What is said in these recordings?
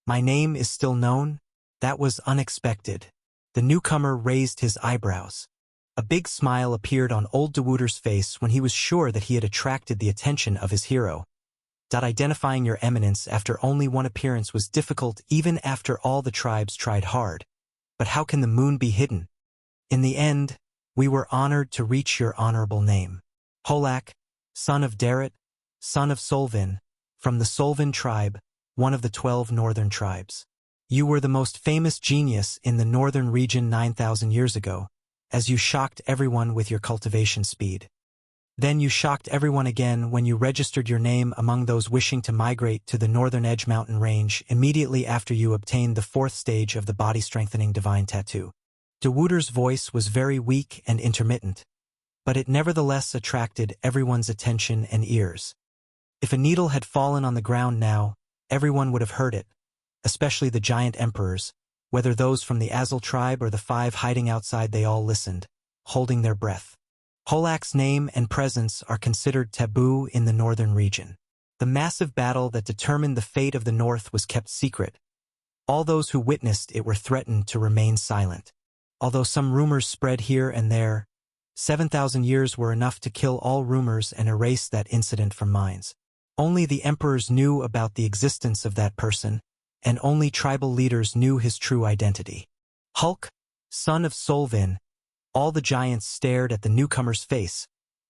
My name is still known? That was unexpected. The newcomer raised his eyebrows. A big smile appeared on old Dewooder's face when he was sure that he had attracted the attention of his hero. Identifying your eminence after only one appearance was difficult even after all the tribes tried hard. But how can the moon be hidden? In the end, we were honored to reach your honorable name. Holak, son of Daret, son of Solvin, from the Solvin tribe, one of the 12 northern tribes. You were the most famous genius in the northern region 9,000 years ago, as you shocked everyone with your cultivation speed. Then you shocked everyone again when you registered your name among those wishing to migrate to the Northern Edge mountain range immediately after you obtained the 4th stage of the body-strengthening divine tattoo. Dewooder's voice was very weak and intermittent, but it nevertheless attracted everyone's attention and ears. If a needle had fallen on the ground now, everyone would have heard it, especially the giant emperors, whether those from the Azul tribe or the 5 hiding outside. They all listened, holding their breath. Holak's name and presence are considered taboo in the northern region. The massive battle that determined the fate of the north was kept secret. All those who witnessed it were threatened to remain silent. Although some rumors spread here and there, 7,000 years were enough to kill all rumors and erase that incident from minds. Only the emperors knew about the existence of that person, and only tribal leaders knew his true identity. Hulk, son of Solvin. All the giants stared at the newcomer's face,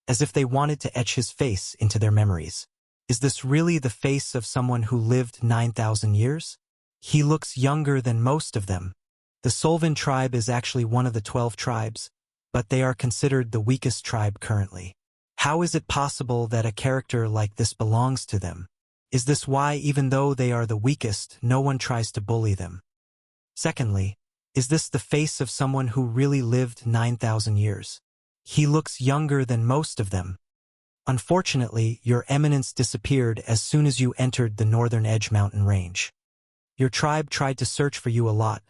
as if they wanted to etch his face into their memories. Is this really the face of someone who lived 9,000 years? He looks younger than most of them. The Solvin tribe is actually one of the 12 tribes, but they are considered the weakest tribe currently. How is it possible that a character like this belongs to them? Is this why, even though they are the weakest, no one tries to bully them? Secondly, is this the face of someone who really lived 9,000 years? He looks younger than most of them. Unfortunately, your eminence disappeared as soon as you entered the Northern Edge mountain range. Your tribe tried to search for you a lot,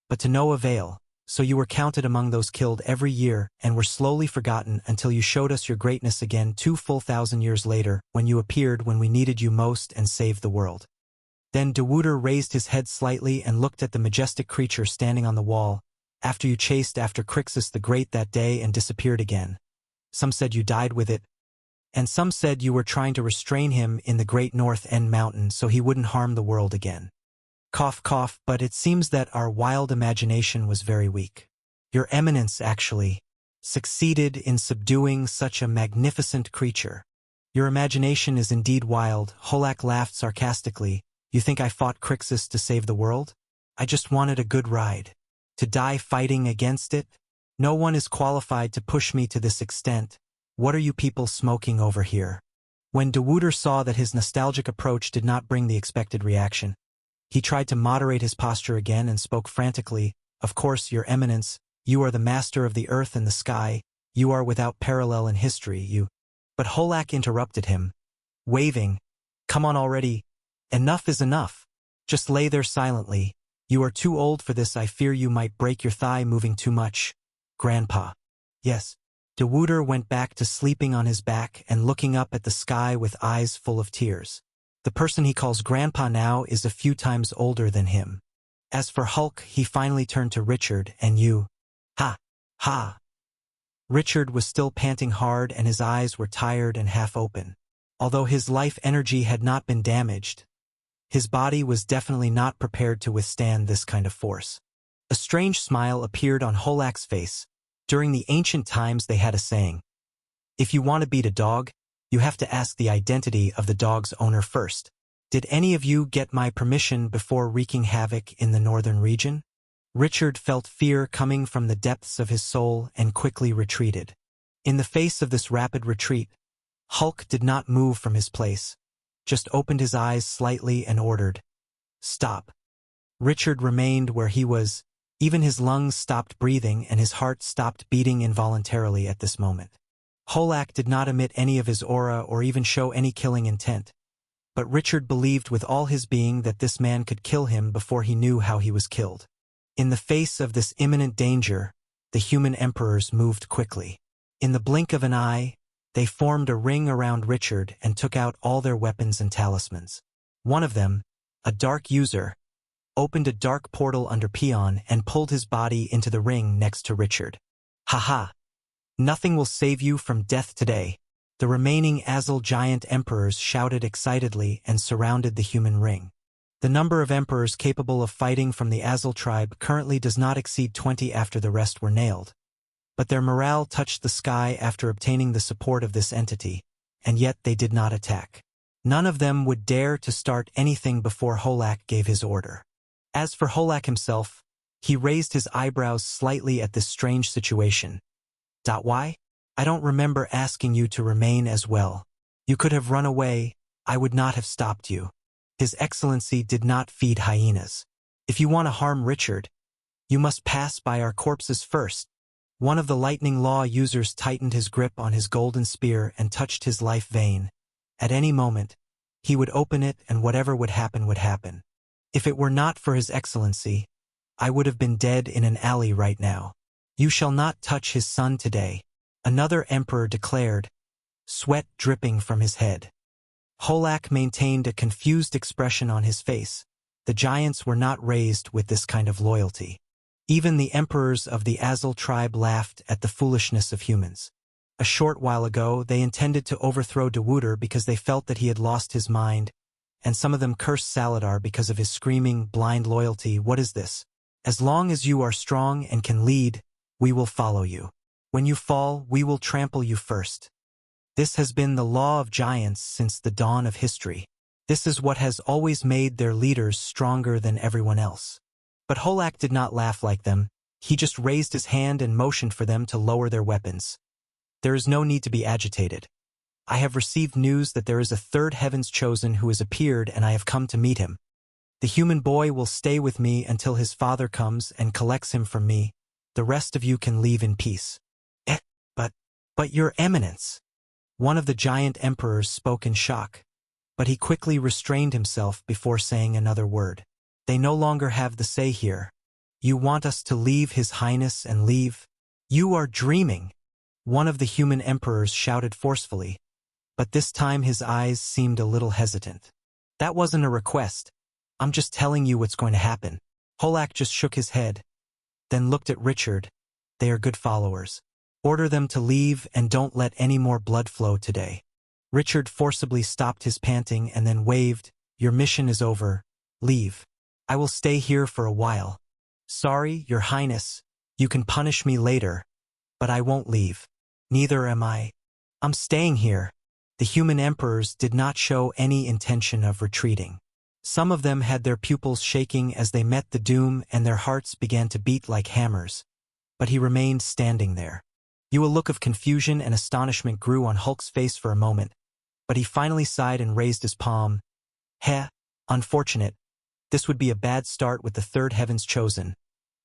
but to no avail, so you were counted among those killed every year and were slowly forgotten until you showed us your greatness again 2 full thousand years later when you appeared when we needed you most and saved the world. Then Dewooder raised his head slightly and looked at the majestic creature standing on the wall, after you chased after Crixus the Great that day and disappeared again. Some said you died with it, and some said you were trying to restrain him in the Great North End Mountain so he wouldn't harm the world again. Cough, cough, but it seems that our wild imagination was very weak. Your eminence, actually, succeeded in subduing such a magnificent creature. Your imagination is indeed wild. Holak laughed sarcastically. You think I fought Crixus to save the world? I just wanted a good ride. To die fighting against it? No one is qualified to push me to this extent. What are you people smoking over here? When Dewooder saw that his nostalgic approach did not bring the expected reaction, he tried to moderate his posture again and spoke frantically. Of course, your eminence, you are the master of the earth and the sky. You are without parallel in history, But Holak interrupted him, waving, Come on already. Enough is enough. Just lay there silently. You are too old for this. I fear you might break your thigh moving too much. Grandpa. Yes. Dewooder went back to sleeping on his back and looking up at the sky with eyes full of tears. The person he calls Grandpa now is a few times older than him. As for Hulk, he finally turned to Richard and you. Ha! Ha! Richard was still panting hard and his eyes were tired and half open. Although his life energy had not been damaged, his body was definitely not prepared to withstand this kind of force. A strange smile appeared on Holak's face. During the ancient times they had a saying. If you want to beat a dog, you have to ask the identity of the dog's owner first. Did any of you get my permission before wreaking havoc in the northern region? Richard felt fear coming from the depths of his soul and quickly retreated. In the face of this rapid retreat, Hulk did not move from his place, just opened his eyes slightly and ordered, Stop. Richard remained where he was. Even his lungs stopped breathing and his heart stopped beating involuntarily at this moment. Holak did not emit any of his aura or even show any killing intent, but Richard believed with all his being that this man could kill him before he knew how he was killed. In the face of this imminent danger, the human emperors moved quickly. In the blink of an eye, they formed a ring around Richard and took out all their weapons and talismans. One of them, a dark user, opened a dark portal under Peon and pulled his body into the ring next to Richard. "Ha! Nothing will save you from death today." The remaining Azul giant emperors shouted excitedly and surrounded the human ring. The number of emperors capable of fighting from the Azul tribe currently does not exceed 20 after the rest were nailed. But their morale touched the sky after obtaining the support of this entity, and yet they did not attack. None of them would dare to start anything before Holak gave his order. As for Holak himself, he raised his eyebrows slightly at this strange situation. Why? I don't remember asking you to remain as well. You could have run away, I would not have stopped you. His Excellency did not feed hyenas. If you want to harm Richard, you must pass by our corpses first. One of the lightning law users tightened his grip on his golden spear and touched his life vein. At any moment, he would open it and whatever would happen would happen. If it were not for His Excellency, I would have been dead in an alley right now. You shall not touch his son today, another emperor declared, sweat dripping from his head. Holak maintained a confused expression on his face. The giants were not raised with this kind of loyalty. Even the emperors of the Azul tribe laughed at the foolishness of humans. A short while ago, they intended to overthrow Dewuder because they felt that he had lost his mind, and some of them cursed Saladar because of his screaming, blind loyalty. What is this? As long as you are strong and can lead, we will follow you. When you fall, we will trample you first. This has been the law of giants since the dawn of history. This is what has always made their leaders stronger than everyone else. But Holak did not laugh like them. He just raised his hand and motioned for them to lower their weapons. There is no need to be agitated. I have received news that there is a third Heaven's Chosen who has appeared, and I have come to meet him. The human boy will stay with me until his father comes and collects him from me. The rest of you can leave in peace. But Your Eminence. One of the giant emperors spoke in shock, but he quickly restrained himself before saying another word. They no longer have the say here. You want us to leave His Highness and leave? You are dreaming. One of the human emperors shouted forcefully, but this time his eyes seemed a little hesitant. That wasn't a request. I'm just telling you what's going to happen. Holak just shook his head, then looked at Richard. They are good followers. Order them to leave and don't let any more blood flow today. Richard forcibly stopped his panting and then waved. Your mission is over. Leave. I will stay here for a while. Sorry, Your Highness. You can punish me later, but I won't leave. Neither am I. I'm staying here. The human emperors did not show any intention of retreating. Some of them had their pupils shaking as they met the doom and their hearts began to beat like hammers. But he remained standing there. A look of confusion and astonishment grew on Hulk's face for a moment, but he finally sighed and raised his palm. Unfortunate. This would be a bad start with the third Heaven's Chosen.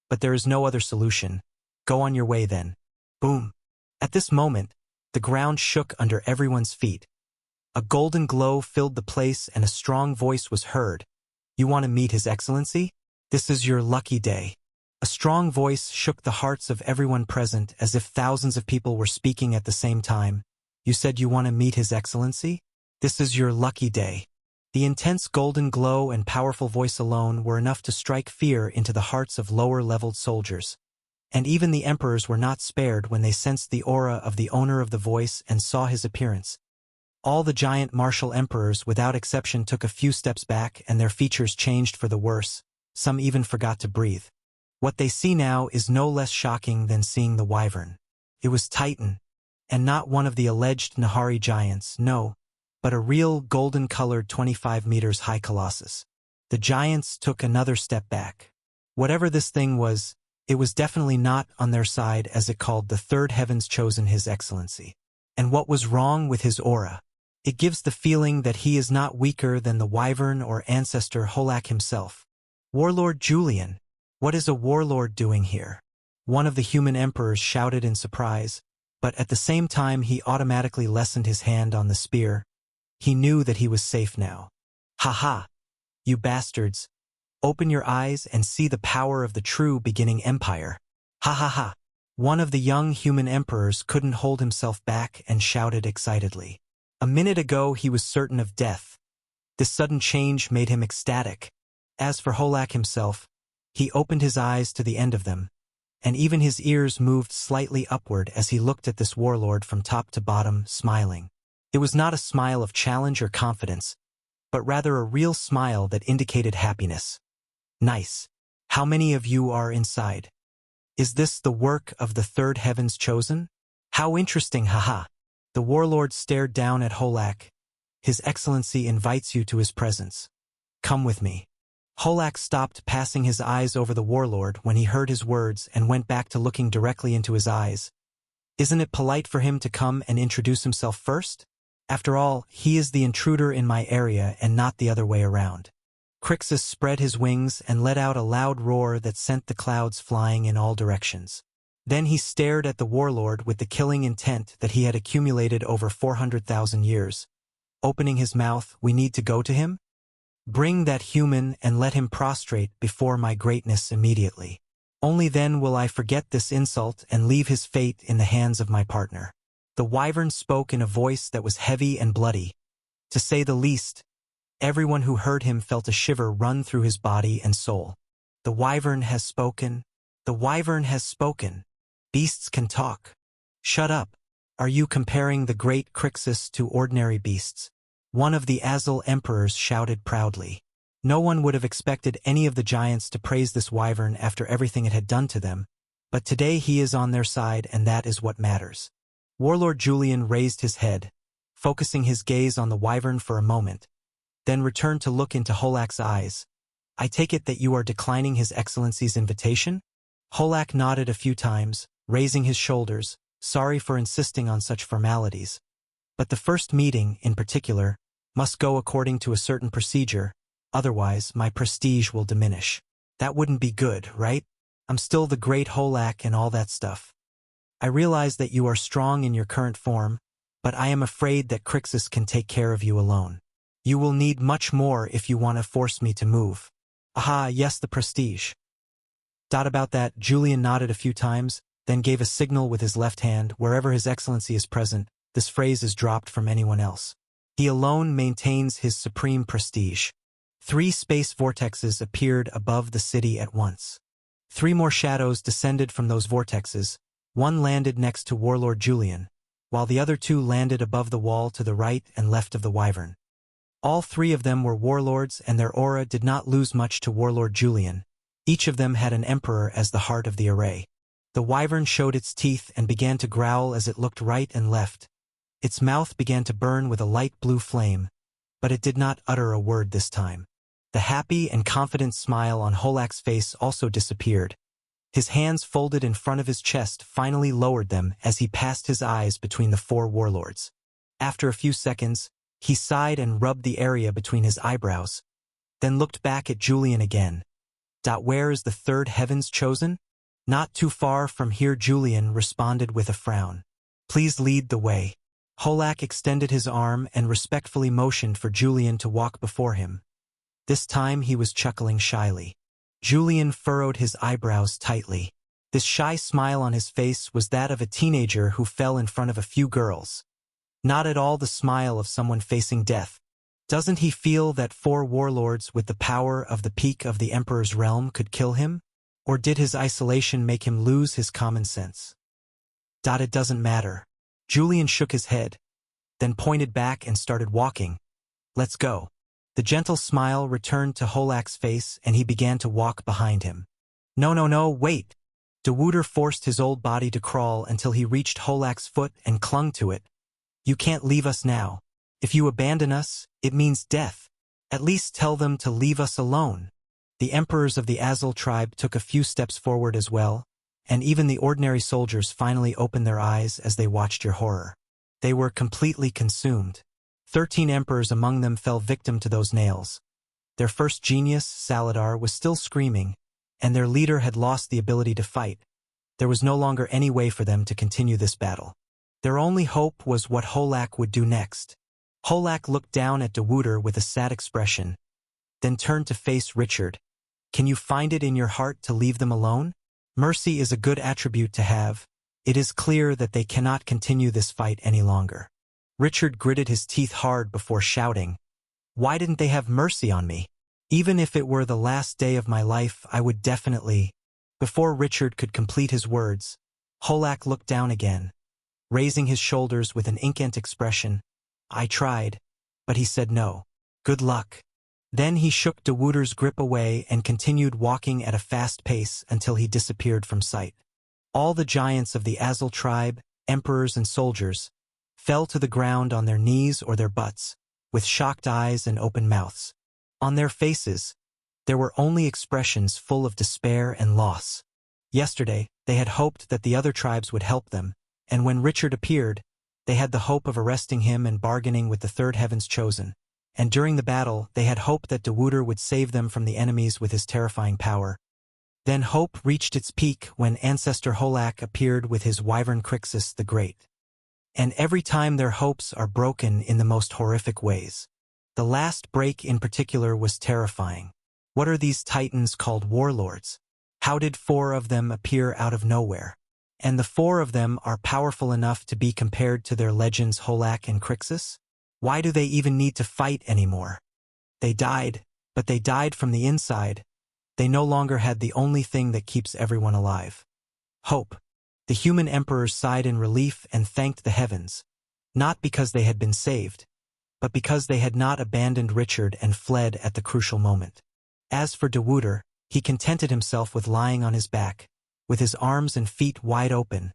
But there is no other solution. Go on your way then. Boom. At this moment, the ground shook under everyone's feet. A golden glow filled the place and a strong voice was heard. You want to meet His Excellency? This is your lucky day. A strong voice shook the hearts of everyone present as if thousands of people were speaking at the same time. You said you want to meet His Excellency? This is your lucky day. The intense golden glow and powerful voice alone were enough to strike fear into the hearts of lower-leveled soldiers. And even the emperors were not spared when they sensed the aura of the owner of the voice and saw his appearance. All the giant martial emperors without exception took a few steps back and their features changed for the worse. Some even forgot to breathe. What they see now is no less shocking than seeing the wyvern. It was Titan, and not one of the alleged Nahari giants, no, but a real golden-colored 25 meters high colossus. The giants took another step back. Whatever this thing was, it was definitely not on their side as it called the third Heaven's Chosen His Excellency. And what was wrong with his aura? It gives the feeling that he is not weaker than the wyvern or ancestor Holak himself. Warlord Julian. What is a warlord doing here? One of the human emperors shouted in surprise, but at the same time he automatically lessened his hand on the spear. He knew that he was safe now. Ha! You bastards! Open your eyes and see the power of the true beginning empire. Ha! One of the young human emperors couldn't hold himself back and shouted excitedly. A minute ago he was certain of death. This sudden change made him ecstatic. As for Holak himself, he opened his eyes to the end of them, and even his ears moved slightly upward as he looked at this warlord from top to bottom, smiling. It was not a smile of challenge or confidence, but rather a real smile that indicated happiness. Nice. How many of you are inside? Is this the work of the third heavens chosen? How interesting, haha. The warlord stared down at Holak. His Excellency invites you to his presence. Come with me. Holak stopped passing his eyes over the warlord when he heard his words and went back to looking directly into his eyes. Isn't it polite for him to come and introduce himself first? After all, he is the intruder in my area and not the other way around. Crixus spread his wings and let out a loud roar that sent the clouds flying in all directions. Then he stared at the warlord with the killing intent that he had accumulated over 400,000 years. Opening his mouth, we need to go to him? Bring that human and let him prostrate before my greatness immediately. Only then will I forget this insult and leave his fate in the hands of my partner. The wyvern spoke in a voice that was heavy and bloody. To say the least, everyone who heard him felt a shiver run through his body and soul. The wyvern has spoken. The wyvern has spoken. Beasts can talk. Shut up. Are you comparing the great Crixus to ordinary beasts? One of the Azul emperors shouted proudly. No one would have expected any of the giants to praise this wyvern after everything it had done to them, but today he is on their side and that is what matters. Warlord Julian raised his head, focusing his gaze on the wyvern for a moment, then returned to look into Holak's eyes. I take it that you are declining His Excellency's invitation? Holak nodded a few times, raising his shoulders, sorry for insisting on such formalities. But the first meeting, in particular, must go according to a certain procedure, otherwise my prestige will diminish. That wouldn't be good, right? I'm still the great Holak and all that stuff. I realize that you are strong in your current form, but I am afraid that Crixus can take care of you alone. You will need much more if you want to force me to move. Aha, yes, the prestige. About that, Julian nodded a few times, then gave a signal with his left hand. Wherever His Excellency is present, this phrase is dropped from anyone else. He alone maintains his supreme prestige. 3 space vortexes appeared above the city at once. 3 more shadows descended from those vortexes. One landed next to Warlord Julian, while the other 2 landed above the wall to the right and left of the wyvern. All 3 of them were warlords and their aura did not lose much to Warlord Julian. Each of them had an emperor as the heart of the array. The wyvern showed its teeth and began to growl as it looked right and left. Its mouth began to burn with a light blue flame, but it did not utter a word this time. The happy and confident smile on Holak's face also disappeared. His hands folded in front of his chest finally lowered them as he passed his eyes between the 4 warlords. After a few seconds, he sighed and rubbed the area between his eyebrows, then looked back at Julian again. Where is the third heavens chosen? Not too far from here, Julian responded with a frown. Please lead the way. Holak extended his arm and respectfully motioned for Julian to walk before him. This time he was chuckling shyly. Julian furrowed his eyebrows tightly. This shy smile on his face was that of a teenager who fell in front of a few girls. Not at all the smile of someone facing death. Doesn't he feel that 4 warlords with the power of the peak of the Emperor's realm could kill him? Or did his isolation make him lose his common sense? It doesn't matter. Julian shook his head, then pointed back and started walking. Let's go. The gentle smile returned to Holak's face and he began to walk behind him. No, wait. Dewuder forced his old body to crawl until he reached Holak's foot and clung to it. You can't leave us now. If you abandon us, it means death. At least tell them to leave us alone. The emperors of the Azul tribe took a few steps forward as well, and even the ordinary soldiers finally opened their eyes as they watched your horror. They were completely consumed. 13 emperors among them fell victim to those nails. Their first genius, Saladar, was still screaming, and their leader had lost the ability to fight. There was no longer any way for them to continue this battle. Their only hope was what Holak would do next. Holak looked down at Dewuder with a sad expression, then turned to face Richard. Can you find it in your heart to leave them alone? Mercy is a good attribute to have. It is clear that they cannot continue this fight any longer. Richard gritted his teeth hard before shouting, Why didn't they have mercy on me? Even if it were the last day of my life, I would definitely. Before Richard could complete his words, Holak looked down again, raising his shoulders with an intent expression. I tried, but he said no. Good luck. Then he shook Dewooder's grip away and continued walking at a fast pace until he disappeared from sight. All the giants of the Azul tribe, emperors and soldiers, fell to the ground on their knees or their butts, with shocked eyes and open mouths. On their faces, there were only expressions full of despair and loss. Yesterday, they had hoped that the other tribes would help them, and when Richard appeared, they had the hope of arresting him and bargaining with the Third Heaven's Chosen. And during the battle, they had hoped that Dewooder would save them from the enemies with his terrifying power. Then hope reached its peak when Ancestor Holak appeared with his wyvern Crixus the Great. And every time their hopes are broken in the most horrific ways. The last break in particular was terrifying. What are these titans called warlords? How did 4 of them appear out of nowhere? And the 4 of them are powerful enough to be compared to their legends Holak and Crixus? Why do they even need to fight anymore? They died, but they died from the inside. They no longer had the only thing that keeps everyone alive. Hope. The human emperors sighed in relief and thanked the heavens, not because they had been saved, but because they had not abandoned Richard and fled at the crucial moment. As for Dewooder, he contented himself with lying on his back, with his arms and feet wide open,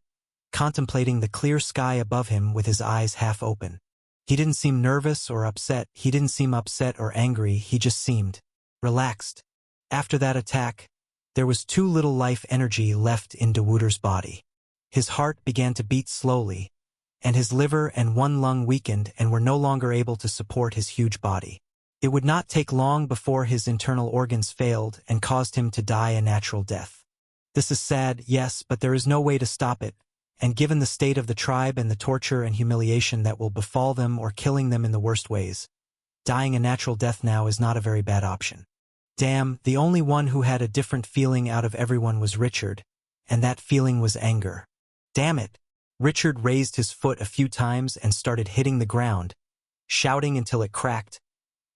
contemplating the clear sky above him with his eyes half open. He didn't seem nervous or upset, he didn't seem upset or angry, he just seemed relaxed. After that attack, there was too little life energy left in Dewooder's body. His heart began to beat slowly, and his liver and one lung weakened and were no longer able to support his huge body. It would not take long before his internal organs failed and caused him to die a natural death. This is sad, yes, but there is no way to stop it, and given the state of the tribe and the torture and humiliation that will befall them or killing them in the worst ways, dying a natural death now is not a very bad option. Damn, the only one who had a different feeling out of everyone was Richard, and that feeling was anger. Damn it! Richard raised his foot a few times and started hitting the ground, shouting until it cracked.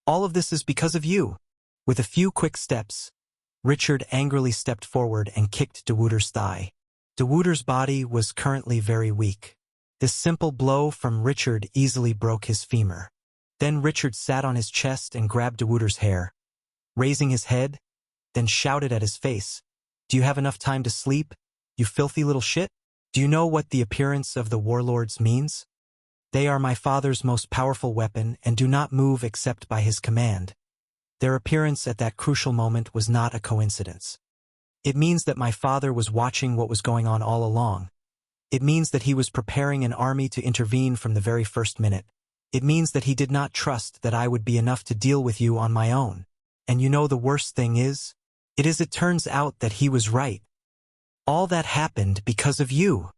All of this is because of you. With a few quick steps, Richard angrily stepped forward and kicked Dewooder's thigh. Dewooder's body was currently very weak. This simple blow from Richard easily broke his femur. Then Richard sat on his chest and grabbed Dewooder's hair, raising his head, then shouted at his face, "Do you have enough time to sleep, you filthy little shit? Do you know what the appearance of the warlords means? They are my father's most powerful weapon and do not move except by his command. Their appearance at that crucial moment was not a coincidence. It means that my father was watching what was going on all along. It means that he was preparing an army to intervene from the very first minute. It means that he did not trust that I would be enough to deal with you on my own. And you know the worst thing is? It turns out that he was right. All that happened because of you."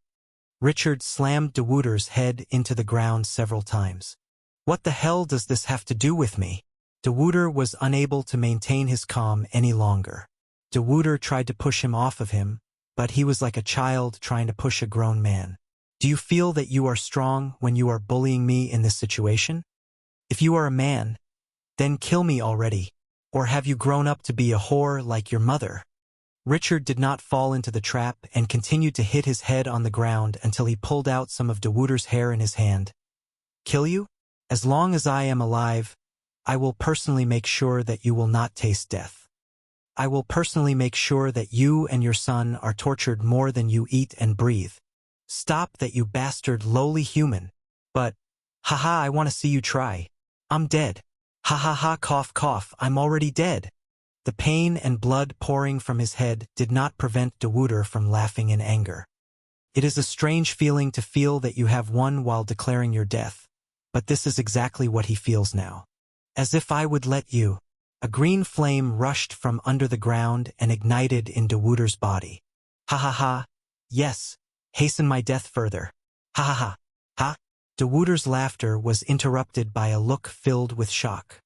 Richard slammed Dewooder's head into the ground several times. "What the hell does this have to do with me?" Dewooder was unable to maintain his calm any longer. Dewooder tried to push him off of him, but he was like a child trying to push a grown man. "Do you feel that you are strong when you are bullying me in this situation? If you are a man, then kill me already. Or have you grown up to be a whore like your mother?" Richard did not fall into the trap and continued to hit his head on the ground until he pulled out some of Dewooder's hair in his hand. "Kill you? As long as I am alive, I will personally make sure that you will not taste death. I will personally make sure that you and your son are tortured more than you eat and breathe. Stop that, you bastard lowly human. But, haha, I want to see you try. I'm dead. Ha ha ha, cough cough, I'm already dead." The pain and blood pouring from his head did not prevent Dewooder from laughing in anger. It is a strange feeling to feel that you have won while declaring your death, but this is exactly what he feels now. "As if I would let you." A green flame rushed from under the ground and ignited in Dewooder's body. "Ha ha ha, yes, hasten my death further. Ha ha ha, ha." Dewooder's laughter was interrupted by a look filled with shock.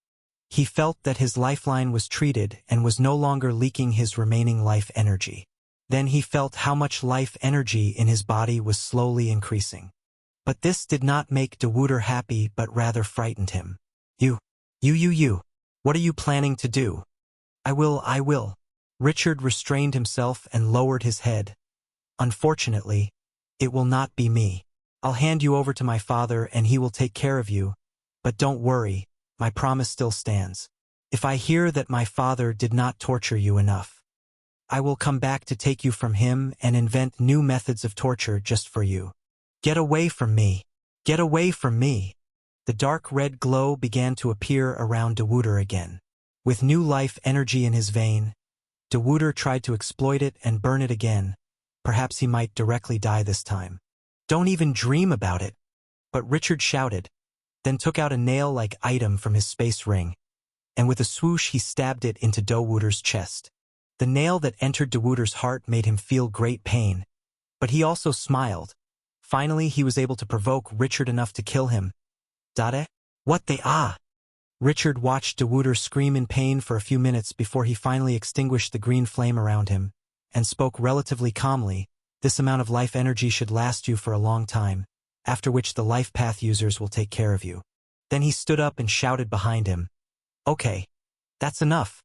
He felt that his lifeline was treated and was no longer leaking his remaining life energy. Then he felt how much life energy in his body was slowly increasing. But this did not make Dewooder happy but rather frightened him. You. What are you planning to do?" I will. Richard restrained himself and lowered his head. Unfortunately, it will not be me. I'll hand you over to my father and he will take care of you. But don't worry, my promise still stands. If I hear that my father did not torture you enough, I will come back to take you from him and invent new methods of torture just for you. Get away from me. Get away from me. The dark red glow began to appear around Dewooder again. With new life energy in his vein, Dewooder tried to exploit it and burn it again. Perhaps he might directly die this time. Don't even dream about it. But Richard shouted, then took out a nail-like item from his space ring, and with a swoosh he stabbed it into Dewooder's chest. The nail that entered Dewooder's heart made him feel great pain, but he also smiled. Finally, he was able to provoke Richard enough to kill him. Dade? What they ah? Richard watched Dewooder scream in pain for a few minutes before he finally extinguished the green flame around him, and spoke relatively calmly. This amount of life energy should last you for a long time, after which the life path users will take care of you. Then he stood up and shouted behind him. Okay, that's enough.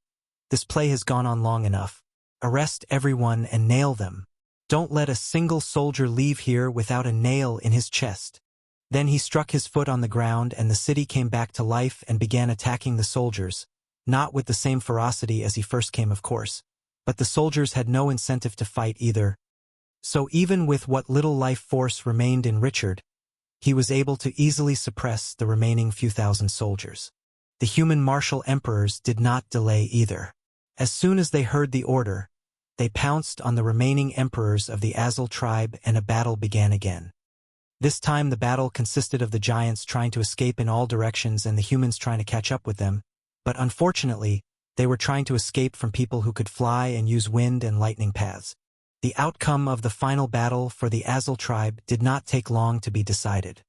This play has gone on long enough. Arrest everyone and nail them. Don't let a single soldier leave here without a nail in his chest. Then he struck his foot on the ground and the city came back to life and began attacking the soldiers, not with the same ferocity as he first came, of course, but the soldiers had no incentive to fight either. So even with what little life force remained in Richard, he was able to easily suppress the remaining few thousand soldiers. The human martial emperors did not delay either. As soon as they heard the order, they pounced on the remaining emperors of the Azul tribe and a battle began again. This time the battle consisted of the giants trying to escape in all directions and the humans trying to catch up with them, but unfortunately, they were trying to escape from people who could fly and use wind and lightning paths. The outcome of the final battle for the Azul tribe did not take long to be decided.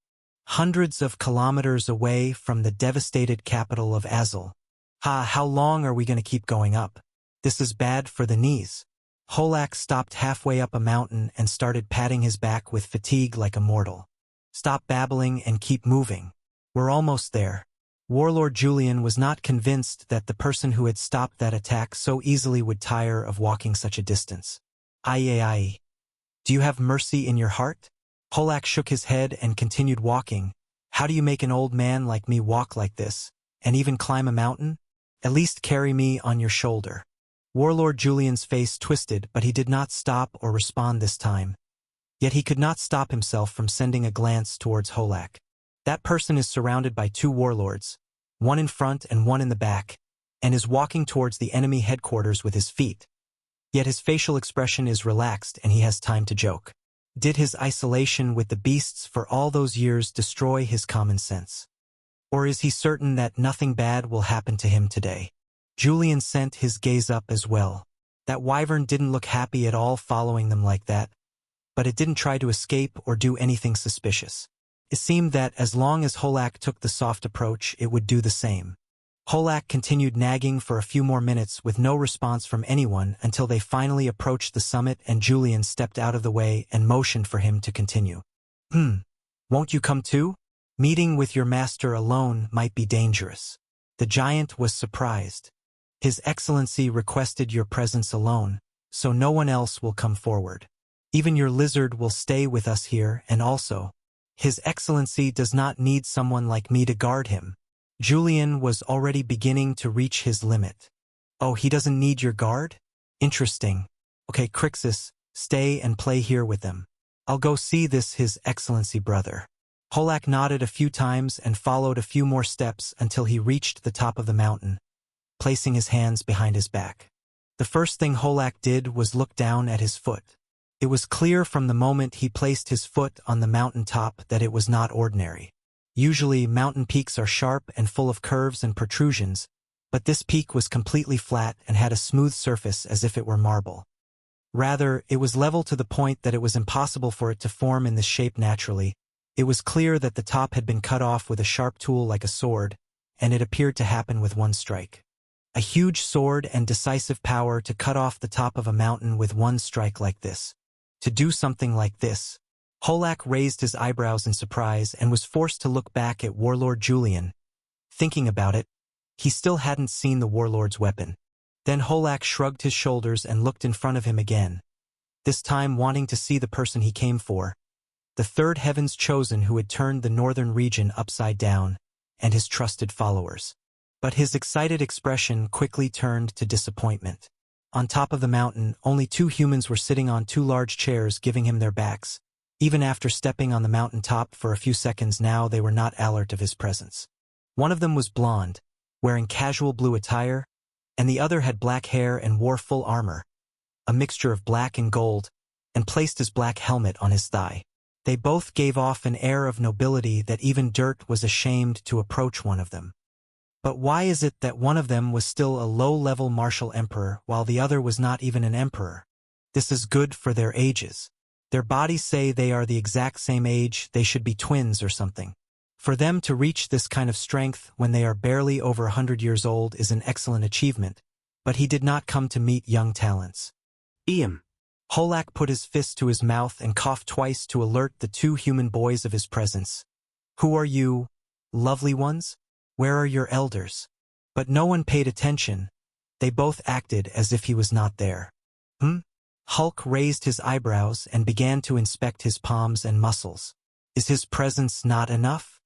Hundreds of kilometers away from the devastated capital of Azul. How long are we going to keep going up? This is bad for the knees. Holak stopped halfway up a mountain and started patting his back with fatigue like a mortal. Stop babbling and keep moving. We're almost there. Warlord Julian was not convinced that the person who had stopped that attack so easily would tire of walking such a distance. Aye. Do you have mercy in your heart? Holak shook his head and continued walking. How do you make an old man like me walk like this, and even climb a mountain? At least carry me on your shoulder. Warlord Julian's face twisted, but he did not stop or respond this time. Yet he could not stop himself from sending a glance towards Holak. That person is surrounded by two warlords, one in front and one in the back, and is walking towards the enemy headquarters with his feet. Yet his facial expression is relaxed and he has time to joke. Did his isolation with the beasts for all those years destroy his common sense? Or is he certain that nothing bad will happen to him today? Julian sent his gaze up as well. That wyvern didn't look happy at all following them like that, but it didn't try to escape or do anything suspicious. It seemed that as long as Holak took the soft approach, it would do the same. Holak continued nagging for a few more minutes with no response from anyone until they finally approached the summit and Julian stepped out of the way and motioned for him to continue. Won't you come too? Meeting with your master alone might be dangerous. The giant was surprised. His Excellency requested your presence alone, so no one else will come forward. Even your lizard will stay with us here, and also, His Excellency does not need someone like me to guard him. Julian was already beginning to reach his limit. Oh, he doesn't need your guard? Interesting. Okay, Crixus, stay and play here with them. I'll go see this His Excellency brother. Holak nodded a few times and followed a few more steps until he reached the top of the mountain, placing his hands behind his back. The first thing Holak did was look down at his foot. It was clear from the moment he placed his foot on the mountain top that it was not ordinary. Usually, mountain peaks are sharp and full of curves and protrusions, but this peak was completely flat and had a smooth surface as if it were marble. Rather, it was level to the point that it was impossible for it to form in this shape naturally. It was clear that the top had been cut off with a sharp tool like a sword, and it appeared to happen with one strike. A huge sword and decisive power to cut off the top of a mountain with one strike like this. To do something like this. Holak raised his eyebrows in surprise and was forced to look back at Warlord Julian. Thinking about it, he still hadn't seen the warlord's weapon. Then Holak shrugged his shoulders and looked in front of him again, this time wanting to see the person he came for, the third heaven's chosen who had turned the northern region upside down, and his trusted followers. But his excited expression quickly turned to disappointment. On top of the mountain, only 2 humans were sitting on 2 large chairs giving him their backs. Even after stepping on the mountain top for a few seconds now, they were not alert of his presence. One of them was blonde, wearing casual blue attire, and the other had black hair and wore full armor, a mixture of black and gold, and placed his black helmet on his thigh. They both gave off an air of nobility that even Dirt was ashamed to approach one of them. But why is it that one of them was still a low-level martial emperor while the other was not even an emperor? This is good for their ages. Their bodies say they are the exact same age, they should be twins or something. For them to reach this kind of strength when they are barely over 100 years old is an excellent achievement, but he did not come to meet young talents. Iam. Holak put his fist to his mouth and coughed twice to alert the 2 human boys of his presence. Who are you, lovely ones? Where are your elders? But no one paid attention. They both acted as if he was not there. Hulk raised his eyebrows and began to inspect his palms and muscles. Is his presence not enough?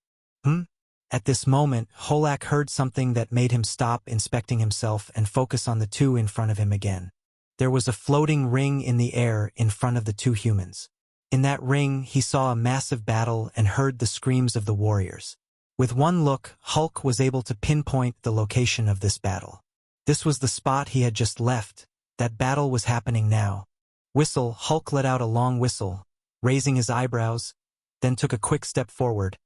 At this moment, Holak heard something that made him stop inspecting himself and focus on the 2 in front of him again. There was a floating ring in the air in front of the 2 humans. In that ring, he saw a massive battle and heard the screams of the warriors. With one look, Hulk was able to pinpoint the location of this battle. This was the spot he had just left. That battle was happening now. Whistle, Hulk let out a long whistle, raising his eyebrows, then took a quick step forward.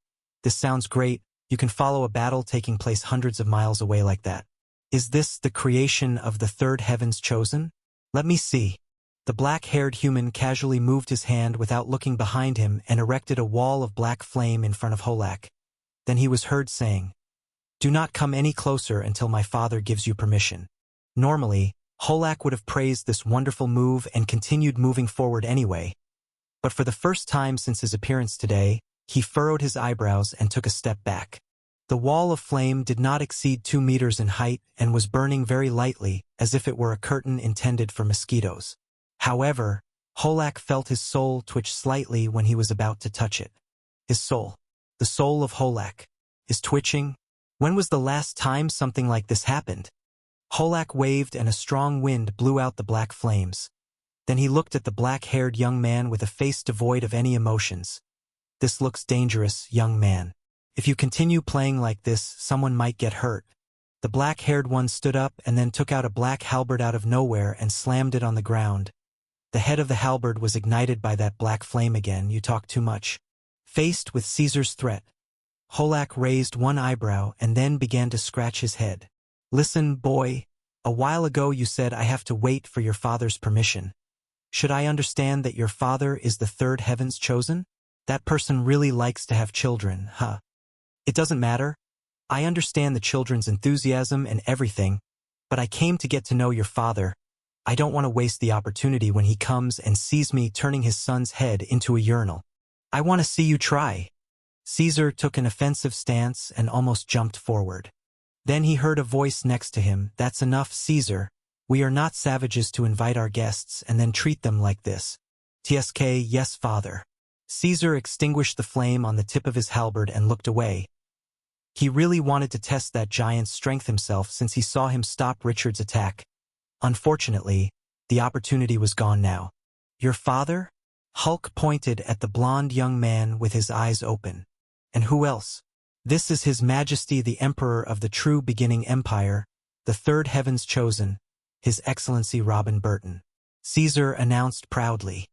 This sounds great. You can follow a battle taking place hundreds of miles away like that. Is this the creation of the third heaven's chosen? Let me see. The black-haired human casually moved his hand without looking behind him and erected a wall of black flame in front of Holak. Then he was heard saying, "Do not come any closer until my father gives you permission." Normally, Holak would have praised this wonderful move and continued moving forward anyway. But for the first time since his appearance today, he furrowed his eyebrows and took a step back. The wall of flame did not exceed 2 meters in height and was burning very lightly, as if it were a curtain intended for mosquitoes. However, Holak felt his soul twitch slightly when he was about to touch it. His soul, the soul of Holak, is twitching? When was the last time something like this happened? Holak waved and a strong wind blew out the black flames. Then he looked at the black-haired young man with a face devoid of any emotions. This looks dangerous, young man. If you continue playing like this, someone might get hurt. The black-haired one stood up and then took out a black halberd out of nowhere and slammed it on the ground. The head of the halberd was ignited by that black flame again. You talk too much. Faced with Caesar's threat, Holak raised one eyebrow and then began to scratch his head. Listen, boy. A while ago you said I have to wait for your father's permission. Should I understand that your father is the third heaven's chosen? That person really likes to have children, huh? It doesn't matter. I understand the children's enthusiasm and everything, but I came to get to know your father. I don't want to waste the opportunity when he comes and sees me turning his son's head into a urinal. I want to see you try. Caesar took an offensive stance and almost jumped forward. Then he heard a voice next to him. That's enough, Caesar. We are not savages to invite our guests and then treat them like this. TSK, yes, father. Caesar extinguished the flame on the tip of his halberd and looked away. He really wanted to test that giant's strength himself since he saw him stop Richard's attack. Unfortunately, the opportunity was gone now. Your father? Hulk pointed at the blond young man with his eyes open. And who else? This is His Majesty the Emperor of the True Beginning Empire, the third heaven's chosen, His Excellency Robin Burton. Caesar announced proudly.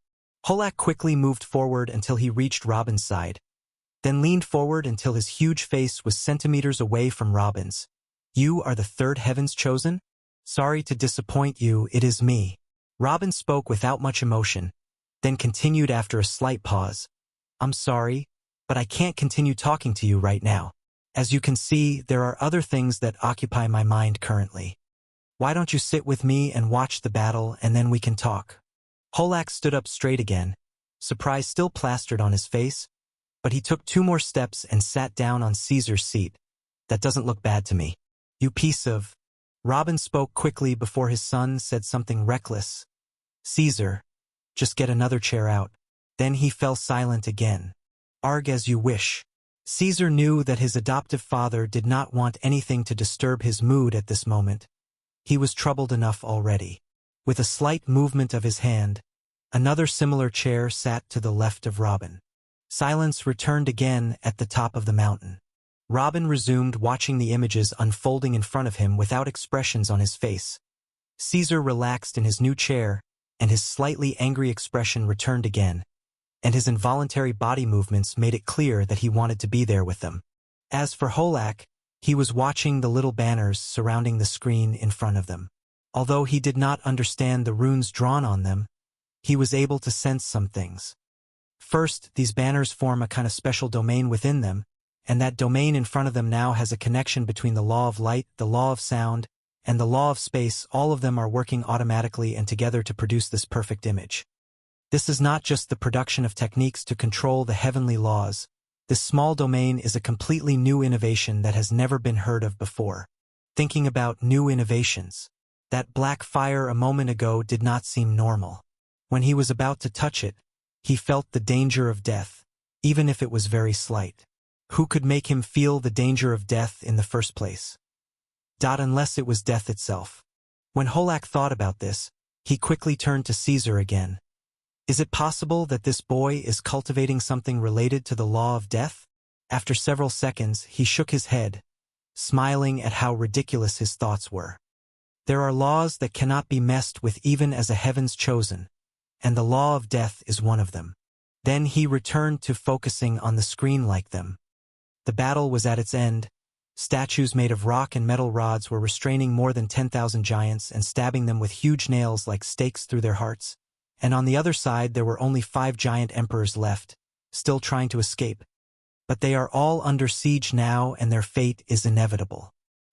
Holak quickly moved forward until he reached Robin's side, then leaned forward until his huge face was centimeters away from Robin's. You are the third heaven's chosen? Sorry to disappoint you, it is me. Robin spoke without much emotion, then continued after a slight pause. I'm sorry, but I can't continue talking to you right now. As you can see, there are other things that occupy my mind currently. Why don't you sit with me and watch the battle and then we can talk? Holak stood up straight again, surprise still plastered on his face, but he took 2 more steps and sat down on Caesar's seat. That doesn't look bad to me. You piece of... Robin spoke quickly before his son said something reckless. Caesar, just get another chair out. Then he fell silent again. Arg as you wish. Caesar knew that his adoptive father did not want anything to disturb his mood at this moment. He was troubled enough already. With a slight movement of his hand, another similar chair sat to the left of Robin. Silence returned again at the top of the mountain. Robin resumed watching the images unfolding in front of him without expressions on his face. Caesar relaxed in his new chair, and his slightly angry expression returned again, and his involuntary body movements made it clear that he wanted to be there with them. As for Holak, he was watching the little banners surrounding the screen in front of them. Although he did not understand the runes drawn on them, he was able to sense some things. First, these banners form a kind of special domain within them, and that domain in front of them now has a connection between the law of light, the law of sound, and the law of space. All of them are working automatically and together to produce this perfect image. This is not just the production of techniques to control the heavenly laws. This small domain is a completely new innovation that has never been heard of before. Thinking about new innovations. That black fire a moment ago did not seem normal. When he was about to touch it, he felt the danger of death, even if it was very slight. Who could make him feel the danger of death in the first place? Unless it was death itself. When Holak thought about this, he quickly turned to Caesar again. Is it possible that this boy is cultivating something related to the law of death? After several seconds, he shook his head, smiling at how ridiculous his thoughts were. There are laws that cannot be messed with even as a heaven's chosen, and the law of death is one of them. Then he returned to focusing on the screen like them. The battle was at its end. Statues made of rock and metal rods were restraining more than 10,000 giants and stabbing them with huge nails like stakes through their hearts. And on the other side there were only 5 giant emperors left, still trying to escape. But they are all under siege now and their fate is inevitable.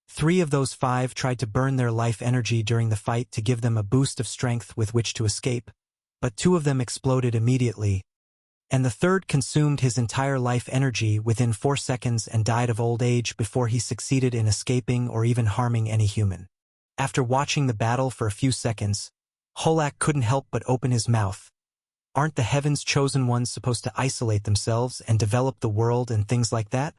3 of those 5 tried to burn their life energy during the fight to give them a boost of strength with which to escape, but 2 of them exploded immediately, and the 3rd consumed his entire life energy within 4 seconds and died of old age before he succeeded in escaping or even harming any human. After watching the battle for a few seconds, Holak couldn't help but open his mouth. Aren't the heavens chosen ones supposed to isolate themselves and develop the world and things like that?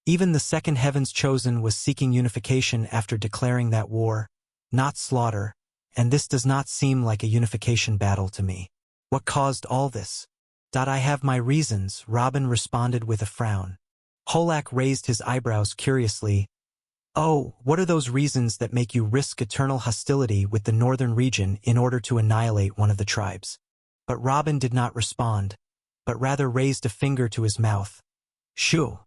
Even the second heavens chosen was seeking unification after declaring that war, not slaughter, and this does not seem like a unification battle to me. What caused all this? I have my reasons, Robin responded with a frown. Holak raised his eyebrows curiously. Oh, what are those reasons that make you risk eternal hostility with the northern region in order to annihilate one of the tribes? But Robin did not respond, but rather raised a finger to his mouth. Shoo!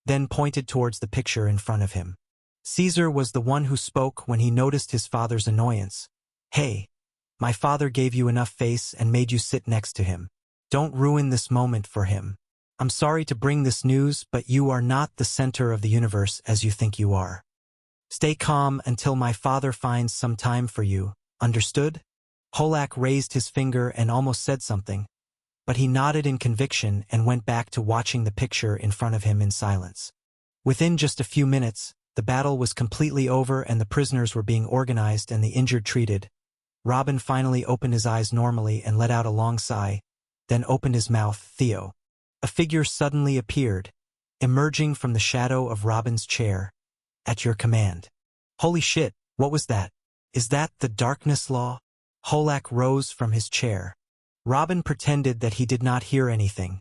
Then pointed towards the picture in front of him. Caesar was the one who spoke when he noticed his father's annoyance. Hey, my father gave you enough face and made you sit next to him. Don't ruin this moment for him. I'm sorry to bring this news, but you are not the center of the universe as you think you are. Stay calm until my father finds some time for you, understood? Holak raised his finger and almost said something, but he nodded in conviction and went back to watching the picture in front of him in silence. Within just a few minutes, the battle was completely over and the prisoners were being organized and the injured treated. Robin finally opened his eyes normally and let out a long sigh, then opened his mouth. Theo. A figure suddenly appeared, emerging from the shadow of Robin's chair. At your command. Holy shit, what was that? Is that the darkness law? Holak rose from his chair. Robin pretended that he did not hear anything.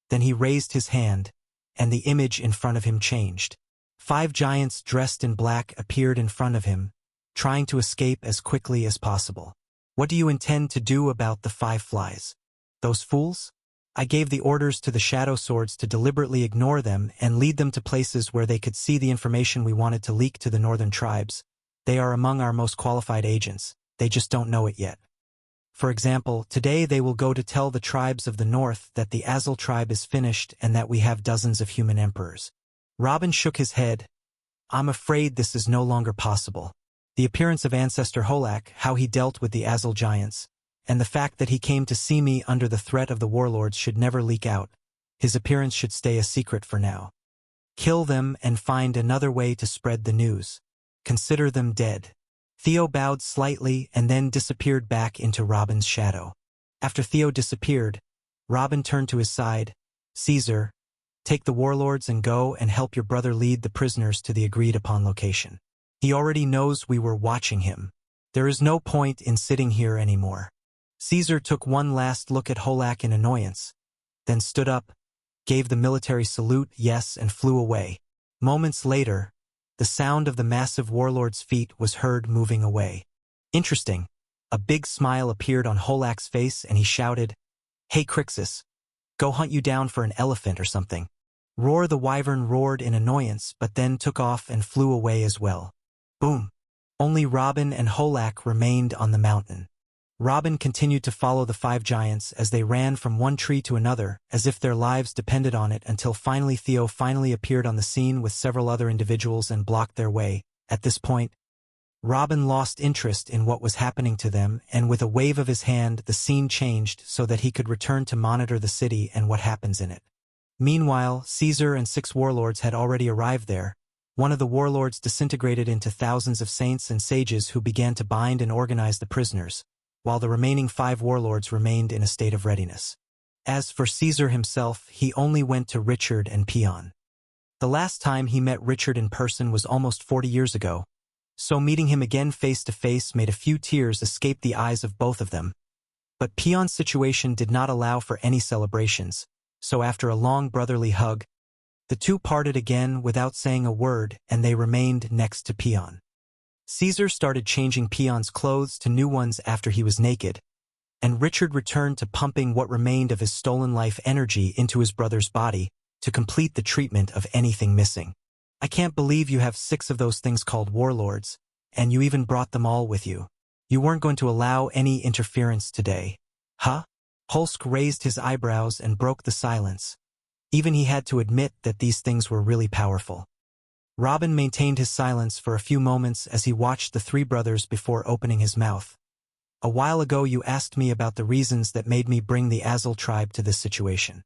Then he raised his hand, and the image in front of him changed. 5 giants dressed in black appeared in front of him, trying to escape as quickly as possible. What do you intend to do about the 5 flies? Those fools? I gave the orders to the Shadow Swords to deliberately ignore them and lead them to places where they could see the information we wanted to leak to the northern tribes. They are among our most qualified agents. They just don't know it yet. For example, today they will go to tell the tribes of the north that the Azul tribe is finished and that we have dozens of human emperors. Robin shook his head. I'm afraid this is no longer possible. The appearance of Ancestor Holak, how he dealt with the Azul giants, and the fact that he came to see me under the threat of the warlords should never leak out. His appearance should stay a secret for now. Kill them and find another way to spread the news. Consider them dead. Theo bowed slightly and then disappeared back into Robin's shadow. After Theo disappeared, Robin turned to his side. Caesar, take the warlords and go and help your brother lead the prisoners to the agreed-upon location. He already knows we were watching him. There is no point in sitting here anymore. Caesar took one last look at Holak in annoyance, then stood up, gave the military salute, yes, and flew away. Moments later, the sound of the massive warlord's feet was heard moving away. Interesting. A big smile appeared on Holak's face and he shouted, "Hey Crixus, go hunt you down for an elephant or something." Roar the Wyvern roared in annoyance but then took off and flew away as well. Boom. Only Robin and Holak remained on the mountain. Robin continued to follow the five giants as they ran from one tree to another, as if their lives depended on it, until finally Theo appeared on the scene with several other individuals and blocked their way. At this point, Robin lost interest in what was happening to them, and with a wave of his hand the scene changed so that he could return to monitor the city and what happens in it. Meanwhile, Caesar and 6 warlords had already arrived there. One of the warlords disintegrated into thousands of saints and sages who began to bind and organize the prisoners, while the remaining 5 warlords remained in a state of readiness. As for Caesar himself, he only went to Richard and Peon. The last time he met Richard in person was almost 40 years ago, so meeting him again face to face made a few tears escape the eyes of both of them. But Peon's situation did not allow for any celebrations, so after a long brotherly hug, the two parted again without saying a word, and they remained next to Peon. Caesar started changing Peon's clothes to new ones after he was naked, and Richard returned to pumping what remained of his stolen life energy into his brother's body to complete the treatment of anything missing. "I can't believe you have 6 of those things called warlords, and you even brought them all with you. You weren't going to allow any interference today, huh?" Holsk raised his eyebrows and broke the silence. Even he had to admit that these things were really powerful. Robin maintained his silence for a few moments as he watched the 3 brothers before opening his mouth. "A while ago you asked me about the reasons that made me bring the Azul tribe to this situation.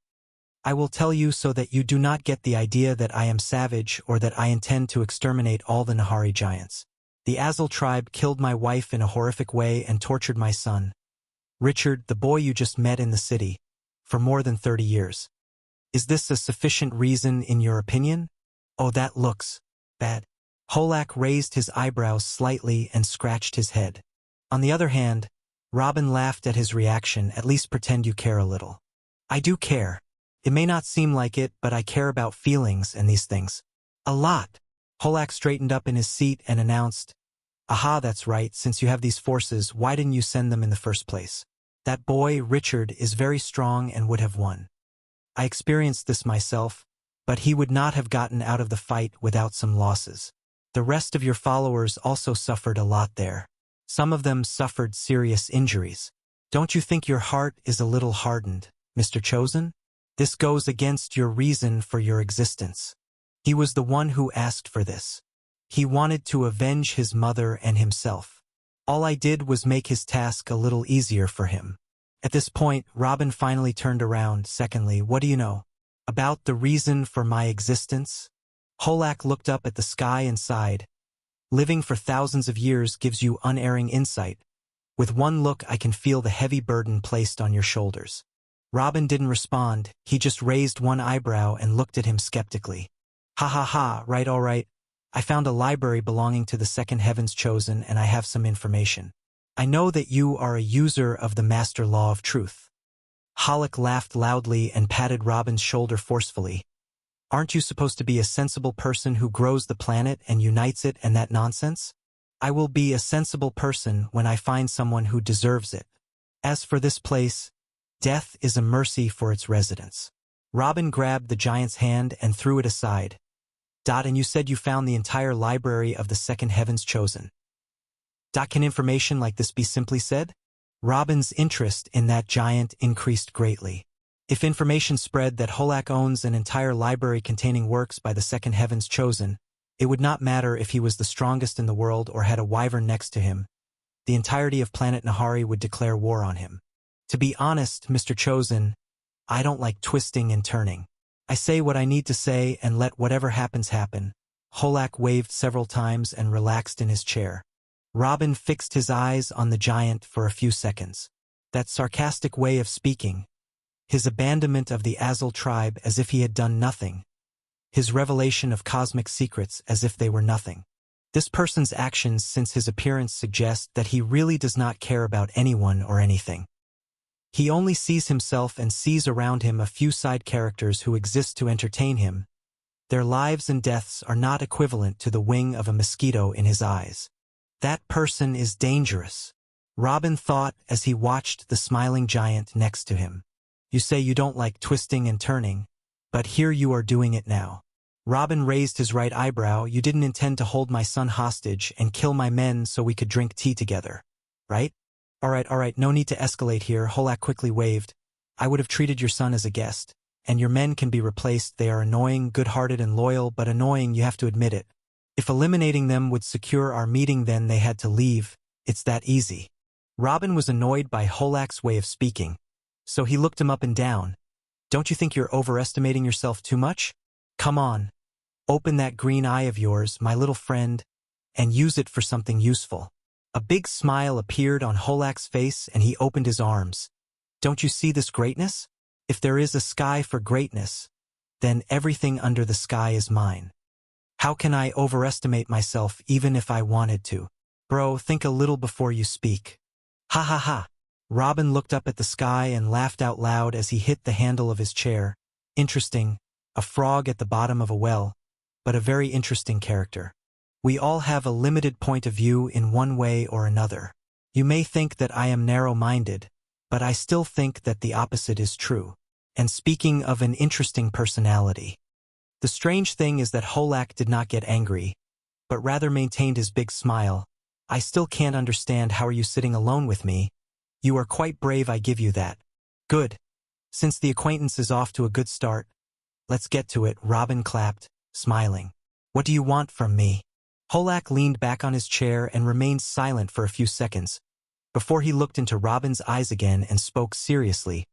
I will tell you so that you do not get the idea that I am savage or that I intend to exterminate all the Nahari giants. The Azul tribe killed my wife in a horrific way and tortured my son, Richard, the boy you just met in the city, for more than 30 years. Is this a sufficient reason in your opinion? Oh, that looks bad." Holak raised his eyebrows slightly and scratched his head. On the other hand, Robin laughed at his reaction. "At least pretend you care a little." "I do care. It may not seem like it, but I care about feelings and these things. A lot." Holak straightened up in his seat and announced, "Aha, that's right. Since you have these forces, why didn't you send them in the first place? That boy, Richard, is very strong and would have won. I experienced this myself, but he would not have gotten out of the fight without some losses. The rest of your followers also suffered a lot there. Some of them suffered serious injuries. Don't you think your heart is a little hardened, Mr. Chosen? This goes against your reason for your existence. He was the one who asked for this. He wanted to avenge his mother and himself. All I did was make his task a little easier for him." At this point, Robin finally turned around. "Secondly, what do you know about the reason for my existence?" Holak looked up at the sky and sighed. "Living for thousands of years gives you unerring insight. With one look I can feel the heavy burden placed on your shoulders." Robin didn't respond. He just raised one eyebrow and looked at him skeptically. "Ha ha ha, right, all right. I found a library belonging to the Second Heavens Chosen, and I have some information. I know that you are a user of the Master Law of Truth." Holak laughed loudly and patted Robin's shoulder forcefully. "Aren't you supposed to be a sensible person who grows the planet and unites it and that nonsense? I will be a sensible person when I find someone who deserves it. As for this place, death is a mercy for its residents." Robin grabbed the giant's hand and threw it aside. "And you said you found the entire library of the Second Heavens Chosen. Can information like this be simply said?" Robin's interest in that giant increased greatly. If information spread that Holak owns an entire library containing works by the Second Heavens Chosen, it would not matter if he was the strongest in the world or had a wyvern next to him. The entirety of planet Nahari would declare war on him. To be honest, Mr. Chosen, I don't like twisting and turning. I say what I need to say and let whatever happens happen. Holak waved several times and relaxed in his chair. Robin fixed his eyes on the giant for a few seconds. That sarcastic way of speaking, his abandonment of the Azul tribe as if he had done nothing, his revelation of cosmic secrets as if they were nothing. This person's actions since his appearance suggest that he really does not care about anyone or anything. He only sees himself and sees around him a few side characters who exist to entertain him. Their lives and deaths are not equivalent to the wing of a mosquito in his eyes. That person is dangerous, Robin thought as he watched the smiling giant next to him. You say you don't like twisting and turning, but here you are doing it now. Robin raised his right eyebrow. You didn't intend to hold my son hostage and kill my men so we could drink tea together, right? All right, no need to escalate here, Holak quickly waved. I would have treated your son as a guest, and your men can be replaced. They are annoying, good-hearted and loyal, but annoying, you have to admit it. If eliminating them would secure our meeting, then they had to leave. It's that easy. Robin was annoyed by Holak's way of speaking, so he looked him up and down. Don't you think you're overestimating yourself too much? Come on. Open that green eye of yours, my little friend, and use it for something useful. A big smile appeared on Holak's face and he opened his arms. Don't you see this greatness? If there is a sky for greatness, then everything under the sky is mine. How can I overestimate myself even if I wanted to? Bro, think a little before you speak. Ha ha ha. Robin looked up at the sky and laughed out loud as he hit the handle of his chair. Interesting, a frog at the bottom of a well, but a very interesting character. We all have a limited point of view in one way or another. You may think that I am narrow-minded, but I still think that the opposite is true. And speaking of an interesting personality, the strange thing is that Holak did not get angry, but rather maintained his big smile. I still can't understand how are you sitting alone with me. You are quite brave, I give you that. Good. Since the acquaintance is off to a good start, let's get to it, Robin clapped, smiling. What do you want from me? Holak leaned back on his chair and remained silent for a few seconds, before he looked into Robin's eyes again and spoke seriously.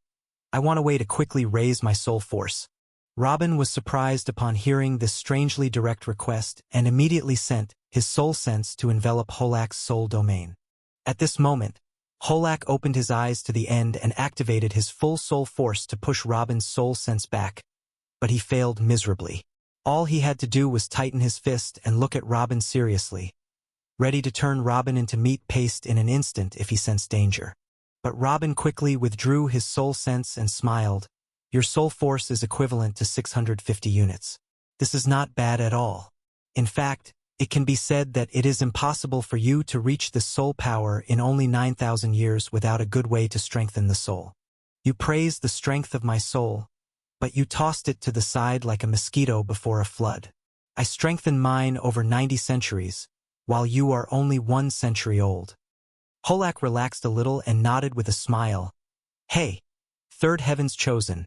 I want a way to quickly raise my soul force. Robin was surprised upon hearing this strangely direct request and immediately sent his soul sense to envelop Holak's soul domain. At this moment, Holak opened his eyes to the end and activated his full soul force to push Robin's soul sense back, but he failed miserably. All he had to do was tighten his fist and look at Robin seriously, ready to turn Robin into meat paste in an instant if he sensed danger. But Robin quickly withdrew his soul sense and smiled. Your soul force is equivalent to 650 units. This is not bad at all. In fact, it can be said that it is impossible for you to reach this soul power in only 9,000 years without a good way to strengthen the soul. You praised the strength of my soul, but you tossed it to the side like a mosquito before a flood. I strengthened mine over 90 centuries, while you are only 1 century old. Holak relaxed a little and nodded with a smile. Hey, third heaven's chosen.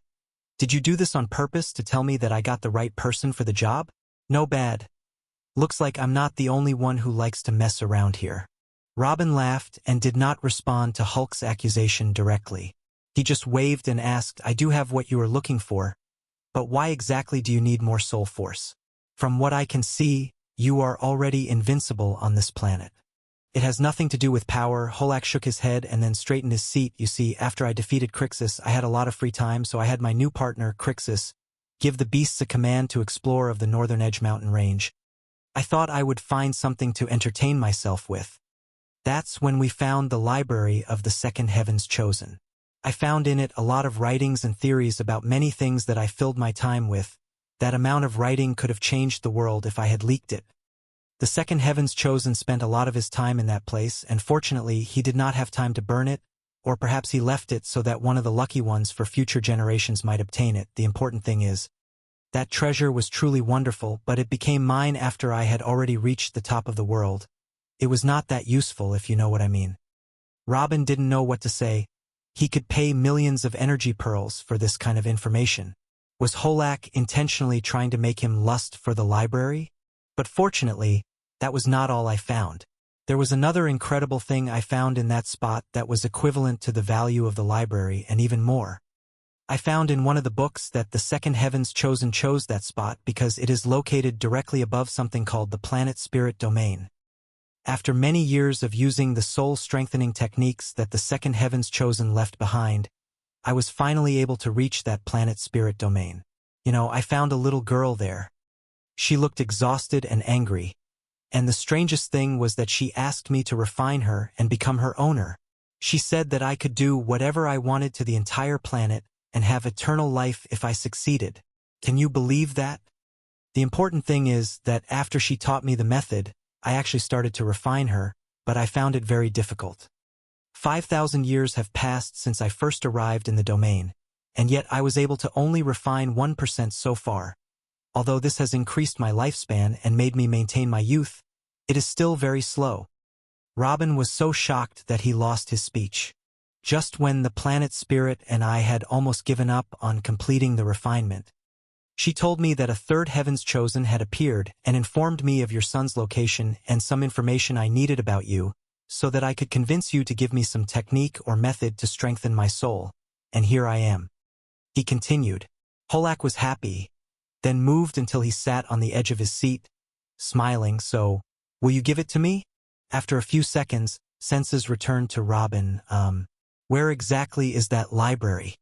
Did you do this on purpose to tell me that I got the right person for the job? No bad. Looks like I'm not the only one who likes to mess around here. Robin laughed and did not respond to Hulk's accusation directly. He just waved and asked, I do have what you are looking for, but why exactly do you need more soul force? From what I can see, you are already invincible on this planet. It has nothing to do with power. Holak shook his head and then straightened his seat. You see, after I defeated Crixus, I had a lot of free time, so I had my new partner, Crixus, give the beasts a command to explore of the Northern Edge mountain range. I thought I would find something to entertain myself with. That's when we found the library of the Second Heavens Chosen. I found in it a lot of writings and theories about many things that I filled my time with. That amount of writing could have changed the world if I had leaked it. The Second Heavens Chosen spent a lot of his time in that place, and fortunately he did not have time to burn it, or perhaps he left it so that one of the lucky ones for future generations might obtain it. The important thing is, that treasure was truly wonderful, but it became mine after I had already reached the top of the world. It was not that useful, if you know what I mean. Robin didn't know what to say. He could pay millions of energy pearls for this kind of information. Was Holak intentionally trying to make him lust for the library? But fortunately, that was not all I found. There was another incredible thing I found in that spot that was equivalent to the value of the library and even more. I found in one of the books that the second heavens chosen chose that spot because it is located directly above something called the planet spirit domain. After many years of using the soul-strengthening techniques that the second heavens chosen left behind, I was finally able to reach that planet spirit domain. I found a little girl there. She looked exhausted and angry, and the strangest thing was that she asked me to refine her and become her owner. She said that I could do whatever I wanted to the entire planet and have eternal life if I succeeded. Can you believe that? The important thing is that after she taught me the method, I actually started to refine her, but I found it very difficult. 5,000 years have passed since I first arrived in the domain, and yet I was able to only refine 1% so far. Although this has increased my lifespan and made me maintain my youth, it is still very slow. Robin was so shocked that he lost his speech. Just when the planet spirit and I had almost given up on completing the refinement, she told me that a third heavens chosen had appeared and informed me of your son's location and some information I needed about you, so that I could convince you to give me some technique or method to strengthen my soul. And here I am. He continued. Holak was happy, then moved until he sat on the edge of his seat, smiling. So, will you give it to me? After a few seconds, senses returned to Robin. Where exactly is that library?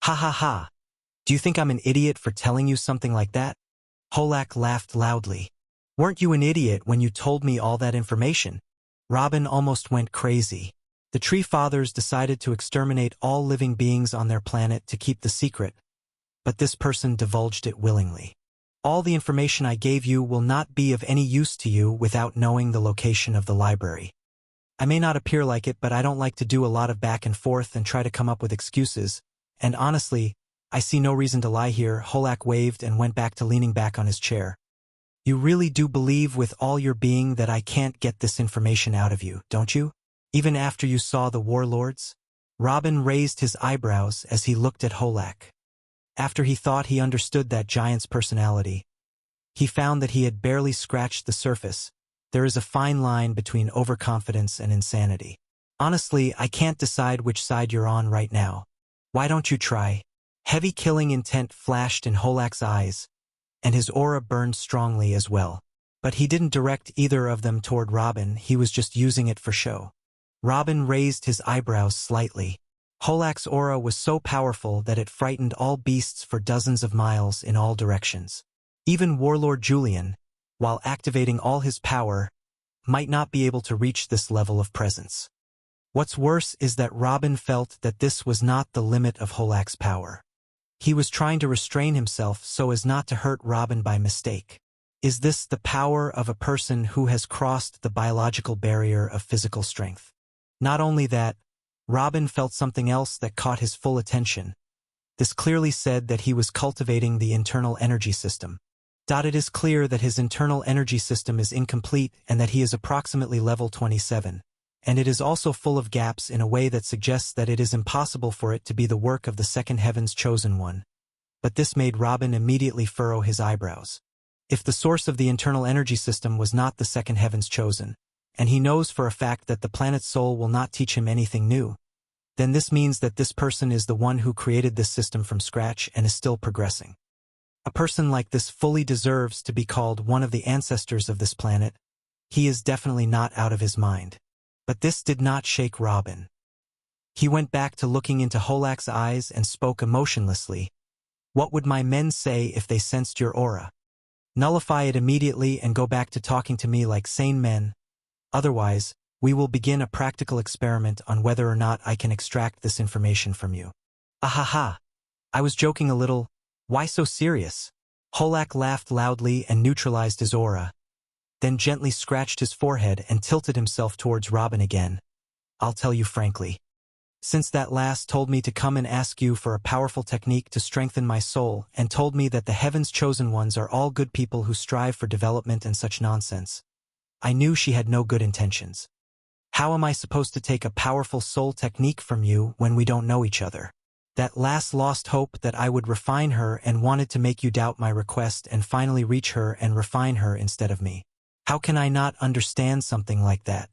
Ha ha ha. Do you think I'm an idiot for telling you something like that? Holak laughed loudly. Weren't you an idiot when you told me all that information? Robin almost went crazy. The Tree Fathers decided to exterminate all living beings on their planet to keep the secret, but this person divulged it willingly. All the information I gave you will not be of any use to you without knowing the location of the library. I may not appear like it, but I don't like to do a lot of back and forth and try to come up with excuses, and honestly, I see no reason to lie here. Holak waved and went back to leaning back on his chair. You really do believe with all your being that I can't get this information out of you, don't you? Even after you saw the warlords? Robin raised his eyebrows as he looked at Holak. After he thought he understood that giant's personality, he found that he had barely scratched the surface. There is a fine line between overconfidence and insanity. Honestly, I can't decide which side you're on right now. Why don't you try? Heavy killing intent flashed in Holak's eyes, and his aura burned strongly as well. But he didn't direct either of them toward Robin, he was just using it for show. Robin raised his eyebrows slightly. Holak's aura was so powerful that it frightened all beasts for dozens of miles in all directions. Even Warlord Julian, while activating all his power, might not be able to reach this level of presence. What's worse is that Robin felt that this was not the limit of Holak's power. He was trying to restrain himself so as not to hurt Robin by mistake. Is this the power of a person who has crossed the biological barrier of physical strength? Not only that, Robin felt something else that caught his full attention. This clearly said that he was cultivating the internal energy system. It is clear that his internal energy system is incomplete and that he is approximately level 27, and it is also full of gaps in a way that suggests that it is impossible for it to be the work of the second heaven's chosen one. But this made Robin immediately furrow his eyebrows. If the source of the internal energy system was not the second heaven's chosen, and he knows for a fact that the planet's soul will not teach him anything new, then this means that this person is the one who created this system from scratch and is still progressing. A person like this fully deserves to be called one of the ancestors of this planet. He is definitely not out of his mind. But this did not shake Robin. He went back to looking into Holak's eyes and spoke emotionlessly. What would my men say if they sensed your aura? Nullify it immediately and go back to talking to me like sane men. Otherwise, we will begin a practical experiment on whether or not I can extract this information from you. Ahaha. I was joking a little. Why so serious? Holak laughed loudly and neutralized his aura, then gently scratched his forehead and tilted himself towards Robin again. I'll tell you frankly. Since that last told me to come and ask you for a powerful technique to strengthen my soul and told me that the heaven's chosen ones are all good people who strive for development and such nonsense, I knew she had no good intentions. How am I supposed to take a powerful soul technique from you when we don't know each other? That last lost hope that I would refine her and wanted to make you doubt my request and finally reach her and refine her instead of me. How can I not understand something like that?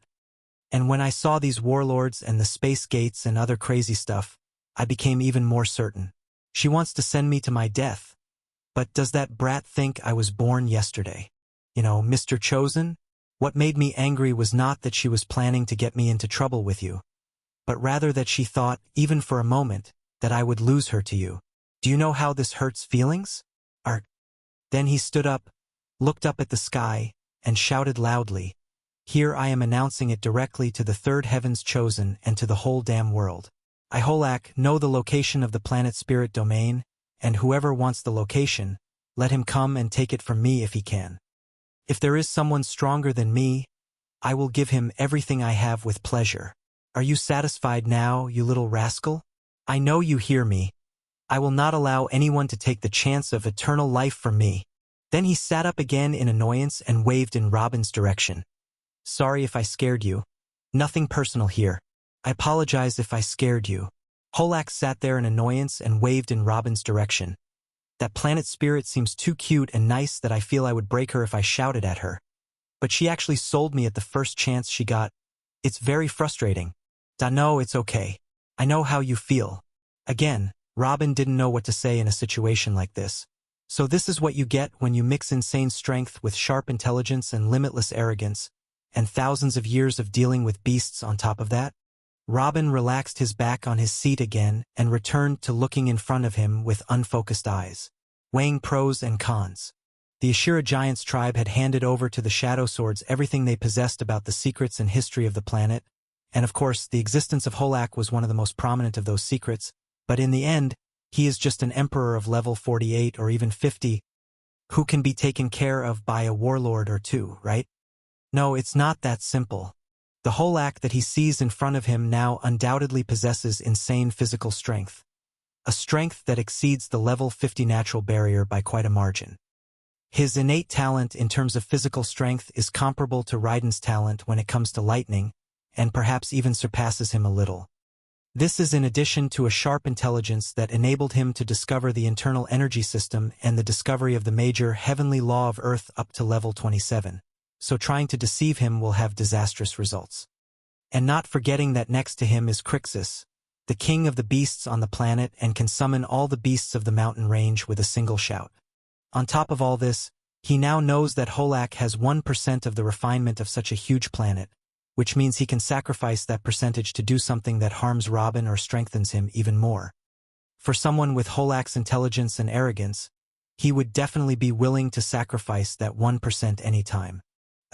And when I saw these warlords and the space gates and other crazy stuff, I became even more certain. She wants to send me to my death. But does that brat think I was born yesterday? You know, Mr. Chosen? What made me angry was not that she was planning to get me into trouble with you, but rather that she thought, even for a moment, that I would lose her to you. Do you know how this hurts feelings? Art. Then he stood up, looked up at the sky, and shouted loudly, "Here I am announcing it directly to the third heavens chosen and to the whole damn world. I Holak know the location of the planet spirit domain, and whoever wants the location, let him come and take it from me if he can. If there is someone stronger than me, I will give him everything I have with pleasure. Are you satisfied now, you little rascal? I know you hear me. I will not allow anyone to take the chance of eternal life from me." Then he sat up again in annoyance and waved in Robin's direction. "Sorry if I scared you. Nothing personal here. I apologize if I scared you." Holak sat there in annoyance and waved in Robin's direction. "That planet spirit seems too cute and nice that I feel I would break her if I shouted at her. But she actually sold me at the first chance she got. It's very frustrating." "No, it's okay. I know how you feel." Again, Robin didn't know what to say in a situation like this. So this is what you get when you mix insane strength with sharp intelligence and limitless arrogance, and thousands of years of dealing with beasts on top of that? Robin relaxed his back on his seat again and returned to looking in front of him with unfocused eyes, weighing pros and cons. The Ashira Giants tribe had handed over to the Shadow Swords everything they possessed about the secrets and history of the planet, and of course the existence of Holak was one of the most prominent of those secrets, but in the end, he is just an emperor of level 48 or even 50, who can be taken care of by a warlord or two, right? No, it's not that simple. The Holak that he sees in front of him now undoubtedly possesses insane physical strength, a strength that exceeds the level 50 natural barrier by quite a margin. His innate talent in terms of physical strength is comparable to Raiden's talent when it comes to lightning, and perhaps even surpasses him a little. This is in addition to a sharp intelligence that enabled him to discover the internal energy system and the discovery of the major heavenly law of Earth up to level 27. So trying to deceive him will have disastrous results. And not forgetting that next to him is Crixus, the king of the beasts on the planet and can summon all the beasts of the mountain range with a single shout. On top of all this, he now knows that Holak has 1% of the refinement of such a huge planet, which means he can sacrifice that percentage to do something that harms Robin or strengthens him even more. For someone with Holak's intelligence and arrogance, he would definitely be willing to sacrifice that 1% anytime.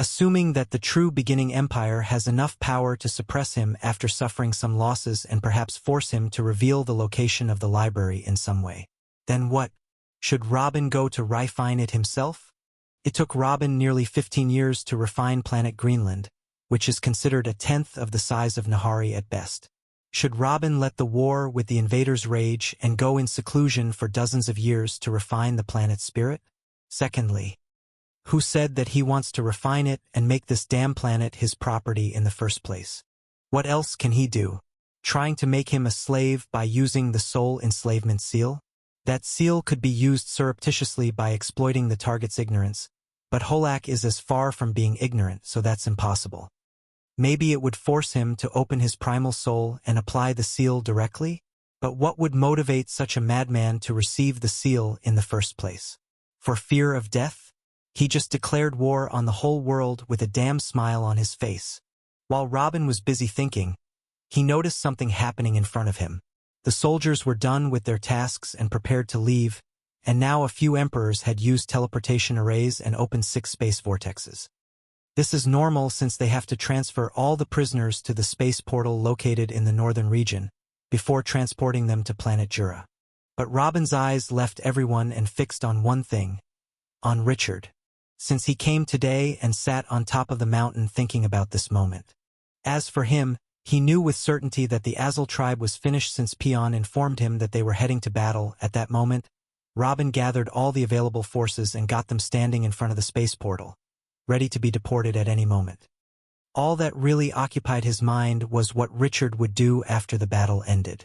Assuming that the true beginning empire has enough power to suppress him after suffering some losses and perhaps force him to reveal the location of the library in some way. Then what? Should Robin go to refine it himself? It took Robin nearly 15 years to refine planet Greenland, which is considered a tenth of the size of Nahari at best. Should Robin let the war with the invaders rage and go in seclusion for dozens of years to refine the planet's spirit? Secondly, who said that he wants to refine it and make this damn planet his property in the first place? What else can he do? Trying to make him a slave by using the soul enslavement seal? That seal could be used surreptitiously by exploiting the target's ignorance, but Holak is as far from being ignorant, so that's impossible. Maybe it would force him to open his primal soul and apply the seal directly? But what would motivate such a madman to receive the seal in the first place? For fear of death? He just declared war on the whole world with a damn smile on his face. While Robin was busy thinking, he noticed something happening in front of him. The soldiers were done with their tasks and prepared to leave, and now a few emperors had used teleportation arrays and opened 6 space vortexes. This is normal since they have to transfer all the prisoners to the space portal located in the northern region, before transporting them to planet Jura. But Robin's eyes left everyone and fixed on one thing, on Richard, since he came today and sat on top of the mountain thinking about this moment. As for him, he knew with certainty that the Azul tribe was finished since Pion informed him that they were heading to battle. At that moment, Robin gathered all the available forces and got them standing in front of the space portal, ready to be deported at any moment. All that really occupied his mind was what Richard would do after the battle ended.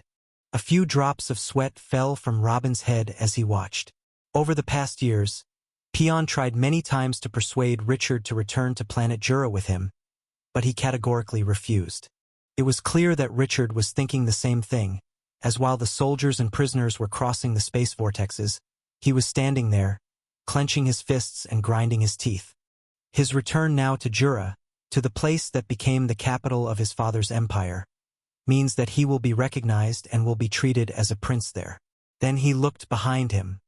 A few drops of sweat fell from Robin's head as he watched. Over the past years, Pion tried many times to persuade Richard to return to planet Jura with him, but he categorically refused. It was clear that Richard was thinking the same thing, as while the soldiers and prisoners were crossing the space vortexes, he was standing there, clenching his fists and grinding his teeth. His return now to Jura, to the place that became the capital of his father's empire, means that he will be recognized and will be treated as a prince there. Then he looked behind him.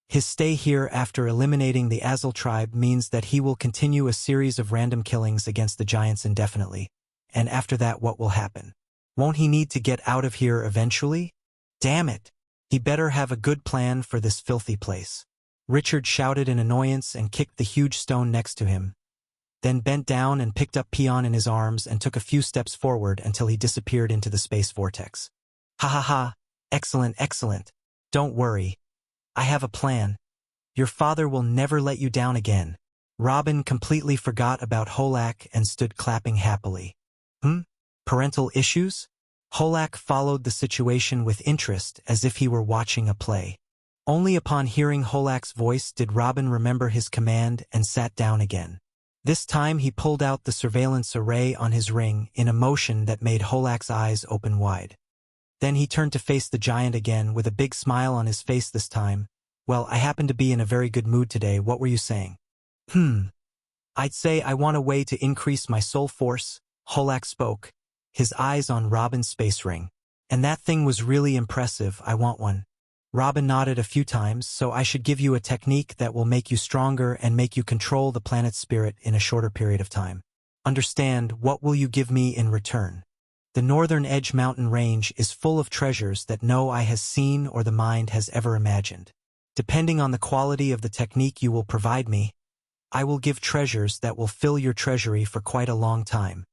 His stay here after eliminating the Azul tribe means that he will continue a series of random killings against the giants indefinitely. And after that, what will happen? Won't he need to get out of here eventually? Damn it! He better have a good plan for this filthy place. Richard shouted in annoyance and kicked the huge stone next to him, then bent down and picked up Peon in his arms and took a few steps forward until he disappeared into the space vortex. Ha ha ha! Excellent, excellent! Don't worry. I have a plan. Your father will never let you down again. Robin completely forgot about Holak and stood clapping happily. Parental issues? Holak followed the situation with interest as if he were watching a play. Only upon hearing Holak's voice did Robin remember his command and sat down again. This time he pulled out the surveillance array on his ring in a motion that made Holak's eyes open wide. Then he turned to face the giant again with a big smile on his face this time. Well, I happen to be in a very good mood today. What were you saying? I'd say I want a way to increase my soul force, Holak spoke, his eyes on Robin's space ring. And that thing was really impressive. I want one. Robin nodded a few times. So I should give you a technique that will make you stronger and make you control the planet's spirit in a shorter period of time. Understand, what will you give me in return? The Northern Edge mountain range is full of treasures that no eye has seen or the mind has ever imagined. Depending on the quality of the technique you will provide me, I will give treasures that will fill your treasury for quite a long time.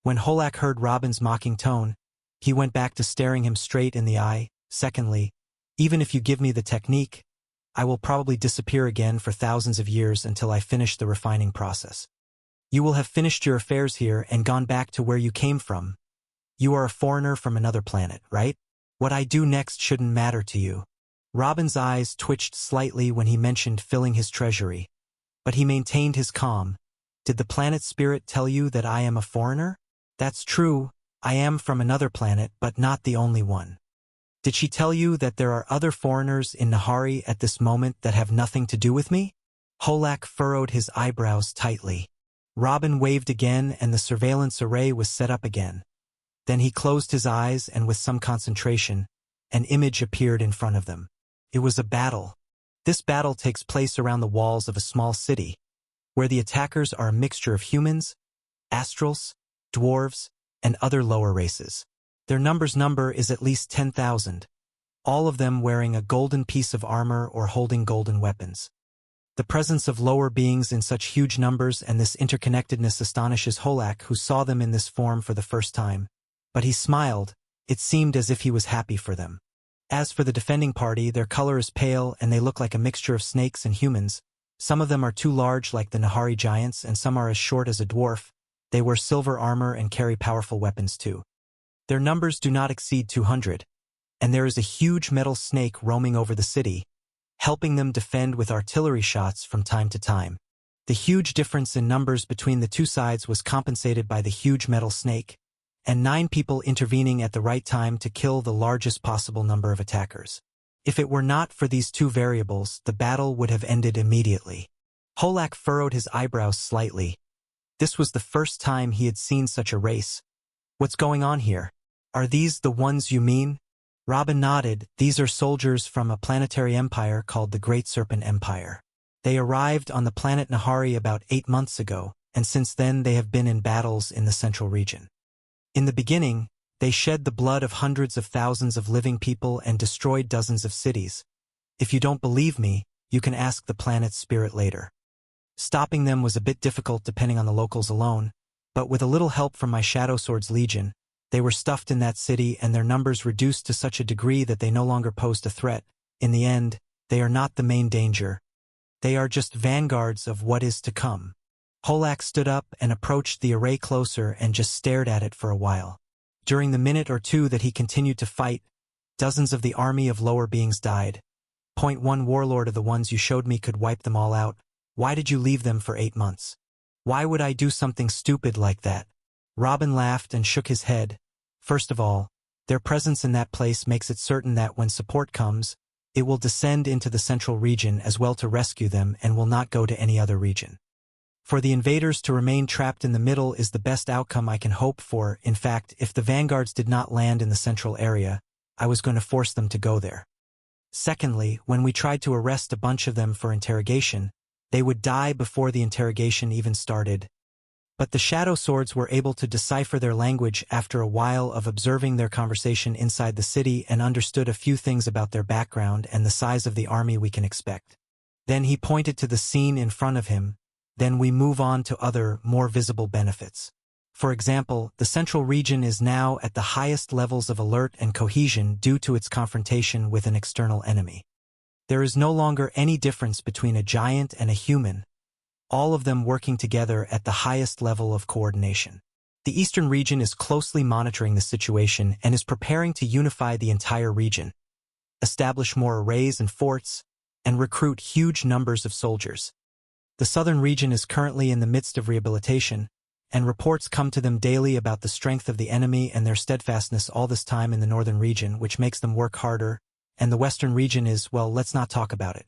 When Holak heard Robin's mocking tone, he went back to staring him straight in the eye. Secondly, even if you give me the technique, I will probably disappear again for thousands of years until I finish the refining process. You will have finished your affairs here and gone back to where you came from. You are a foreigner from another planet, right? What I do next shouldn't matter to you. Robin's eyes twitched slightly when he mentioned filling his treasury, but he maintained his calm. Did the planet spirit tell you that I am a foreigner? That's true, I am from another planet, but not the only one. Did she tell you that there are other foreigners in Nahari at this moment that have nothing to do with me? Holak furrowed his eyebrows tightly. Robin waved again and the surveillance array was set up again. Then he closed his eyes and with some concentration, an image appeared in front of them. It was a battle. This battle takes place around the walls of a small city, where the attackers are a mixture of humans, astrals, dwarves, and other lower races. Their number is at least 10,000, all of them wearing a golden piece of armor or holding golden weapons. The presence of lower beings in such huge numbers and this interconnectedness astonishes Holak, who saw them in this form for the first time. But he smiled. It seemed as if he was happy for them. As for the defending party, their color is pale and they look like a mixture of snakes and humans. Some of them are too large like the Nahari giants and some are as short as a dwarf. They wear silver armor and carry powerful weapons too. Their numbers do not exceed 200, and there is a huge metal snake roaming over the city, helping them defend with artillery shots from time to time. The huge difference in numbers between the two sides was compensated by the huge metal snake, and 9 people intervening at the right time to kill the largest possible number of attackers. If it were not for these two variables, the battle would have ended immediately. Holak furrowed his eyebrows slightly. This was the first time he had seen such a race. What's going on here? Are these the ones you mean? Robin nodded. These are soldiers from a planetary empire called the Great Serpent Empire. They arrived on the planet Nahari about 8 months ago, and since then they have been in battles in the central region. In the beginning, they shed the blood of hundreds of thousands of living people and destroyed dozens of cities. If you don't believe me, you can ask the planet's spirit later. Stopping them was a bit difficult depending on the locals alone, but with a little help from my Shadow Swords Legion, they were stuffed in that city and their numbers reduced to such a degree that they no longer posed a threat. In the end, they are not the main danger. They are just vanguards of what is to come. Holak stood up and approached the array closer and just stared at it for a while. During the minute or two that he continued to fight, dozens of the army of lower beings died. Point 1 Warlord of the ones you showed me could wipe them all out. Why did you leave them for 8 months? Why would I do something stupid like that? Robin laughed and shook his head. First of all, Their presence in that place makes it certain that when support comes, it will descend into the central region as well to rescue them and will not go to any other region. For the invaders to remain trapped in the middle is the best outcome I can hope for. In fact, if the vanguards did not land in the central area, I was going to force them to go there. Secondly, when we tried to arrest a bunch of them for interrogation, they would die before the interrogation even started. But the Shadow Swords were able to decipher their language after a while of observing their conversation inside the city and understood a few things about their background and the size of the army we can expect. Then he pointed to the scene in front of him. Then we move on to other, more visible benefits. For example, the central region is now at the highest levels of alert and cohesion due to its confrontation with an external enemy. There is no longer any difference between a giant and a human, all of them working together at the highest level of coordination. The eastern region is closely monitoring the situation and is preparing to unify the entire region, establish more arrays and forts, and recruit huge numbers of soldiers. The southern region is currently in the midst of rehabilitation, and reports come to them daily about the strength of the enemy and their steadfastness all this time in the northern region, which makes them work harder, and the western region is, well, let's not talk about it.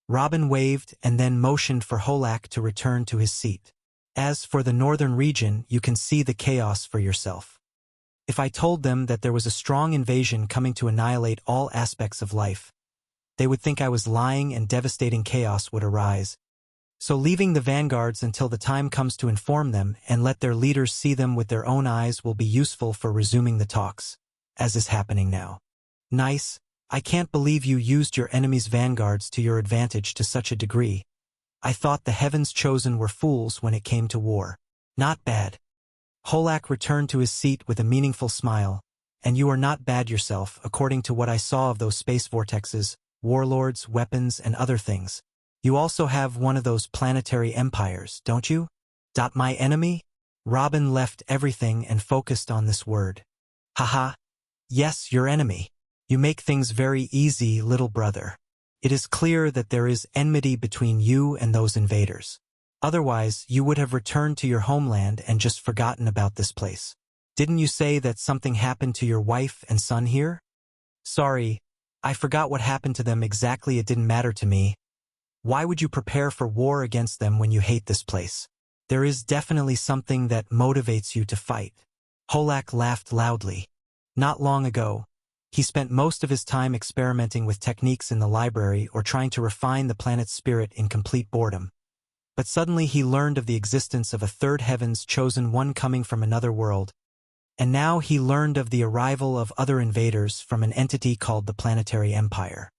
Robin waved and then motioned for Holak to return to his seat. As for the northern region, you can see the chaos for yourself. If I told them that there was a strong invasion coming to annihilate all aspects of life, they would think I was lying and devastating chaos would arise. So leaving the vanguards until the time comes to inform them and let their leaders see them with their own eyes will be useful for resuming the talks, as is happening now. Nice. I can't believe you used your enemy's vanguards to your advantage to such a degree. I thought the Heavens Chosen were fools when it came to war. Not bad. Holak returned to his seat with a meaningful smile. And you are not bad yourself, according to what I saw of those space vortexes, warlords, weapons, and other things. You also have one of those planetary empires, don't you? My enemy? Robin left everything and focused on this word. Haha. Yes, your enemy. You make things very easy, little brother. It is clear that there is enmity between you and those invaders. Otherwise, you would have returned to your homeland and just forgotten about this place. Didn't you say that something happened to your wife and son here? Sorry, I forgot what happened to them exactly. It didn't matter to me. Why would you prepare for war against them when you hate this place? There is definitely something that motivates you to fight. Holak laughed loudly. Not long ago, he spent most of his time experimenting with techniques in the library or trying to refine the planet's spirit in complete boredom. But suddenly he learned of the existence of a third Heavens Chosen one coming from another world, and now he learned of the arrival of other invaders from an entity called the Planetary Empire.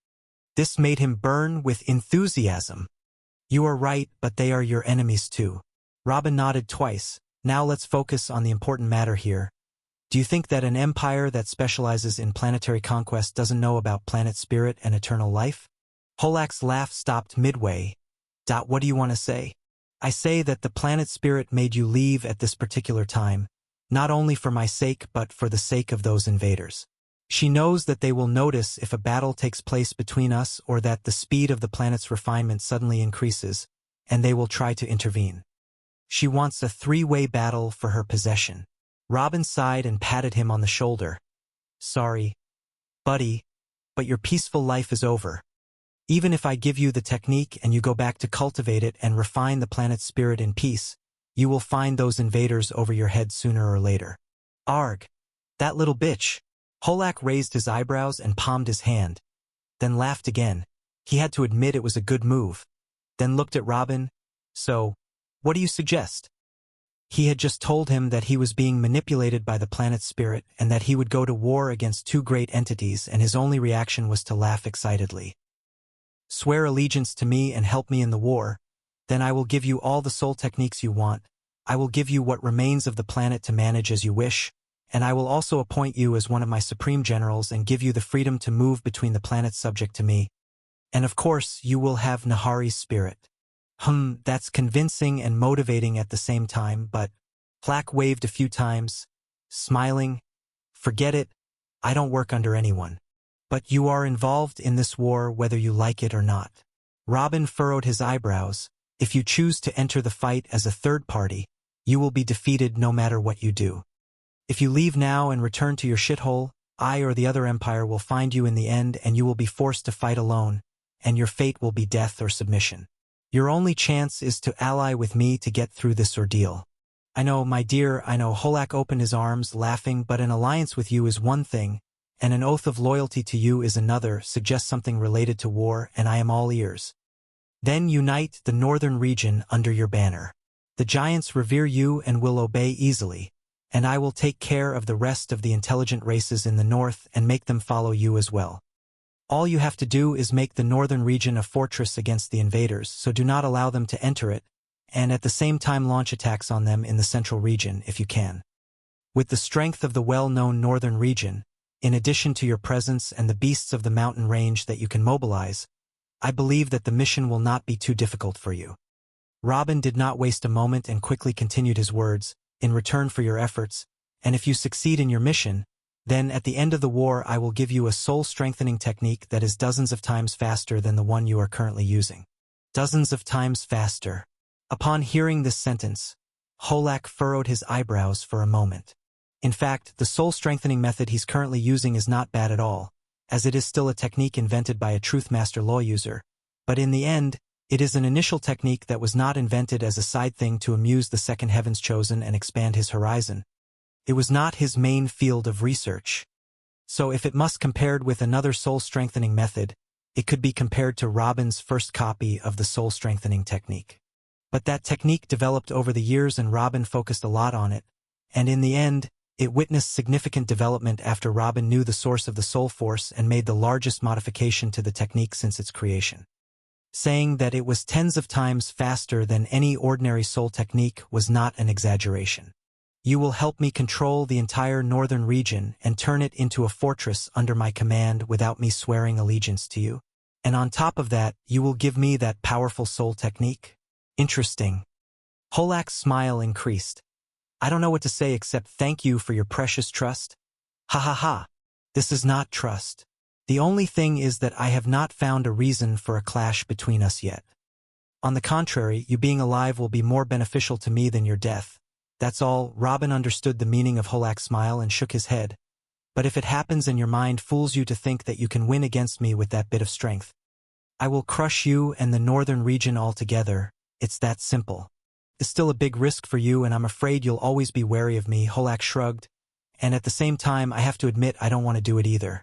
This made him burn with enthusiasm. You are right, but they are your enemies too. Robin nodded twice. Now let's focus on the important matter here. Do you think that an empire that specializes in planetary conquest doesn't know about planet spirit and eternal life? Holak's laugh stopped midway. What do you want to say? I say that the planet spirit made you leave at this particular time, not only for my sake but for the sake of those invaders. She knows that they will notice if a battle takes place between us or that the speed of the planet's refinement suddenly increases, and they will try to intervene. She wants a three-way battle for her possession. Robin sighed and patted him on the shoulder. Sorry, buddy, but your peaceful life is over. Even if I give you the technique and you go back to cultivate it and refine the planet's spirit in peace, you will find those invaders over your head sooner or later. Arg, that little bitch. Holak raised his eyebrows and palmed his hand, then laughed again. He had to admit it was a good move. Then looked at Robin. So, what do you suggest? He had just told him that he was being manipulated by the planet's spirit and that he would go to war against two great entities, and his only reaction was to laugh excitedly. Swear allegiance to me and help me in the war, then I will give you all the soul techniques you want. I will give you what remains of the planet to manage as you wish, and I will also appoint you as one of my supreme generals and give you the freedom to move between the planets subject to me. And of course, you will have Nahari's spirit. That's convincing and motivating at the same time, but Holak waved a few times, smiling. Forget it, I don't work under anyone. But you are involved in this war whether you like it or not. Robin furrowed his eyebrows. If you choose to enter the fight as a third party, you will be defeated no matter what you do. If you leave now and return to your shithole, I or the other empire will find you in the end and you will be forced to fight alone, and your fate will be death or submission. Your only chance is to ally with me to get through this ordeal. I know, my dear, I know. Holak opened his arms, laughing, but an alliance with you is one thing, and an oath of loyalty to you is another. Suggest something related to war, and I am all ears. Then unite the northern region under your banner. The giants revere you and will obey easily, and I will take care of the rest of the intelligent races in the north and make them follow you as well. All you have to do is make the northern region a fortress against the invaders, so do not allow them to enter it, and at the same time launch attacks on them in the central region if you can. With the strength of the well-known northern region, in addition to your presence and the beasts of the mountain range that you can mobilize, I believe that the mission will not be too difficult for you. Robin did not waste a moment and quickly continued his words, in return for your efforts, and if you succeed in your mission, then at the end of the war I will give you a soul-strengthening technique that is dozens of times faster than the one you are currently using. Dozens of times faster. Upon hearing this sentence, Holak furrowed his eyebrows for a moment. In fact, the soul-strengthening method he's currently using is not bad at all, as it is still a technique invented by a Truthmaster law user, but in the end, it is an initial technique that was not invented as a side thing to amuse the Second Heavens Chosen and expand his horizon. It was not his main field of research. So if it must compared with another soul-strengthening method, it could be compared to Robin's first copy of the soul-strengthening technique. But that technique developed over the years and Robin focused a lot on it, and in the end, it witnessed significant development after Robin knew the source of the soul force and made the largest modification to the technique since its creation. Saying that it was tens of times faster than any ordinary soul technique was not an exaggeration. You will help me control the entire northern region and turn it into a fortress under my command without me swearing allegiance to you. And on top of that, you will give me that powerful soul technique? Interesting. Holak's smile increased. I don't know what to say except thank you for your precious trust. Ha ha ha. This is not trust. The only thing is that I have not found a reason for a clash between us yet. On the contrary, you being alive will be more beneficial to me than your death. That's all. Robin understood the meaning of Holak's smile and shook his head. But if it happens and your mind fools you to think that you can win against me with that bit of strength, I will crush you and the northern region altogether. It's that simple. It's still a big risk for you and I'm afraid you'll always be wary of me. Holak shrugged. And at the same time, I have to admit I don't want to do it either.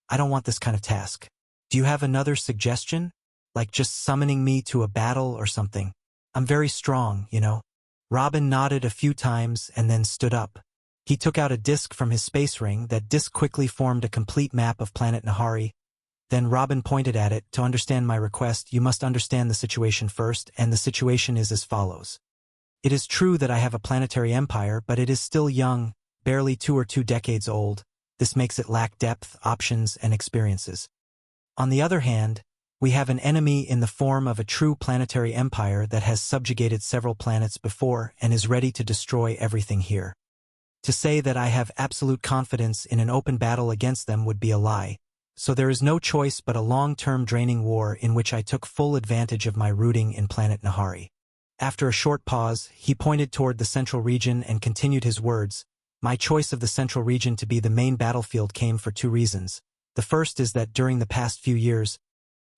I don't want this kind of task. Do you have another suggestion? Like just summoning me to a battle or something? I'm very strong, you know. Robin nodded a few times and then stood up. He took out a disc from his space ring. That disc quickly formed a complete map of planet Nahari. Then Robin pointed at it. To understand my request, you must understand the situation first, and the situation is as follows. It is true that I have a planetary empire, but it is still young, barely 2 decades old. This makes it lack depth, options, and experiences. On the other hand, we have an enemy in the form of a true planetary empire that has subjugated several planets before and is ready to destroy everything here. To say that I have absolute confidence in an open battle against them would be a lie, so there is no choice but a long-term draining war in which I took full advantage of my rooting in planet Nahari. After a short pause, he pointed toward the central region and continued his words. My choice of the central region to be the main battlefield came for 2 reasons. The first is that during the past few years,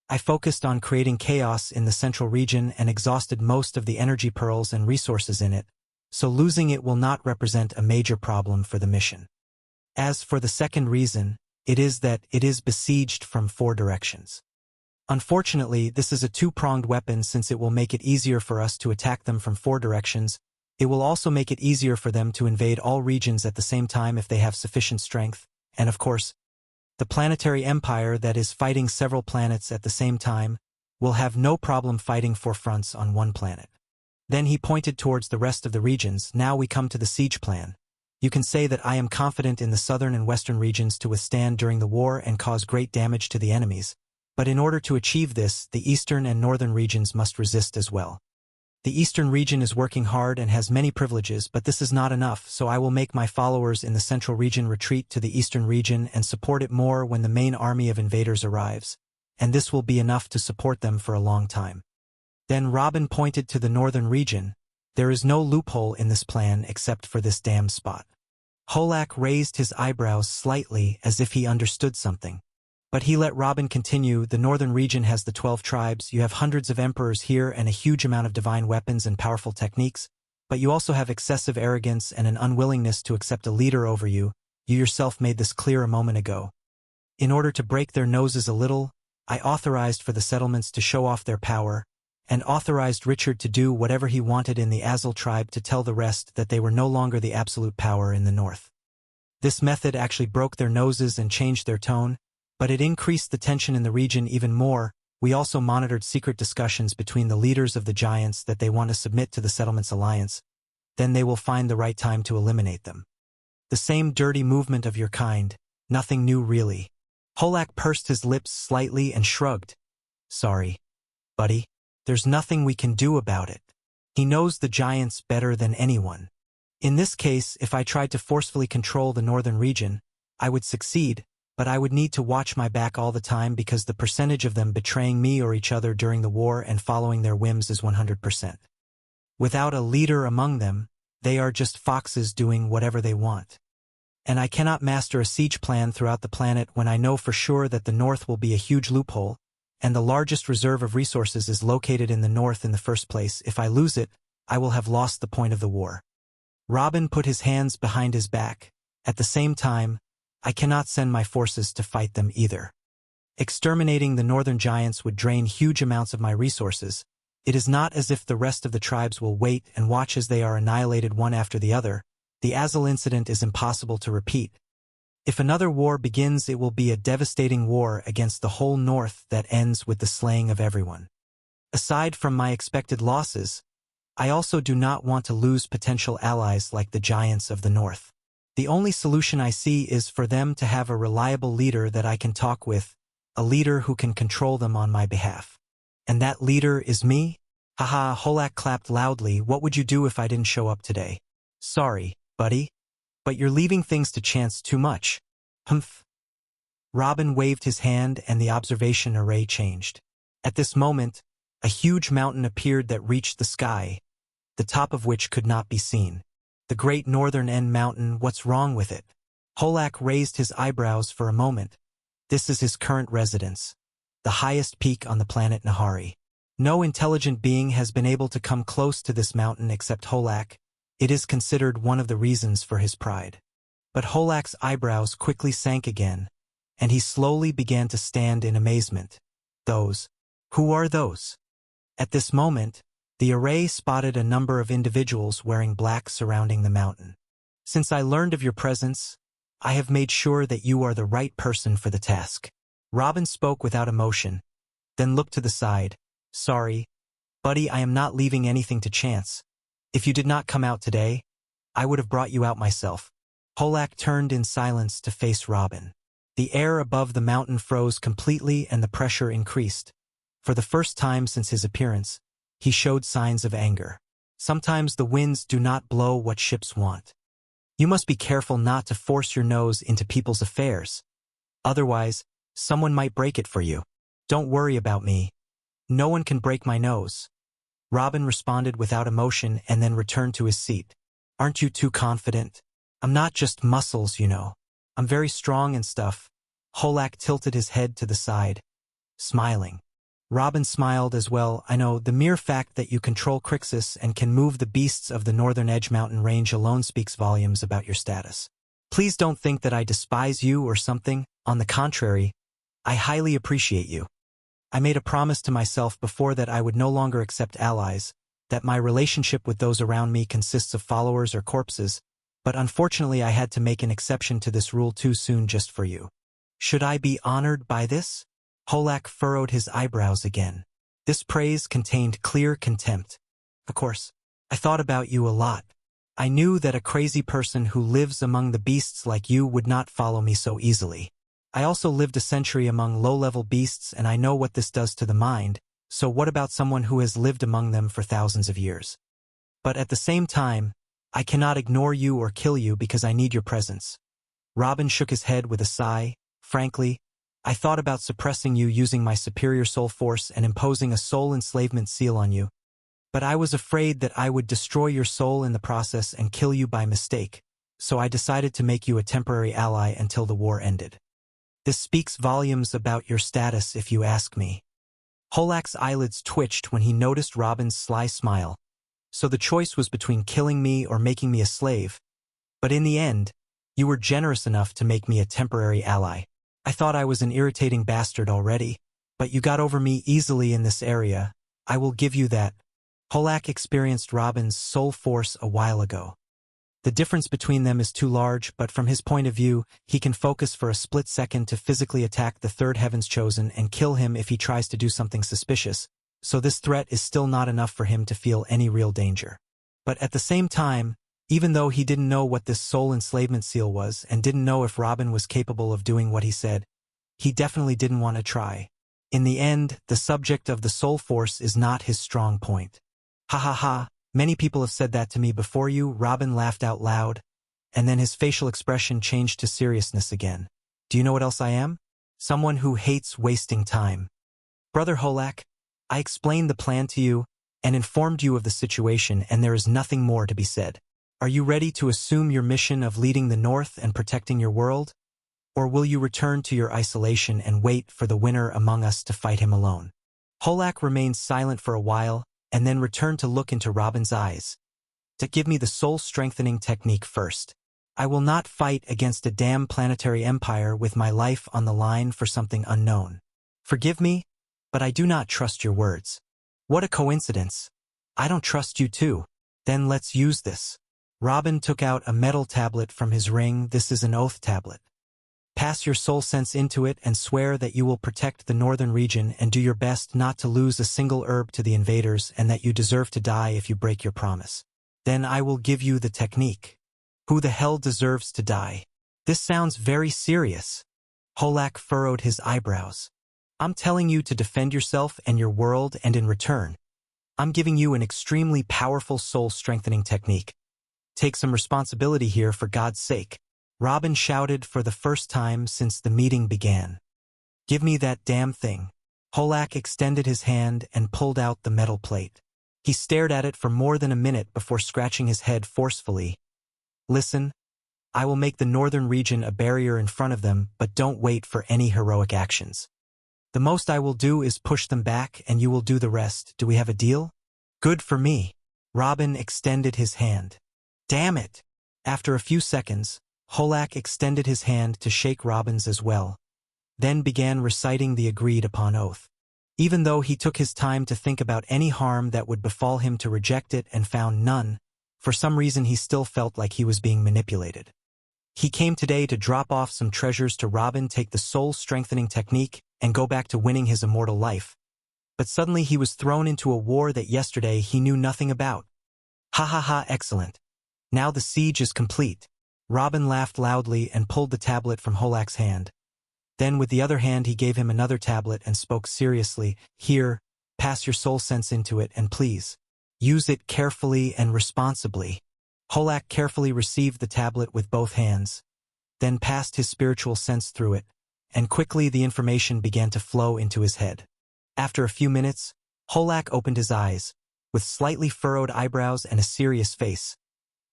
I focused on creating chaos in the central region and exhausted most of the energy pearls and resources in it, so losing it will not represent a major problem for the mission. As for the second reason, it is that it is besieged from 4 directions. Unfortunately, this is a 2-pronged weapon since it will make it easier for us to attack them from 4 directions. It will also make it easier for them to invade all regions at the same time if they have sufficient strength, and of course, the planetary empire that is fighting several planets at the same time will have no problem fighting 4 fronts on one planet. Then he pointed towards the rest of the regions. Now we come to the siege plan. You can say that I am confident in the southern and western regions to withstand during the war and cause great damage to the enemies, but in order to achieve this, the eastern and northern regions must resist as well. The eastern region is working hard and has many privileges, but this is not enough, so I will make my followers in the central region retreat to the eastern region and support it more when the main army of invaders arrives, and this will be enough to support them for a long time. Then Robin pointed to the northern region. There is no loophole in this plan except for this damned spot. Holak raised his eyebrows slightly as if he understood something. But he let Robin continue. The northern region has the 12 tribes. You have hundreds of emperors here and a huge amount of divine weapons and powerful techniques. But you also have excessive arrogance and an unwillingness to accept a leader over you. You yourself made this clear a moment ago. In order to break their noses a little, I authorized for the settlements to show off their power, and authorized Richard to do whatever he wanted in the Azul tribe to tell the rest that they were no longer the absolute power in the north. This method actually broke their noses and changed their tone, but it increased the tension in the region even more. We also monitored secret discussions between the leaders of the giants that they want to submit to the settlements alliance. Then they will find the right time to eliminate them. The same dirty movement of your kind, nothing new really. Holak pursed his lips slightly and shrugged. Sorry, buddy. There's nothing we can do about it. He knows the giants better than anyone. In this case, if I tried to forcefully control the northern region, I would succeed, but I would need to watch my back all the time because the percentage of them betraying me or each other during the war and following their whims is 100%. Without a leader among them, they are just foxes doing whatever they want. And I cannot master a siege plan throughout the planet when I know for sure that the north will be a huge loophole, and the largest reserve of resources is located in the north in the first place. If I lose it, I will have lost the point of the war. Robin put his hands behind his back. At the same time, I cannot send my forces to fight them either. Exterminating the northern giants would drain huge amounts of my resources. It is not as if the rest of the tribes will wait and watch as they are annihilated one after the other. The Azul incident is impossible to repeat. If another war begins, it will be a devastating war against the whole north that ends with the slaying of everyone. Aside from my expected losses, I also do not want to lose potential allies like the giants of the north. The only solution I see is for them to have a reliable leader that I can talk with, a leader who can control them on my behalf. And that leader is me? Haha, Holak clapped loudly. What would you do if I didn't show up today? Sorry, buddy. But you're leaving things to chance too much. Humph. Robin waved his hand and the observation array changed. At this moment, a huge mountain appeared that reached the sky, the top of which could not be seen. The Great Northern End Mountain, what's wrong with it? Holak raised his eyebrows for a moment. This is his current residence, the highest peak on the planet Nahari. No intelligent being has been able to come close to this mountain except Holak. It is considered one of the reasons for his pride. But Holak's eyebrows quickly sank again, and he slowly began to stand in amazement. Those. Who are those? At this moment, the array spotted a number of individuals wearing black surrounding the mountain. Since I learned of your presence, I have made sure that you are the right person for the task. Robin spoke without emotion, then looked to the side. Sorry, buddy, I am not leaving anything to chance. If you did not come out today, I would have brought you out myself. Holak turned in silence to face Robin. The air above the mountain froze completely and the pressure increased. For the first time since his appearance, he showed signs of anger. Sometimes the winds do not blow what ships want. You must be careful not to force your nose into people's affairs. Otherwise, someone might break it for you. Don't worry about me. No one can break my nose. Robin responded without emotion and then returned to his seat. Aren't you too confident? I'm not just muscles, you know. I'm very strong and stuff. Holak tilted his head to the side, smiling. Robin smiled as well. I know, the mere fact that you control Crixus and can move the beasts of the Northern Edge mountain range alone speaks volumes about your status. Please don't think that I despise you or something. On the contrary, I highly appreciate you. I made a promise to myself before that I would no longer accept allies, that my relationship with those around me consists of followers or corpses, but unfortunately I had to make an exception to this rule too soon just for you. Should I be honored by this? Holak furrowed his eyebrows again. This praise contained clear contempt. Of course, I thought about you a lot. I knew that a crazy person who lives among the beasts like you would not follow me so easily. I also lived a century among low-level beasts and I know what this does to the mind, so what about someone who has lived among them for thousands of years? But at the same time, I cannot ignore you or kill you because I need your presence. Robin shook his head with a sigh. Frankly, I thought about suppressing you using my superior soul force and imposing a soul enslavement seal on you. But I was afraid that I would destroy your soul in the process and kill you by mistake. so I decided to make you a temporary ally until the war ended. This speaks volumes about your status if you ask me. Holak's eyelids twitched when he noticed Robin's sly smile. So the choice was between killing me or making me a slave. But in the end, you were generous enough to make me a temporary ally. I thought I was an irritating bastard already, but you got over me easily in this area. I will give you that. Holak experienced Robin's soul force a while ago. The difference between them is too large, but from his point of view, he can focus for a split second to physically attack the third Heaven's Chosen and kill him if he tries to do something suspicious, so this threat is still not enough for him to feel any real danger. But at the same time, even though he didn't know what this soul enslavement seal was and didn't know if Robin was capable of doing what he said, he definitely didn't want to try. In the end, the subject of the soul force is not his strong point. Ha ha ha. Many people have said that to me before you. Robin laughed out loud, and then his facial expression changed to seriousness again. Do you know what else I am? Someone who hates wasting time. Brother Holak, I explained the plan to you and informed you of the situation, and there is nothing more to be said. Are you ready to assume your mission of leading the North and protecting your world? Or will you return to your isolation and wait for the winner among us to fight him alone? Holak remained silent for a while, and then returned to look into Robin's eyes. To give me the soul-strengthening technique first. I will not fight against a damn planetary empire with my life on the line for something unknown. Forgive me, but I do not trust your words. What a coincidence. I don't trust you too. Then let's use this. Robin took out a metal tablet from his ring. This is an oath tablet. Pass your soul sense into it and swear that you will protect the northern region and do your best not to lose a single herb to the invaders and that you deserve to die if you break your promise. Then I will give you the technique. Who the hell deserves to die? This sounds very serious. Holak furrowed his eyebrows. I'm telling you to defend yourself and your world, and in return, I'm giving you an extremely powerful soul-strengthening technique. Take some responsibility here, for God's sake. Robin shouted for the first time since the meeting began. Give me that damn thing. Holak extended his hand and pulled out the metal plate. He stared at it for more than a minute before scratching his head forcefully. Listen, I will make the northern region a barrier in front of them, but don't wait for any heroic actions. The most I will do is push them back, and you will do the rest. Do we have a deal? Good for me. Robin extended his hand. Damn it! After a few seconds, Holak extended his hand to shake Robin's as well, then began reciting the agreed-upon oath. Even though he took his time to think about any harm that would befall him to reject it and found none, for some reason he still felt like he was being manipulated. He came today to drop off some treasures to Robin, take the soul-strengthening technique, and go back to winning his immortal life. But suddenly he was thrown into a war that yesterday he knew nothing about. Ha ha ha, excellent. Now the siege is complete. Robin laughed loudly and pulled the tablet from Holak's hand. Then with the other hand he gave him another tablet and spoke seriously. Here, pass your soul sense into it and please, use it carefully and responsibly. Holak carefully received the tablet with both hands, then passed his spiritual sense through it, and quickly the information began to flow into his head. After a few minutes, Holak opened his eyes, with slightly furrowed eyebrows and a serious face,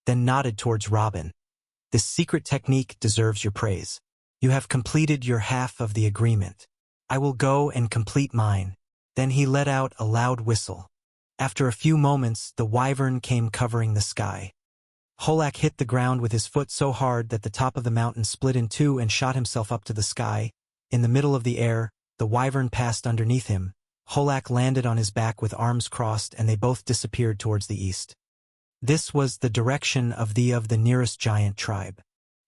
then nodded towards Robin. This secret technique deserves your praise. You have completed your half of the agreement. I will go and complete mine. Then he let out a loud whistle. After a few moments, the wyvern came covering the sky. Holak hit the ground with his foot so hard that the top of the mountain split in two and shot himself up to the sky. In the middle of the air, the wyvern passed underneath him. Holak landed on his back with arms crossed, and they both disappeared towards the east. This was the direction of the nearest giant tribe.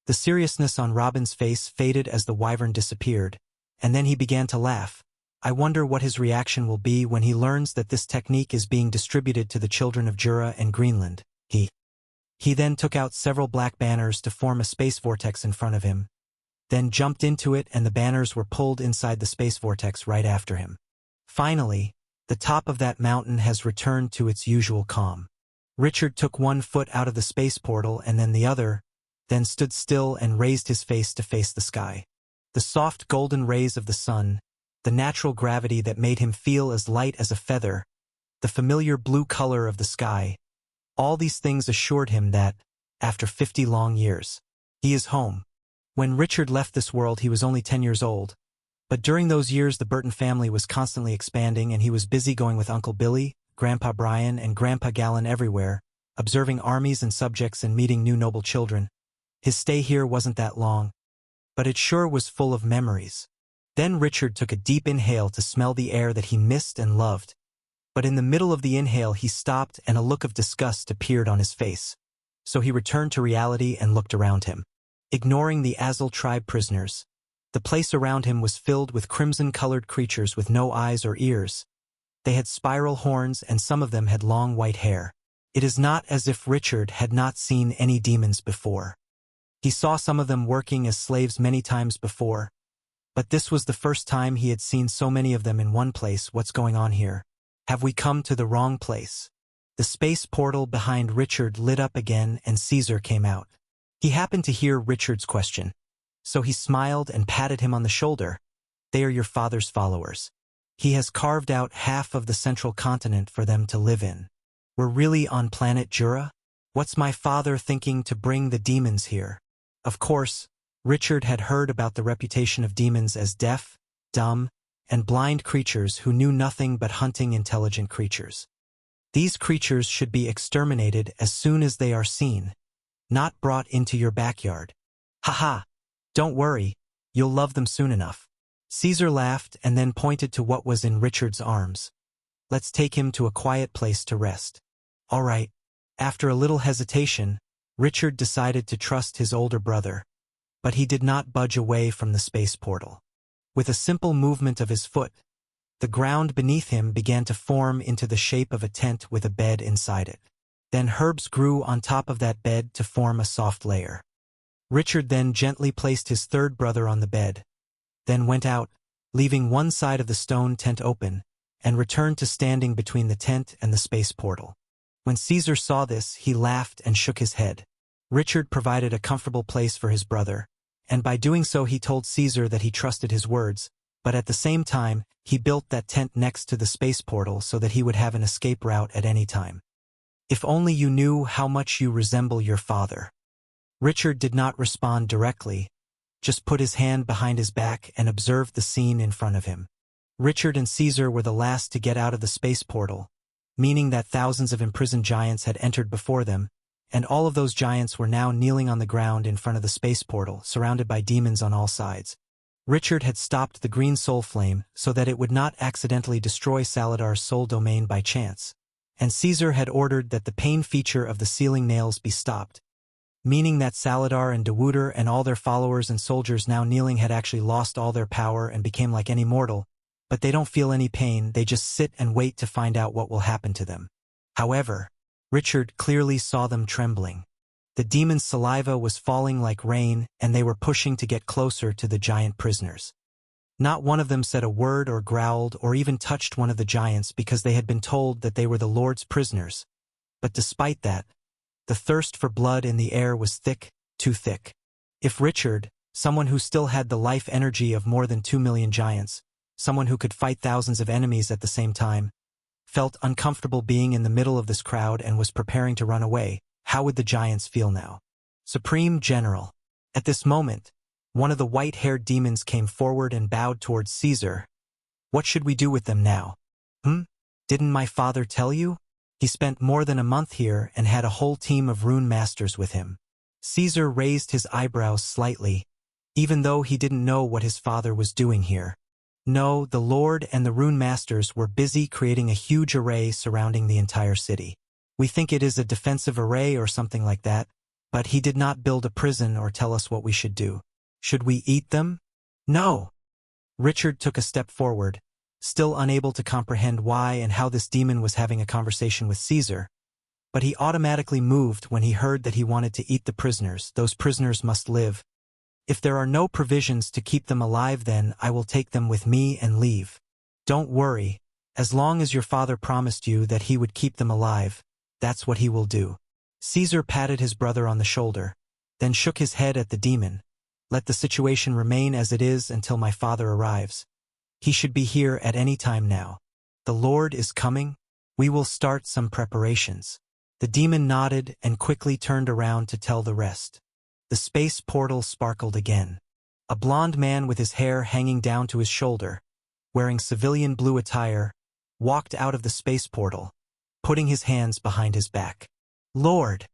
The seriousness on Robin's face faded as the wyvern disappeared, and then he began to laugh. I wonder what his reaction will be when he learns that this technique is being distributed to the children of Jura and Greenland. He then took out several black banners to form a space vortex in front of him, then jumped into it, and the banners were pulled inside the space vortex right after him. Finally, the top of that mountain has returned to its usual calm. Richard took one foot out of the space portal and then the other, then stood still and raised his face to face the sky. The soft golden rays of the sun, the natural gravity that made him feel as light as a feather, the familiar blue color of the sky, all these things assured him that, after 50 long years. He is home. When Richard left this world, he was only 10 years old. But during those years, the Burton family was constantly expanding, and he was busy going with Uncle Billy, Grandpa Brian, and Grandpa Gallon everywhere, observing armies and subjects and meeting new noble children. His stay here wasn't that long, but it sure was full of memories. Then Richard took a deep inhale to smell the air that he missed and loved. But in the middle of the inhale, he stopped and a look of disgust appeared on his face. So he returned to reality and looked around him. Ignoring the Azul tribe prisoners, the place around him was filled with crimson-colored creatures with no eyes or ears. They had spiral horns and some of them had long white hair. It is not as if Richard had not seen any demons before. He saw some of them working as slaves many times before, but this was the first time he had seen so many of them in one place. What's going on here? Have we come to the wrong place? The space portal behind Richard lit up again and Caesar came out. He happened to hear Richard's question, so he smiled and patted him on the shoulder. They are your father's followers. He has carved out half of the central continent for them to live in. We're really on planet Jura? What's my father thinking to bring the demons here? Of course, Richard had heard about the reputation of demons as deaf, dumb, and blind creatures who knew nothing but hunting intelligent creatures. These creatures should be exterminated as soon as they are seen, not brought into your backyard. Ha! Don't worry, you'll love them soon enough. Caesar laughed and then pointed to what was in Richard's arms. Let's take him to a quiet place to rest. All right. After a little hesitation, Richard decided to trust his older brother, but he did not budge away from the space portal. With a simple movement of his foot, the ground beneath him began to form into the shape of a tent with a bed inside it. Then herbs grew on top of that bed to form a soft layer. Richard then gently placed his third brother on the bed, then went out, leaving one side of the stone tent open, and returned to standing between the tent and the space portal. When Caesar saw this, he laughed and shook his head. Richard provided a comfortable place for his brother, and by doing so he told Caesar that he trusted his words, but at the same time, he built that tent next to the space portal so that he would have an escape route at any time. If only you knew how much you resemble your father. Richard did not respond directly, just put his hand behind his back and observed the scene in front of him. Richard and Caesar were the last to get out of the space portal, meaning that thousands of imprisoned giants had entered before them, and all of those giants were now kneeling on the ground in front of the space portal, surrounded by demons on all sides. Richard had stopped the green soul flame so that it would not accidentally destroy Saladar's soul domain by chance, and Caesar had ordered that the pain feature of the sealing nails be stopped, meaning that Saladar and Dewuder and all their followers and soldiers now kneeling had actually lost all their power and became like any mortal, but they don't feel any pain, they just sit and wait to find out what will happen to them. However, Richard clearly saw them trembling. The demons' saliva was falling like rain, and they were pushing to get closer to the giant prisoners. Not one of them said a word or growled or even touched one of the giants because they had been told that they were the Lord's prisoners. But despite that, the thirst for blood in the air was thick, too thick. If Richard, someone who still had the life energy of more than 2 million giants, someone who could fight thousands of enemies at the same time, felt uncomfortable being in the middle of this crowd and was preparing to run away, how would the giants feel now? Supreme General. At this moment, one of the white-haired demons came forward and bowed towards Caesar. What should we do with them now? Didn't my father tell you? He spent more than a month here and had a whole team of rune masters with him. Caesar raised his eyebrows slightly, even though he didn't know what his father was doing here. No, the Lord and the rune masters were busy creating a huge array surrounding the entire city. We think it is a defensive array or something like that, but he did not build a prison or tell us what we should do. Should we eat them? No. Richard took a step forward, still unable to comprehend why and how this demon was having a conversation with Caesar, but he automatically moved when he heard that he wanted to eat the prisoners. Those prisoners must live. If there are no provisions to keep them alive, then I will take them with me and leave. Don't worry, as long as your father promised you that he would keep them alive, that's what he will do. Caesar patted his brother on the shoulder, then shook his head at the demon. Let the situation remain as it is until my father arrives. He should be here at any time now. The Lord is coming. We will start some preparations. The demon nodded and quickly turned around to tell the rest. The space portal sparkled again. A blond man with his hair hanging down to his shoulder, wearing civilian blue attire, walked out of the space portal, putting his hands behind his back. Lord!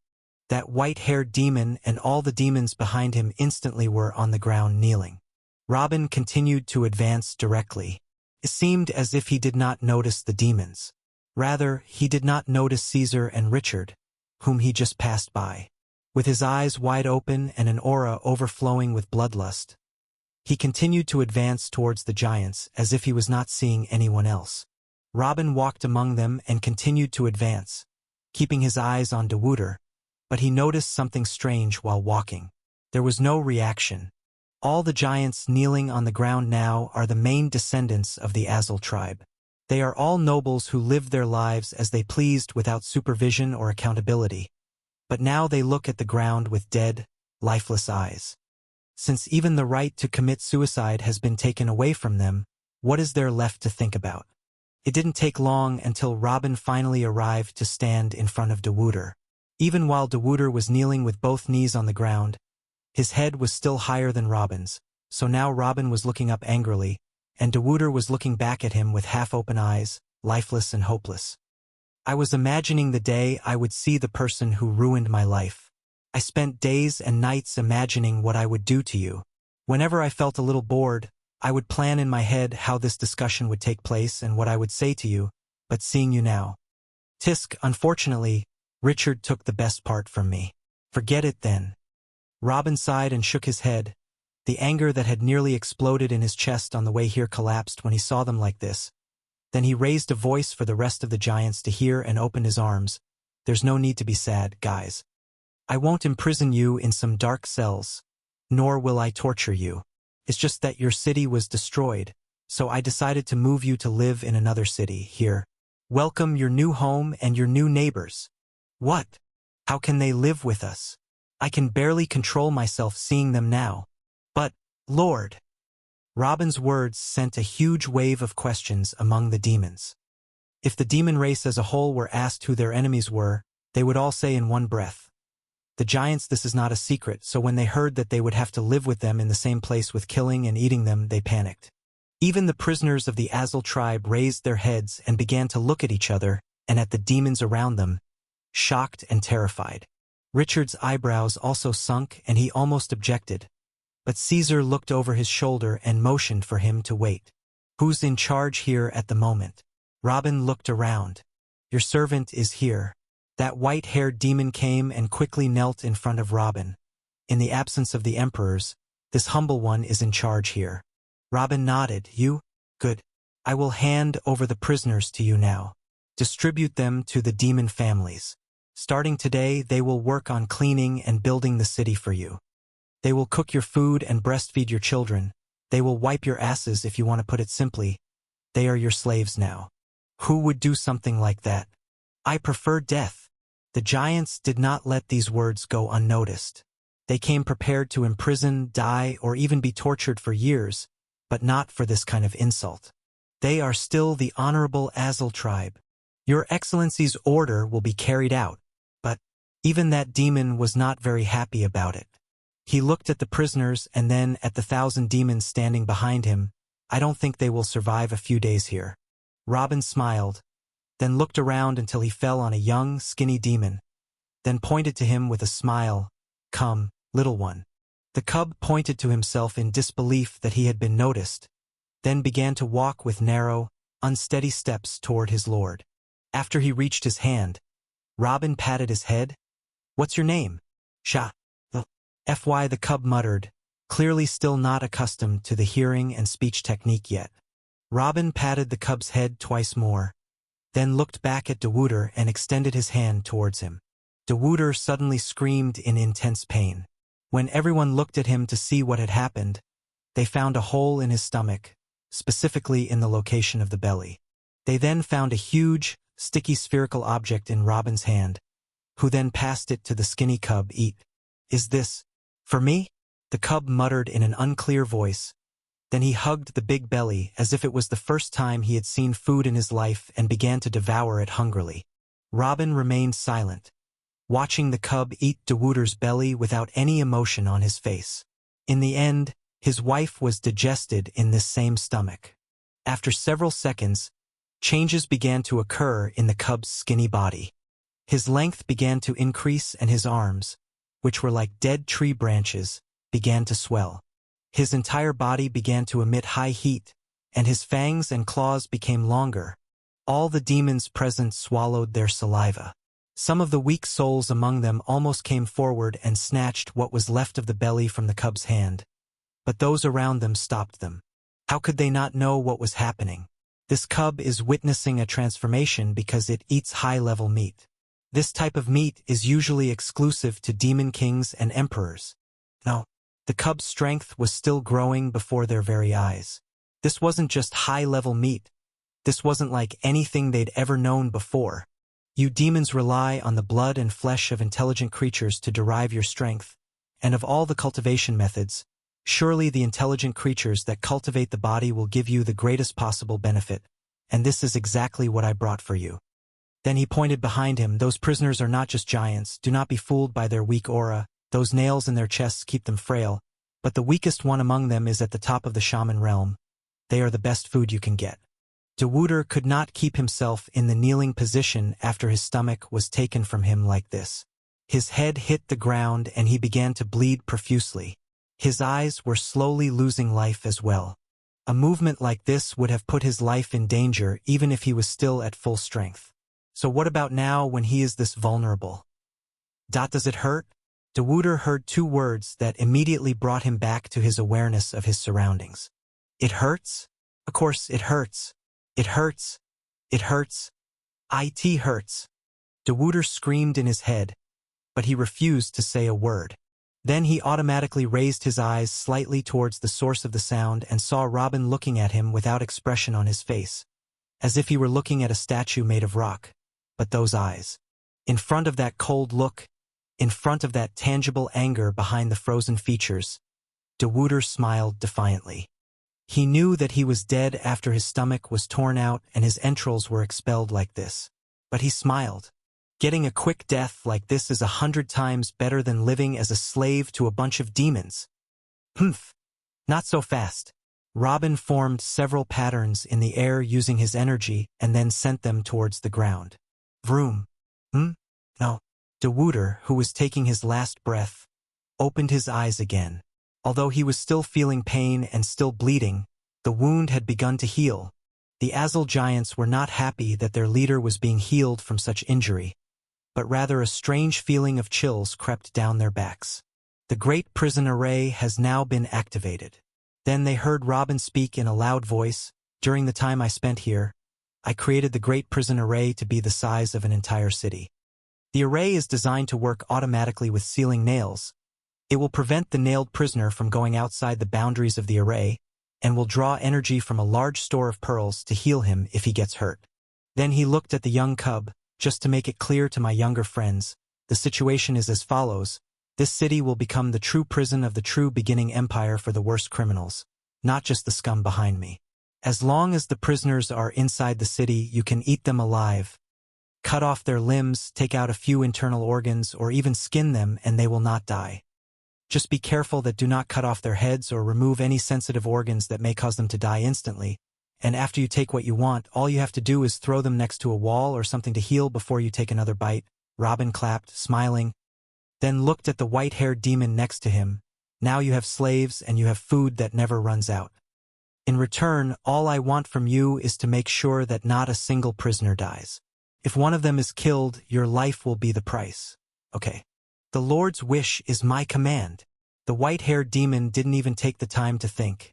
That white-haired demon and all the demons behind him instantly were on the ground kneeling. Robin continued to advance directly. It seemed as if he did not notice the demons. Rather, he did not notice Caesar and Richard, whom he just passed by. With his eyes wide open and an aura overflowing with bloodlust, he continued to advance towards the giants as if he was not seeing anyone else. Robin walked among them and continued to advance, keeping his eyes on Dewuder, but he noticed something strange while walking. There was no reaction. All the giants kneeling on the ground now are the main descendants of the Azul tribe. They are all nobles who lived their lives as they pleased without supervision or accountability. But now they look at the ground with dead, lifeless eyes. Since even the right to commit suicide has been taken away from them, what is there left to think about? It didn't take long until Robin finally arrived to stand in front of Dewuder. Even while Dewuder was kneeling with both knees on the ground, his head was still higher than Robin's, so now Robin was looking up angrily, and Dewuder was looking back at him with half-open eyes, lifeless and hopeless. I was imagining the day I would see the person who ruined my life. I spent days and nights imagining what I would do to you. Whenever I felt a little bored, I would plan in my head how this discussion would take place and what I would say to you, but seeing you now. Tisk, unfortunately, Richard took the best part from me. Forget it then. Robin sighed and shook his head. The anger that had nearly exploded in his chest on the way here collapsed when he saw them like this. Then he raised a voice for the rest of the giants to hear and opened his arms. There's no need to be sad, guys. I won't imprison you in some dark cells, nor will I torture you. It's just that your city was destroyed, so I decided to move you to live in another city here. Welcome your new home and your new neighbors. What? How can they live with us? I can barely control myself seeing them now. But, Lord. Robin's words sent a huge wave of questions among the demons. If the demon race as a whole were asked who their enemies were, they would all say in one breath. The giants, this is not a secret, so when they heard that they would have to live with them in the same place with killing and eating them, they panicked. Even the prisoners of the Azul tribe raised their heads and began to look at each other and at the demons around them, shocked and terrified. Richard's eyebrows also sunk and he almost objected. But Caesar looked over his shoulder and motioned for him to wait. Who's in charge here at the moment? Robin looked around. Your servant is here. That white-haired demon came and quickly knelt in front of Robin. In the absence of the emperors, this humble one is in charge here. Robin nodded. You? Good. I will hand over the prisoners to you now. Distribute them to the demon families. Starting today, they will work on cleaning and building the city for you. They will cook your food and breastfeed your children. They will wipe your asses if you want to put it simply. They are your slaves now. Who would do something like that? I prefer death. The giants did not let these words go unnoticed. They came prepared to imprison, die, or even be tortured for years, but not for this kind of insult. They are still the honorable Azul tribe. Your Excellency's order will be carried out, but even that demon was not very happy about it. He looked at the prisoners and then at the 1,000 demons standing behind him. I don't think they will survive a few days here. Robin smiled, then looked around until he fell on a young, skinny demon, then pointed to him with a smile. Come, little one. The cub pointed to himself in disbelief that he had been noticed, then began to walk with narrow, unsteady steps toward his lord. After he reached his hand, Robin patted his head. What's your name? Sha. The cub muttered, clearly still not accustomed to the hearing and speech technique yet. Robin patted the cub's head twice more, then looked back at Dewuder and extended his hand towards him. Dewuder suddenly screamed in intense pain. When everyone looked at him to see what had happened, they found a hole in his stomach, specifically in the location of the belly. They then found a huge, sticky spherical object in Robin's hand, who then passed it to the skinny cub. Eat. Is this for me? The cub muttered in an unclear voice. Then he hugged the big belly as if it was the first time he had seen food in his life and began to devour it hungrily. Robin remained silent, watching the cub eat Dewooder's belly without any emotion on his face. In the end, his wife was digested in this same stomach. After several seconds, changes began to occur in the cub's skinny body. His length began to increase and his arms, which were like dead tree branches, began to swell. His entire body began to emit high heat, and his fangs and claws became longer. All the demons present swallowed their saliva. Some of the weak souls among them almost came forward and snatched what was left of the belly from the cub's hand. But those around them stopped them. How could they not know what was happening? This cub is witnessing a transformation because it eats high-level meat. This type of meat is usually exclusive to demon kings and emperors. No, the cub's strength was still growing before their very eyes. This wasn't just high-level meat. This wasn't like anything they'd ever known before. You demons rely on the blood and flesh of intelligent creatures to derive your strength, and of all the cultivation methods, surely the intelligent creatures that cultivate the body will give you the greatest possible benefit, and this is exactly what I brought for you. Then he pointed behind him. Those prisoners are not just giants. Do not be fooled by their weak aura. Those nails in their chests keep them frail, but the weakest one among them is at the top of the shaman realm. They are the best food you can get. Dewooder could not keep himself in the kneeling position after his stomach was taken from him like this. His head hit the ground and he began to bleed profusely. His eyes were slowly losing life as well. A movement like this would have put his life in danger even if he was still at full strength. So what about now when he is this vulnerable? Does it hurt? Dewooder heard two words that immediately brought him back to his awareness of his surroundings. It hurts? Of course it hurts. It hurts. It hurts. It hurts. Dewooder screamed in his head, but he refused to say a word. Then he automatically raised his eyes slightly towards the source of the sound and saw Robin looking at him without expression on his face, as if he were looking at a statue made of rock. But those eyes, in front of that cold look, in front of that tangible anger behind the frozen features, Dewooder smiled defiantly. He knew that he was dead after his stomach was torn out and his entrails were expelled like this. But he smiled. Getting a quick death like this is 100 times better than living as a slave to a bunch of demons. Humph. Not so fast. Robin formed several patterns in the air using his energy and then sent them towards the ground. Vroom. No. Dewooder, who was taking his last breath, opened his eyes again. Although he was still feeling pain and still bleeding, the wound had begun to heal. The Azul giants were not happy that their leader was being healed from such injury, but rather a strange feeling of chills crept down their backs. The Great Prison Array has now been activated. Then they heard Robin speak in a loud voice. During the time I spent here, I created the Great Prison Array to be the size of an entire city. The array is designed to work automatically with sealing nails. It will prevent the nailed prisoner from going outside the boundaries of the array and will draw energy from a large store of pearls to heal him if he gets hurt. Then he looked at the young cub. Just to make it clear to my younger friends, the situation is as follows. This city will become the true prison of the true beginning empire for the worst criminals, not just the scum behind me. As long as the prisoners are inside the city, you can eat them alive, cut off their limbs, take out a few internal organs, or even skin them and they will not die. Just be careful that do not cut off their heads or remove any sensitive organs that may cause them to die instantly. And after you take what you want, all you have to do is throw them next to a wall or something to heal before you take another bite. Robin clapped, smiling, then looked at the white-haired demon next to him. Now you have slaves and you have food that never runs out. In return, all I want from you is to make sure that not a single prisoner dies. If one of them is killed, your life will be the price. Okay. The Lord's wish is my command. The white-haired demon didn't even take the time to think.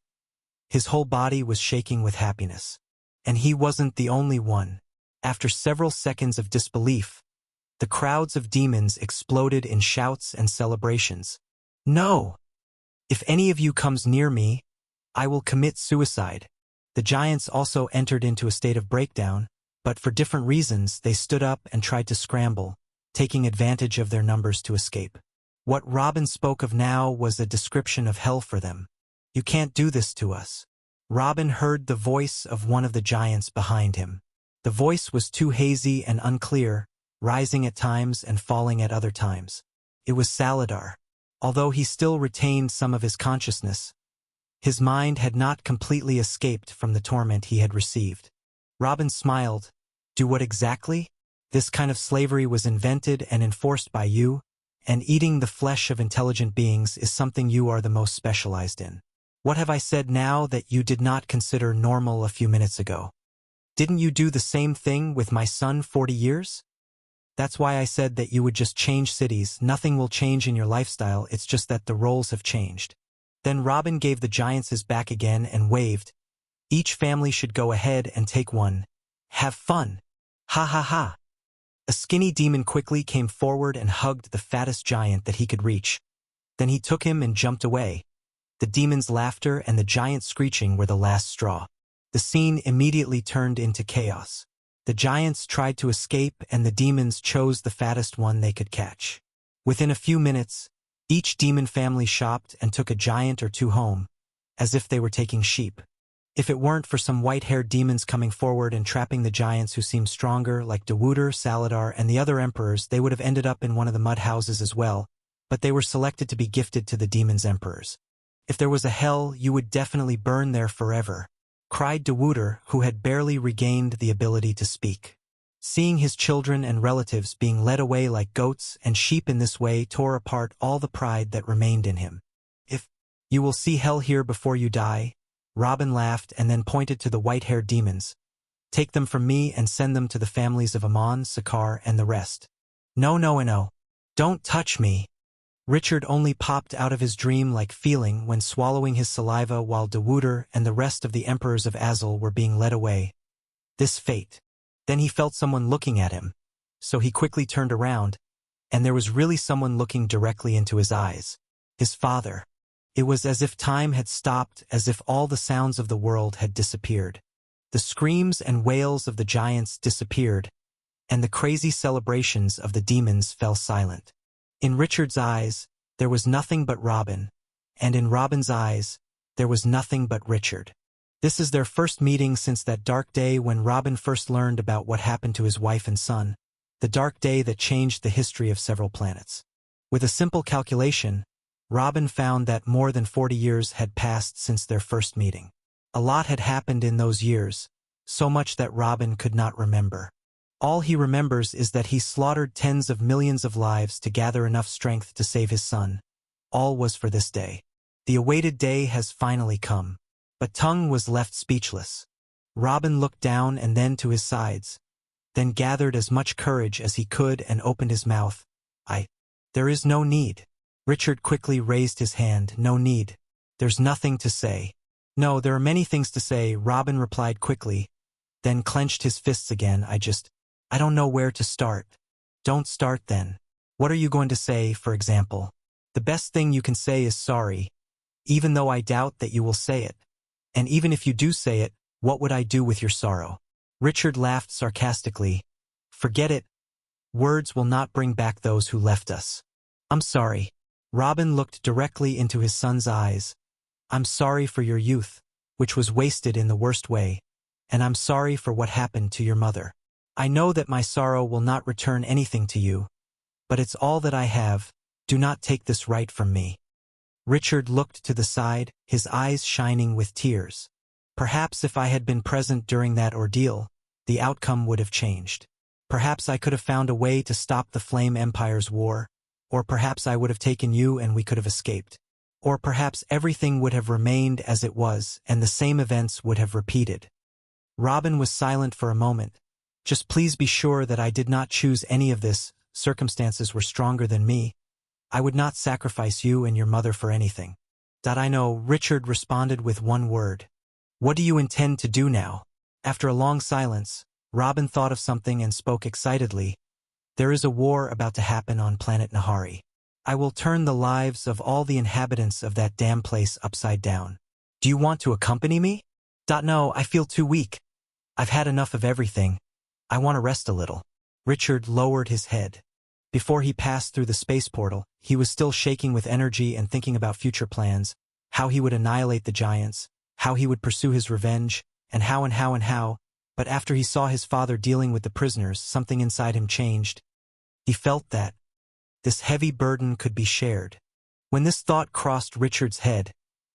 His whole body was shaking with happiness. And he wasn't the only one. After several seconds of disbelief, the crowds of demons exploded in shouts and celebrations. No! If any of you comes near me, I will commit suicide. The giants also entered into a state of breakdown, but for different reasons they stood up and tried to scramble, taking advantage of their numbers to escape. What Robin spoke of now was a description of hell for them. You can't do this to us. Robin heard the voice of one of the giants behind him. The voice was too hazy and unclear, rising at times and falling at other times. It was Saladar. Although he still retained some of his consciousness, his mind had not completely escaped from the torment he had received. Robin smiled. Do what exactly? This kind of slavery was invented and enforced by you, and eating the flesh of intelligent beings is something you are the most specialized in. What have I said now that you did not consider normal a few minutes ago? Didn't you do the same thing with my son 40 years? That's why I said that you would just change cities. Nothing will change in your lifestyle, it's just that the roles have changed. Then Robin gave the giants his back again and waved. Each family should go ahead and take one. Have fun. Ha ha ha. A skinny demon quickly came forward and hugged the fattest giant that he could reach. Then he took him and jumped away. The demon's laughter and the giant screeching were the last straw. The scene immediately turned into chaos. The giants tried to escape and the demons chose the fattest one they could catch. Within a few minutes, each demon family shopped and took a giant or two home, as if they were taking sheep. If it weren't for some white-haired demons coming forward and trapping the giants who seemed stronger, like Dawuder, Saladar, and the other emperors, they would have ended up in one of the mud houses as well, but they were selected to be gifted to the demons' emperors. If there was a hell, you would definitely burn there forever, cried Dawuder, who had barely regained the ability to speak. Seeing his children and relatives being led away like goats and sheep in this way tore apart all the pride that remained in him. If you will see hell here before you die, Robin laughed and then pointed to the white-haired demons. Take them from me and send them to the families of Amon, Sakar, and the rest. No, no, and no. Don't touch me. Richard only popped out of his dream-like feeling when swallowing his saliva while Dawuder and the rest of the emperors of Azul were being led away. This fate. Then he felt someone looking at him, so he quickly turned around, and there was really someone looking directly into his eyes. His father. It was as if time had stopped, as if all the sounds of the world had disappeared. The screams and wails of the giants disappeared, and the crazy celebrations of the demons fell silent. In Richard's eyes, there was nothing but Robin, and in Robin's eyes, there was nothing but Richard. This is their first meeting since that dark day when Robin first learned about what happened to his wife and son, the dark day that changed the history of several planets. With a simple calculation, Robin found that more than 40 years had passed since their first meeting. A lot had happened in those years, so much that Robin could not remember. All he remembers is that he slaughtered tens of millions of lives to gather enough strength to save his son. All was for this day. The awaited day has finally come. But Tung was left speechless. Robin looked down and then to his sides, then gathered as much courage as he could and opened his mouth. There is no need. Richard quickly raised his hand. No need. There's nothing to say. No, there are many things to say, Robin replied quickly, then clenched his fists again. I don't know where to start. Don't start then. What are you going to say, for example? The best thing you can say is sorry, even though I doubt that you will say it. And even if you do say it, what would I do with your sorrow? Richard laughed sarcastically. Forget it. Words will not bring back those who left us. I'm sorry. Robin looked directly into his son's eyes. I'm sorry for your youth, which was wasted in the worst way, and I'm sorry for what happened to your mother. I know that my sorrow will not return anything to you, but it's all that I have. Do not take this right from me. Richard looked to the side, his eyes shining with tears. Perhaps if I had been present during that ordeal, the outcome would have changed. Perhaps I could have found a way to stop the Flame Empire's war, or perhaps I would have taken you and we could have escaped. Or perhaps everything would have remained as it was and the same events would have repeated. Robin was silent for a moment. Just please be sure that I did not choose any of this. Circumstances were stronger than me. I would not sacrifice you and your mother for anything. I know, Richard responded with one word. What do you intend to do now? After a long silence, Robin thought of something and spoke excitedly. There is a war about to happen on planet Nahari. I will turn the lives of all the inhabitants of that damn place upside down. Do you want to accompany me? No, I feel too weak. I've had enough of everything. I want to rest a little. Richard lowered his head. Before he passed through the space portal, he was still shaking with energy and thinking about future plans, how he would annihilate the giants, how he would pursue his revenge, and how, but after he saw his father dealing with the prisoners, something inside him changed. He felt that this heavy burden could be shared. When this thought crossed Richard's head,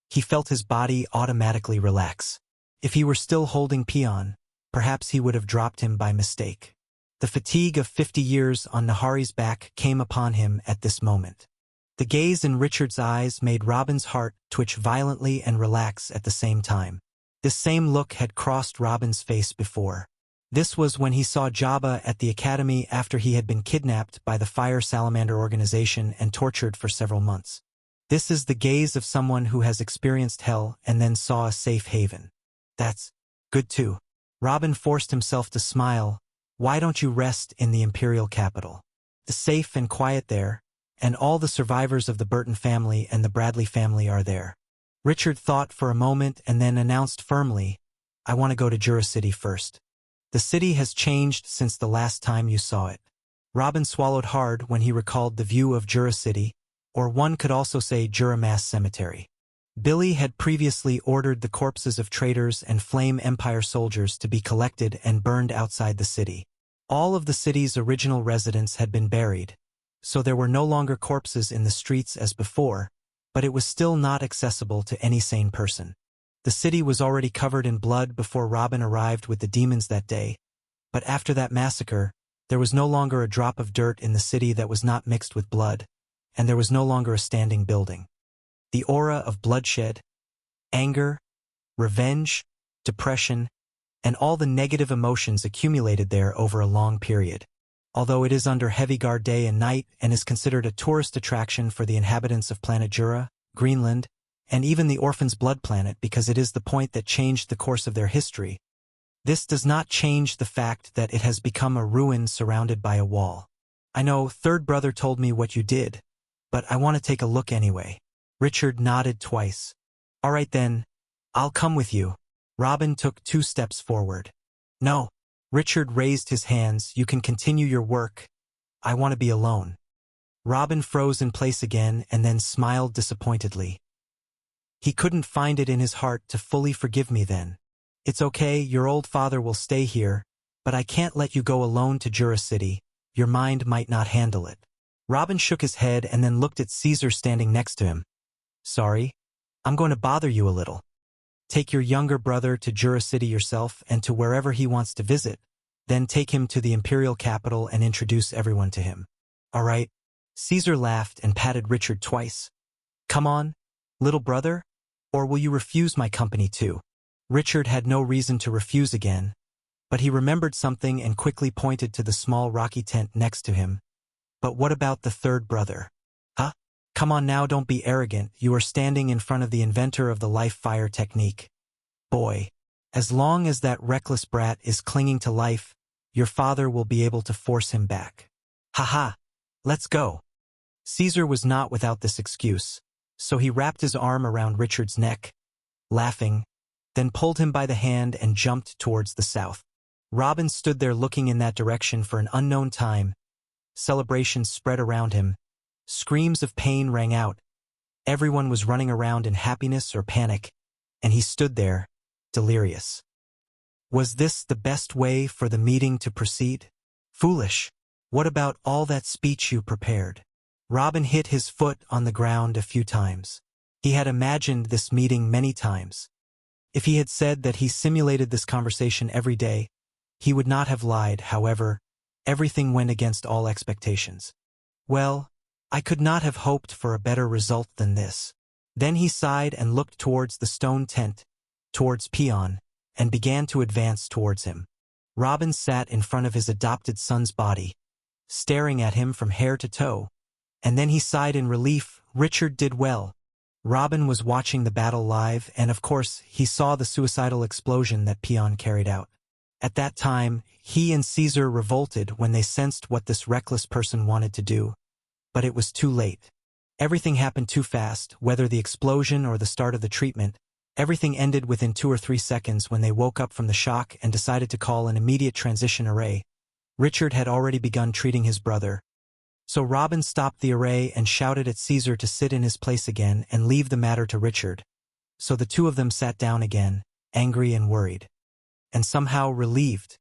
he felt his body automatically relax. If he were still holding Peon, perhaps he would have dropped him by mistake. The fatigue of 50 years on Nahari's back came upon him at this moment. The gaze in Richard's eyes made Robin's heart twitch violently and relax at the same time. This same look had crossed Robin's face before. This was when he saw Jabba at the academy after he had been kidnapped by the Fire Salamander organization and tortured for several months. This is the gaze of someone who has experienced hell and then saw a safe haven. That's good too. Robin forced himself to smile. Why don't you rest in the Imperial capital? The safe and quiet there, and all the survivors of the Burton family and the Bradley family are there. Richard thought for a moment and then announced firmly, I want to go to Jura City first. The city has changed since the last time you saw it. Robin swallowed hard when he recalled the view of Jura City, or one could also say Jura Mass Cemetery. Billy had previously ordered the corpses of traitors and Flame Empire soldiers to be collected and burned outside the city. All of the city's original residents had been buried, so there were no longer corpses in the streets as before, but it was still not accessible to any sane person. The city was already covered in blood before Robin arrived with the demons that day, but after that massacre, there was no longer a drop of dirt in the city that was not mixed with blood, and there was no longer a standing building. The aura of bloodshed, anger, revenge, depression, and all the negative emotions accumulated there over a long period. Although it is under heavy guard day and night and is considered a tourist attraction for the inhabitants of planet Jura, Greenland, and even the Orphan's Blood Planet because it is the point that changed the course of their history, this does not change the fact that it has become a ruin surrounded by a wall. I know Third Brother told me what you did, but I want to take a look anyway. Richard nodded twice. All right then, I'll come with you. Robin took 2 steps forward. No. Richard raised his hands. You can continue your work. I want to be alone. Robin froze in place again and then smiled disappointedly. He couldn't find it in his heart to fully forgive me then. It's okay, your old father will stay here, but I can't let you go alone to Jura City. Your mind might not handle it. Robin shook his head and then looked at Caesar standing next to him. Sorry, I'm going to bother you a little. Take your younger brother to Jura City yourself and to wherever he wants to visit, then take him to the Imperial capital and introduce everyone to him. All right. Caesar laughed and patted Richard twice. Come on, little brother, or will you refuse my company too? Richard had no reason to refuse again, but he remembered something and quickly pointed to the small rocky tent next to him. But what about the third brother? Huh? Come on now, don't be arrogant. You are standing in front of the inventor of the life fire technique. Boy, as long as that reckless brat is clinging to life, your father will be able to force him back. Haha, let's go. Caesar was not without this excuse, so he wrapped his arm around Richard's neck, laughing, then pulled him by the hand and jumped towards the south. Robin stood there looking in that direction for an unknown time. Celebrations spread around him. Screams of pain rang out. Everyone was running around in happiness or panic, and he stood there, delirious. Was this the best way for the meeting to proceed? Foolish. What about all that speech you prepared? Robin hit his foot on the ground a few times. He had imagined this meeting many times. If he had said that he simulated this conversation every day, he would not have lied. However, everything went against all expectations. Well, I could not have hoped for a better result than this. Then he sighed and looked towards the stone tent, towards Peon, and began to advance towards him. Robin sat in front of his adopted son's body, staring at him from hair to toe, and then he sighed in relief. Richard did well. Robin was watching the battle live, and of course, he saw the suicidal explosion that Peon carried out. At that time, he and Caesar revolted when they sensed what this reckless person wanted to do. But it was too late. Everything happened too fast, whether the explosion or the start of the treatment. Everything ended within 2 or 3 seconds when they woke up from the shock and decided to call an immediate transition array. Richard had already begun treating his brother. So Robin stopped the array and shouted at Caesar to sit in his place again and leave the matter to Richard. So the two of them sat down again, angry and worried. And somehow relieved.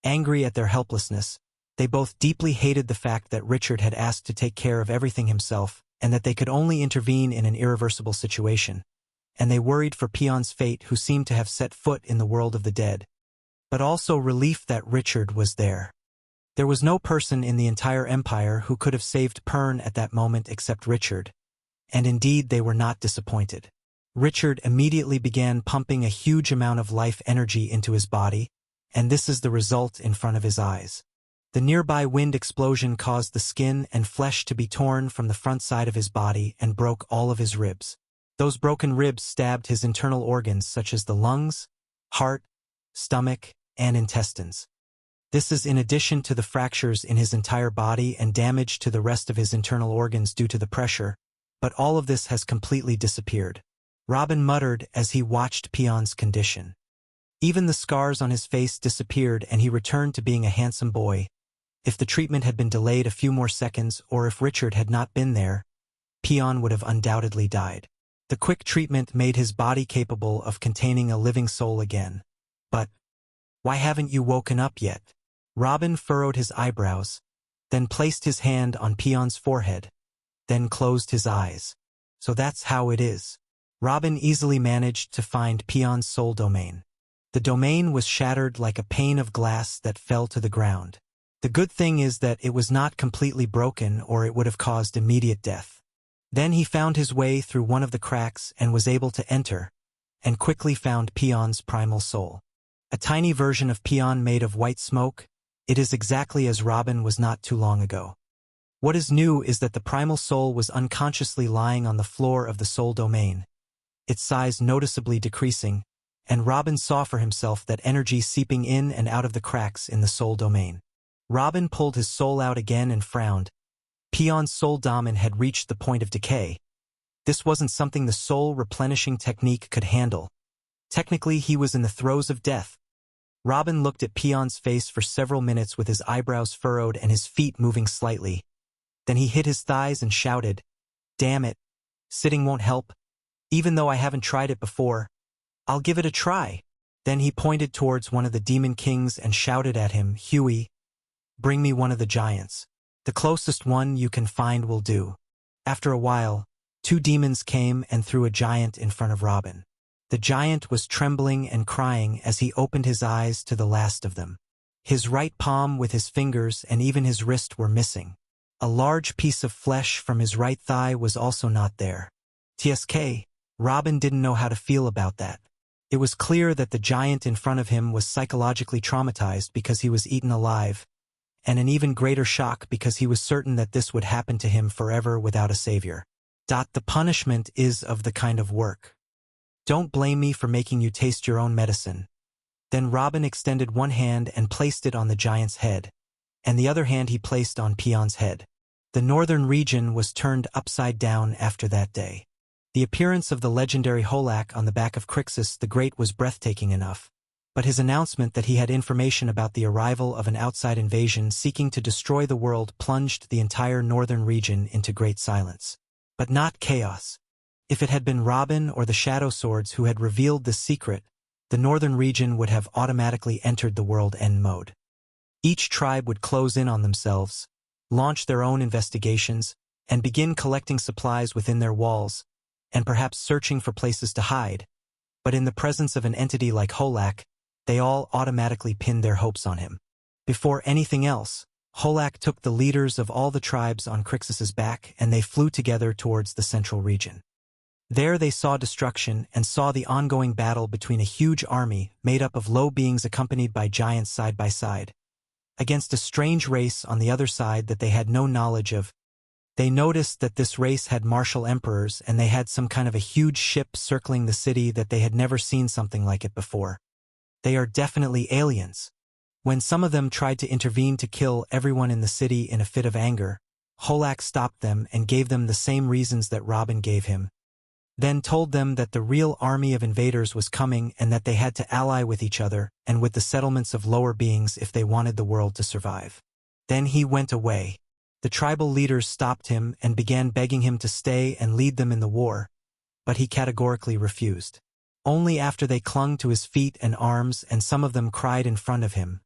Angry at their helplessness, They both deeply hated the fact that Richard had asked to take care of everything himself, and that they could only intervene in an irreversible situation. And they worried for Pion's fate, who seemed to have set foot in the world of the dead. But also relief that Richard was there. There was no person in the entire empire who could have saved Pern at that moment except Richard. And indeed they were not disappointed. Richard immediately began pumping a huge amount of life energy into his body, and this is the result in front of his eyes. The nearby wind explosion caused the skin and flesh to be torn from the front side of his body and broke all of his ribs. Those broken ribs stabbed his internal organs such as the lungs, heart, stomach, and intestines. This is in addition to the fractures in his entire body and damage to the rest of his internal organs due to the pressure, but all of this has completely disappeared. Robin muttered as he watched Pion's condition. Even the scars on his face disappeared and he returned to being a handsome boy. If the treatment had been delayed a few more seconds or if Richard had not been there, Pion would have undoubtedly died. The quick treatment made his body capable of containing a living soul again. But why haven't you woken up yet? Robin furrowed his eyebrows, then placed his hand on Pion's forehead, then closed his eyes. So that's how it is. Robin easily managed to find Pion's soul domain. The domain was shattered like a pane of glass that fell to the ground. The good thing is that it was not completely broken or it would have caused immediate death. Then he found his way through one of the cracks and was able to enter, and quickly found Pion's primal soul. A tiny version of Pion made of white smoke. It is exactly as Robin was not too long ago. What is new is that the primal soul was unconsciously lying on the floor of the soul domain, its size noticeably decreasing, and Robin saw for himself that energy seeping in and out of the cracks in the soul domain. Robin pulled his soul out again and frowned. Pion's soul domain had reached the point of decay. This wasn't something the soul replenishing technique could handle. Technically, he was in the throes of death. Robin looked at Pion's face for several minutes with his eyebrows furrowed and his feet moving slightly. Then he hit his thighs and shouted, "Damn it, sitting won't help. Even though I haven't tried it before, I'll give it a try." Then he pointed towards one of the demon kings and shouted at him, "Huey, bring me one of the giants. The closest one you can find will do." After a while, 2 demons came and threw a giant in front of Robin. The giant was trembling and crying as he opened his eyes to the last of them. His right palm with his fingers and even his wrist were missing. A large piece of flesh from his right thigh was also not there. TSK, Robin didn't know how to feel about that. It was clear that the giant in front of him was psychologically traumatized because he was eaten alive, and an even greater shock because he was certain that this would happen to him forever without a savior. The punishment is of the kind of work. Don't blame me for making you taste your own medicine. Then Robin extended one hand and placed it on the giant's head, and the other hand he placed on Pion's head. The northern region was turned upside down after that day. The appearance of the legendary Holak on the back of Crixus the Great was breathtaking enough, but his announcement that he had information about the arrival of an outside invasion seeking to destroy the world plunged the entire northern region into great silence. But not chaos. If it had been Robin or the Shadow Swords who had revealed this secret, the northern region would have automatically entered the world end mode. Each tribe would close in on themselves, launch their own investigations, and begin collecting supplies within their walls, and perhaps searching for places to hide. But in the presence of an entity like Holak, they all automatically pinned their hopes on him. Before anything else, Holak took the leaders of all the tribes on Crixus's back and they flew together towards the central region. There they saw destruction and saw the ongoing battle between a huge army made up of low beings accompanied by giants side by side, against a strange race on the other side that they had no knowledge of. They noticed that this race had martial emperors and they had some kind of a huge ship circling the city that they had never seen something like it before. They are definitely aliens. When some of them tried to intervene to kill everyone in the city in a fit of anger, Holak stopped them and gave them the same reasons that Robin gave him, then told them that the real army of invaders was coming and that they had to ally with each other and with the settlements of lower beings if they wanted the world to survive. Then he went away. The tribal leaders stopped him and began begging him to stay and lead them in the war, but he categorically refused. Only after they clung to his feet and arms and some of them cried in front of him,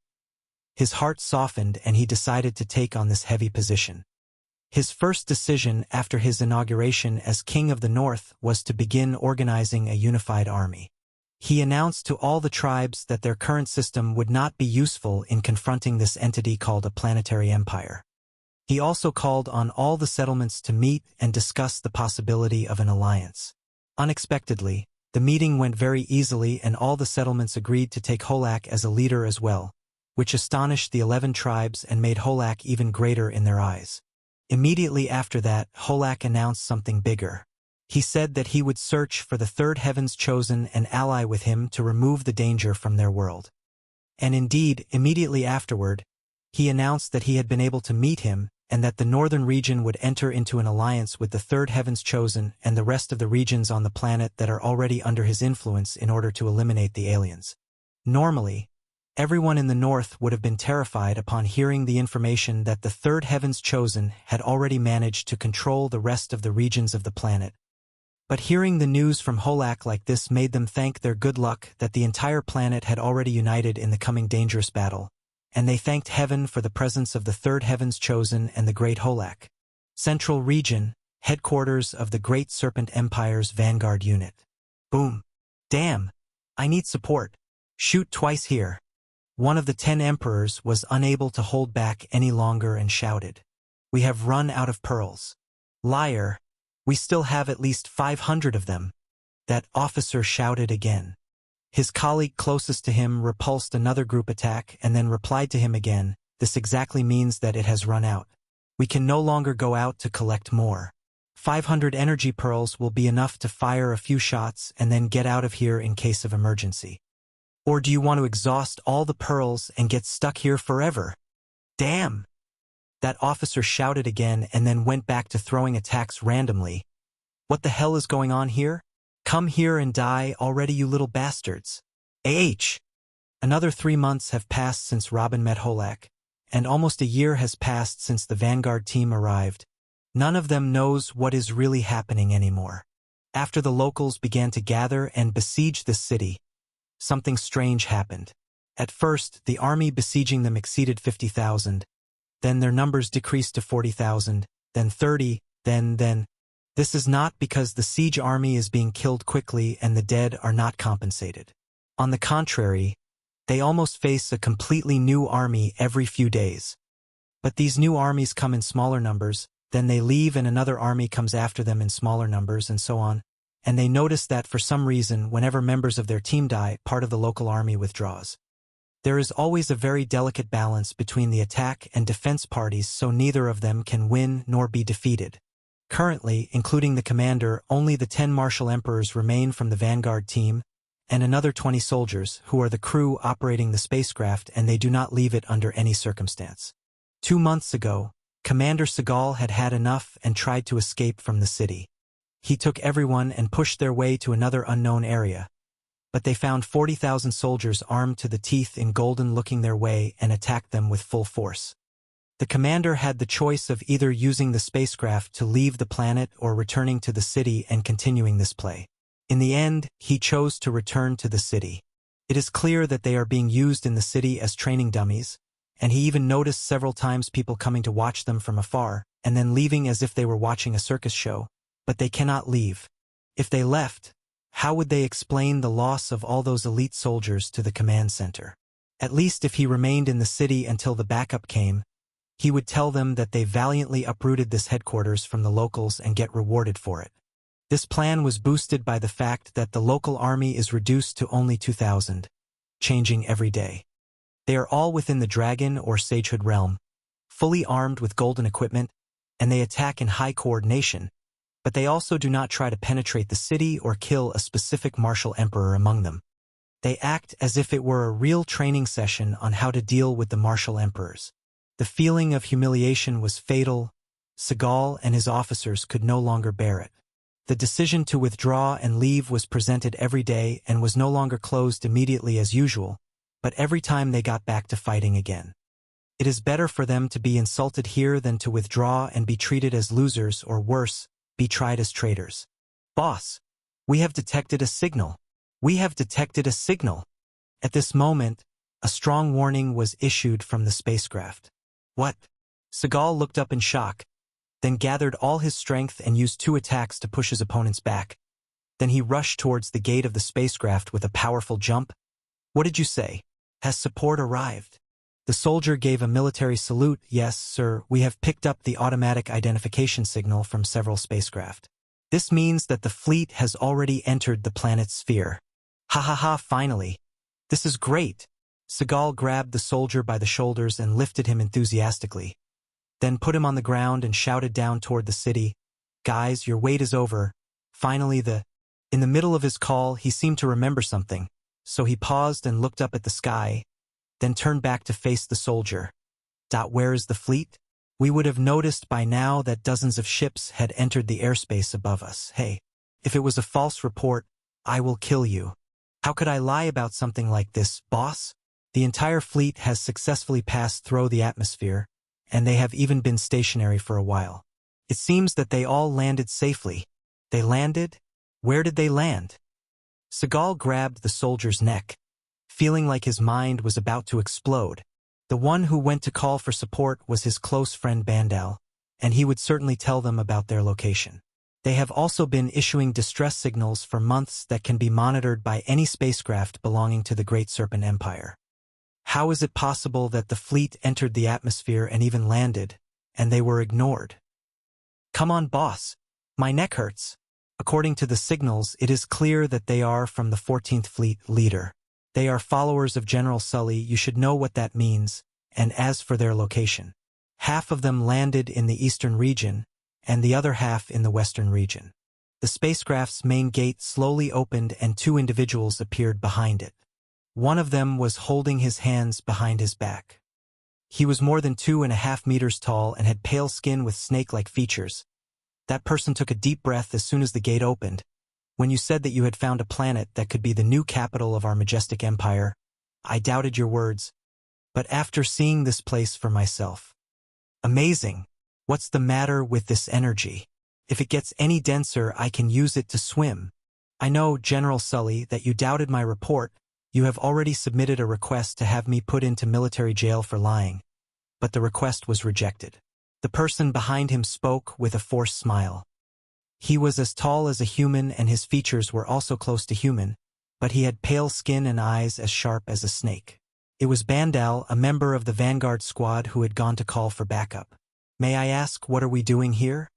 His heart softened and he decided to take on this heavy position. His first decision after his inauguration as King of the North was to begin organizing a unified army. He announced to all the tribes that their current system would not be useful in confronting this entity called a planetary empire. He also called on all the settlements to meet and discuss the possibility of an alliance. Unexpectedly, the meeting went very easily and all the settlements agreed to take Holak as a leader as well, which astonished the 11 tribes and made Holak even greater in their eyes. Immediately after that, Holak announced something bigger. He said that he would search for the third heavens chosen and ally with him to remove the danger from their world. And indeed, immediately afterward, he announced that he had been able to meet him and that the northern region would enter into an alliance with the third heavens chosen and the rest of the regions on the planet that are already under his influence in order to eliminate the aliens. Normally, everyone in the north would have been terrified upon hearing the information that the third heavens chosen had already managed to control the rest of the regions of the planet. But hearing the news from Holak like this made them thank their good luck that the entire planet had already united in the coming dangerous battle, and they thanked heaven for the presence of the third heavens chosen and the great Holak. Central Region, headquarters of the Great Serpent Empire's Vanguard Unit. Boom. Damn. I need support. Shoot twice here. One of the 10 emperors was unable to hold back any longer and shouted, "We have run out of pearls." Liar. We still have at least 500 of them. That officer shouted again. His colleague closest to him repulsed another group attack and then replied to him again, "This exactly means that it has run out. We can no longer go out to collect more. 500 energy pearls will be enough to fire a few shots and then get out of here in case of emergency. Or do you want to exhaust all the pearls and get stuck here forever?" Damn! That officer shouted again and then went back to throwing attacks randomly. What the hell is going on here? Come here and die already, you little bastards. Another 3 months have passed since Robin met Holak, and almost a year has passed since the Vanguard team arrived. None of them knows what is really happening anymore. After the locals began to gather and besiege the city, something strange happened. At first, the army besieging them exceeded 50,000. Then their numbers decreased to 40,000, then 30, then. This is not because the siege army is being killed quickly and the dead are not compensated. On the contrary, they almost face a completely new army every few days. But these new armies come in smaller numbers, then they leave and another army comes after them in smaller numbers and so on, and they notice that for some reason whenever members of their team die, part of the local army withdraws. There is always a very delicate balance between the attack and defense parties so neither of them can win nor be defeated. Currently, including the commander, only the 10 martial emperors remain from the Vanguard team, and another 20 soldiers, who are the crew operating the spacecraft and they do not leave it under any circumstance. 2 months ago, Commander Segal had had enough and tried to escape from the city. He took everyone and pushed their way to another unknown area. But they found 40,000 soldiers armed to the teeth in golden looking their way and attacked them with full force. The commander had the choice of either using the spacecraft to leave the planet or returning to the city and continuing this play. In the end, he chose to return to the city. It is clear that they are being used in the city as training dummies, and he even noticed several times people coming to watch them from afar, and then leaving as if they were watching a circus show. But they cannot leave. If they left, how would they explain the loss of all those elite soldiers to the command center? At least if he remained in the city until the backup came, he would tell them that they valiantly uprooted this headquarters from the locals and get rewarded for it. This plan was boosted by the fact that the local army is reduced to only 2,000, changing every day. They are all within the Dragon or Sagehood realm, fully armed with golden equipment, and they attack in high coordination, but they also do not try to penetrate the city or kill a specific martial emperor among them. They act as if it were a real training session on how to deal with the martial emperors. The feeling of humiliation was fatal. Segal and his officers could no longer bear it. The decision to withdraw and leave was presented every day and was no longer closed immediately as usual, but every time they got back to fighting again. It is better for them to be insulted here than to withdraw and be treated as losers or worse, be tried as traitors. Boss, we have detected a signal. We have detected a signal. At this moment, A strong warning was issued from the spacecraft. What? Seagal looked up in shock, then gathered all his strength and used 2 attacks to push his opponents back. Then he rushed towards the gate of the spacecraft with a powerful jump. What did you say? Has support arrived? The soldier gave a military salute. Yes, sir, we have picked up the automatic identification signal from several spacecraft. This means that the fleet has already entered the planet's sphere. Ha ha ha, finally. This is great. Seagal grabbed the soldier by the shoulders and lifted him enthusiastically. Then put him on the ground and shouted down toward the city, "Guys, your wait is over." Finally In the middle of his call, he seemed to remember something, so he paused and looked up at the sky, then turned back to face the soldier. Where is the fleet? We would have noticed by now that dozens of ships had entered the airspace above us. Hey, if it was a false report, I will kill you. How could I lie about something like this, boss? The entire fleet has successfully passed through the atmosphere, and they have even been stationary for a while. It seems that they all landed safely. They landed? Where did they land? Seagal grabbed the soldier's neck, feeling like his mind was about to explode. The one who went to call for support was his close friend Bandal, and he would certainly tell them about their location. They have also been issuing distress signals for months that can be monitored by any spacecraft belonging to the Great Serpent Empire. How is it possible that the fleet entered the atmosphere and even landed, and they were ignored? Come on, boss. My neck hurts. According to the signals, it is clear that they are from the 14th Fleet leader. They are followers of General Sully. You should know what that means. And as for their location, half of them landed in the eastern region, and the other half in the western region. The spacecraft's main gate slowly opened and 2 individuals appeared behind it. One of them was holding his hands behind his back. He was more than 2.5 meters tall and had pale skin with snake-like features. That person took a deep breath as soon as the gate opened. When you said that you had found a planet that could be the new capital of our majestic empire, I doubted your words. But after seeing this place for myself. Amazing. What's the matter with this energy? If it gets any denser, I can use it to swim. I know, General Sully, that you doubted my report. You have already submitted a request to have me put into military jail for lying. But the request was rejected. The person behind him spoke with a forced smile. He was as tall as a human and his features were also close to human, but he had pale skin and eyes as sharp as a snake. It was Bandal, a member of the Vanguard squad who had gone to call for backup. May I ask, what are we doing here?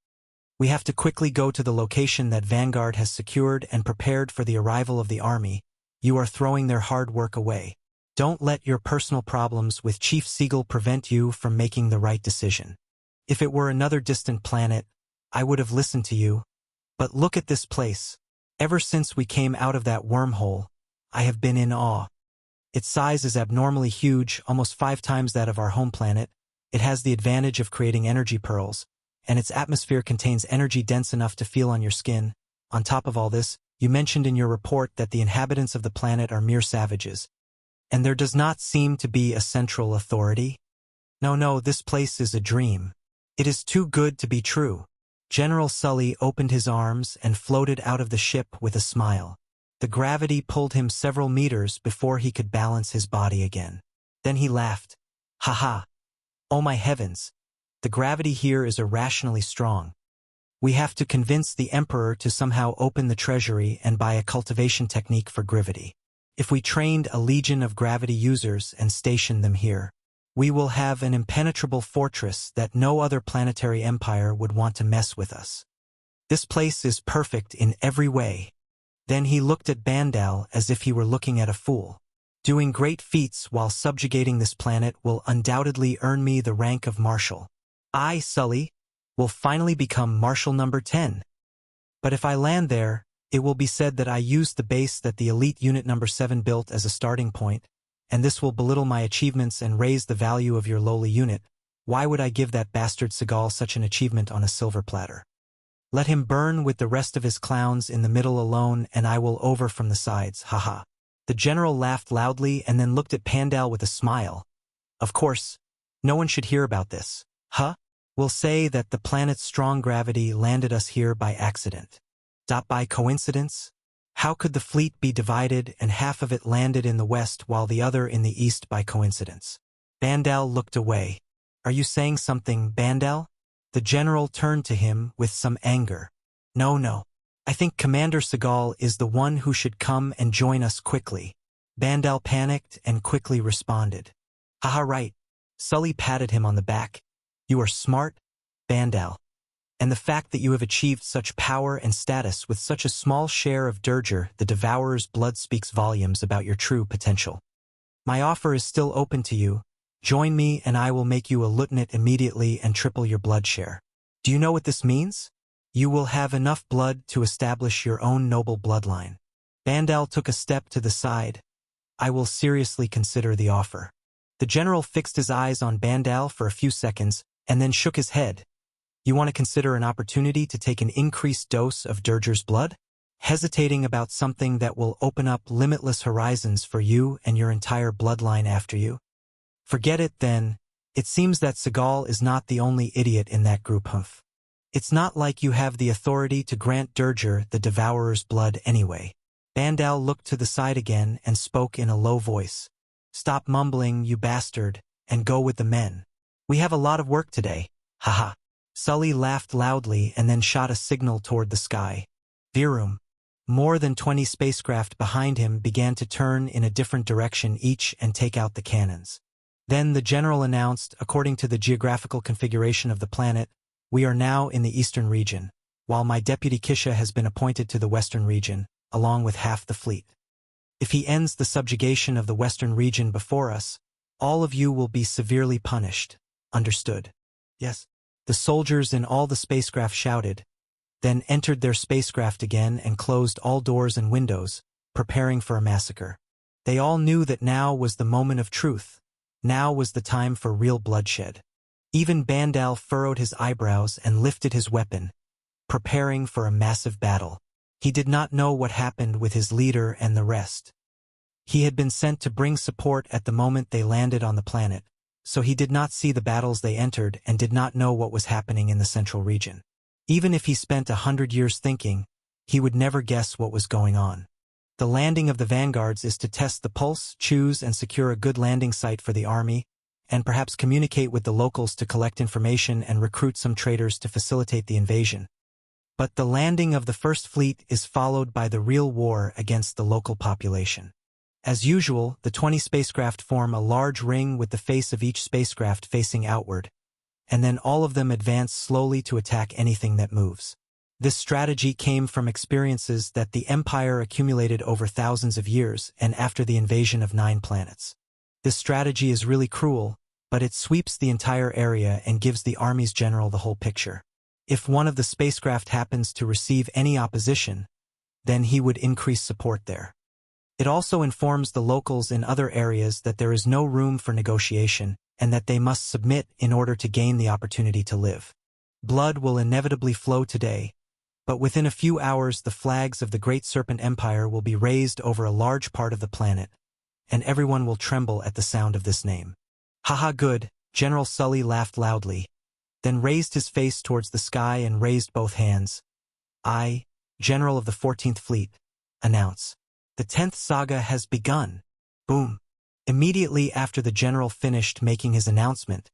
We have to quickly go to the location that Vanguard has secured and prepared for the arrival of the army. You are throwing their hard work away. Don't let your personal problems with Chief Siegel prevent you from making the right decision. If it were another distant planet, I would have listened to you. But look at this place. Ever since we came out of that wormhole, I have been in awe. Its size is abnormally huge, almost 5 times that of our home planet. It has the advantage of creating energy pearls, and its atmosphere contains energy dense enough to feel on your skin. On top of all this, you mentioned in your report that the inhabitants of the planet are mere savages. And there does not seem to be a central authority. No, this place is a dream. It is too good to be true. General Sully opened his arms and floated out of the ship with a smile. The gravity pulled him several meters before he could balance his body again. Then he laughed. Ha ha. Oh my heavens. The gravity here is irrationally strong. We have to convince the Emperor to somehow open the treasury and buy a cultivation technique for gravity. If we trained a legion of gravity users and stationed them here, we will have an impenetrable fortress that no other planetary empire would want to mess with us. This place is perfect in every way. Then he looked at Bandal as if he were looking at a fool. Doing great feats while subjugating this planet will undoubtedly earn me the rank of Marshal. I, Sully, will finally become Marshal number 10. But if I land there, it will be said that I used the base that the elite unit number 7 built as a starting point, and this will belittle my achievements and raise the value of your lowly unit. Why would I give that bastard Seagal such an achievement on a silver platter? Let him burn with the rest of his clowns in the middle alone, and I will over from the sides, haha. The general laughed loudly and then looked at Bandal with a smile. Of course, no one should hear about this. Huh? We'll say that the planet's strong gravity landed us here by accident. By coincidence? How could the fleet be divided and half of it landed in the west while the other in the east by coincidence? Bandal looked away. Are you saying something, Bandal? The general turned to him with some anger. No. I think Commander Seagal is the one who should come and join us quickly. Bandal panicked and quickly responded. Haha, right. Sully patted him on the back. You are smart, Bandal. And the fact that you have achieved such power and status with such a small share of Durger, the Devourer's blood, speaks volumes about your true potential. My offer is still open to you. Join me and I will make you a lieutenant immediately and triple your blood share. Do you know what this means? You will have enough blood to establish your own noble bloodline. Bandal took a step to the side. I will seriously consider the offer. The general fixed his eyes on Bandal for a few seconds and then shook his head. You want to consider an opportunity to take an increased dose of Durger's blood? Hesitating about something that will open up limitless horizons for you and your entire bloodline after you? Forget it then. It seems that Seagal is not the only idiot in that group, Humph. It's not like you have the authority to grant Durger the Devourer's blood anyway. Bandal looked to the side again and spoke in a low voice. Stop mumbling, you bastard, and go with the men. We have a lot of work today. Haha. Sully laughed loudly and then shot a signal toward the sky. Virum. More than 20 spacecraft behind him began to turn in a different direction each and take out the cannons. Then the general announced, according to the geographical configuration of the planet, we are now in the eastern region, while my deputy Kisha has been appointed to the western region, along with half the fleet. If he ends the subjugation of the western region before us, all of you will be severely punished. Understood? Yes. The soldiers in all the spacecraft shouted, then entered their spacecraft again and closed all doors and windows, preparing for a massacre. They all knew that now was the moment of truth. Now was the time for real bloodshed. Even Bandal furrowed his eyebrows and lifted his weapon, preparing for a massive battle. He did not know what happened with his leader and the rest. He had been sent to bring support at the moment they landed on the planet, so he did not see the battles they entered and did not know what was happening in the central region. Even if he spent 100 years thinking, he would never guess what was going on. The landing of the vanguards is to test the pulse, choose and secure a good landing site for the army, and perhaps communicate with the locals to collect information and recruit some traders to facilitate the invasion. But the landing of the first fleet is followed by the real war against the local population. As usual, the 20 spacecraft form a large ring with the face of each spacecraft facing outward, and then all of them advance slowly to attack anything that moves. This strategy came from experiences that the Empire accumulated over thousands of years and after the invasion of 9 planets. This strategy is really cruel, but it sweeps the entire area and gives the army's general the whole picture. If one of the spacecraft happens to receive any opposition, then he would increase support there. It also informs the locals in other areas that there is no room for negotiation and that they must submit in order to gain the opportunity to live. Blood will inevitably flow today, but within a few hours the flags of the Great Serpent Empire will be raised over a large part of the planet, and everyone will tremble at the sound of this name. Haha, good, General Sully laughed loudly, then raised his face towards the sky and raised both hands. I, General of the 14th Fleet, announce. The 10th saga has begun. Boom. Immediately after the general finished making his announcement,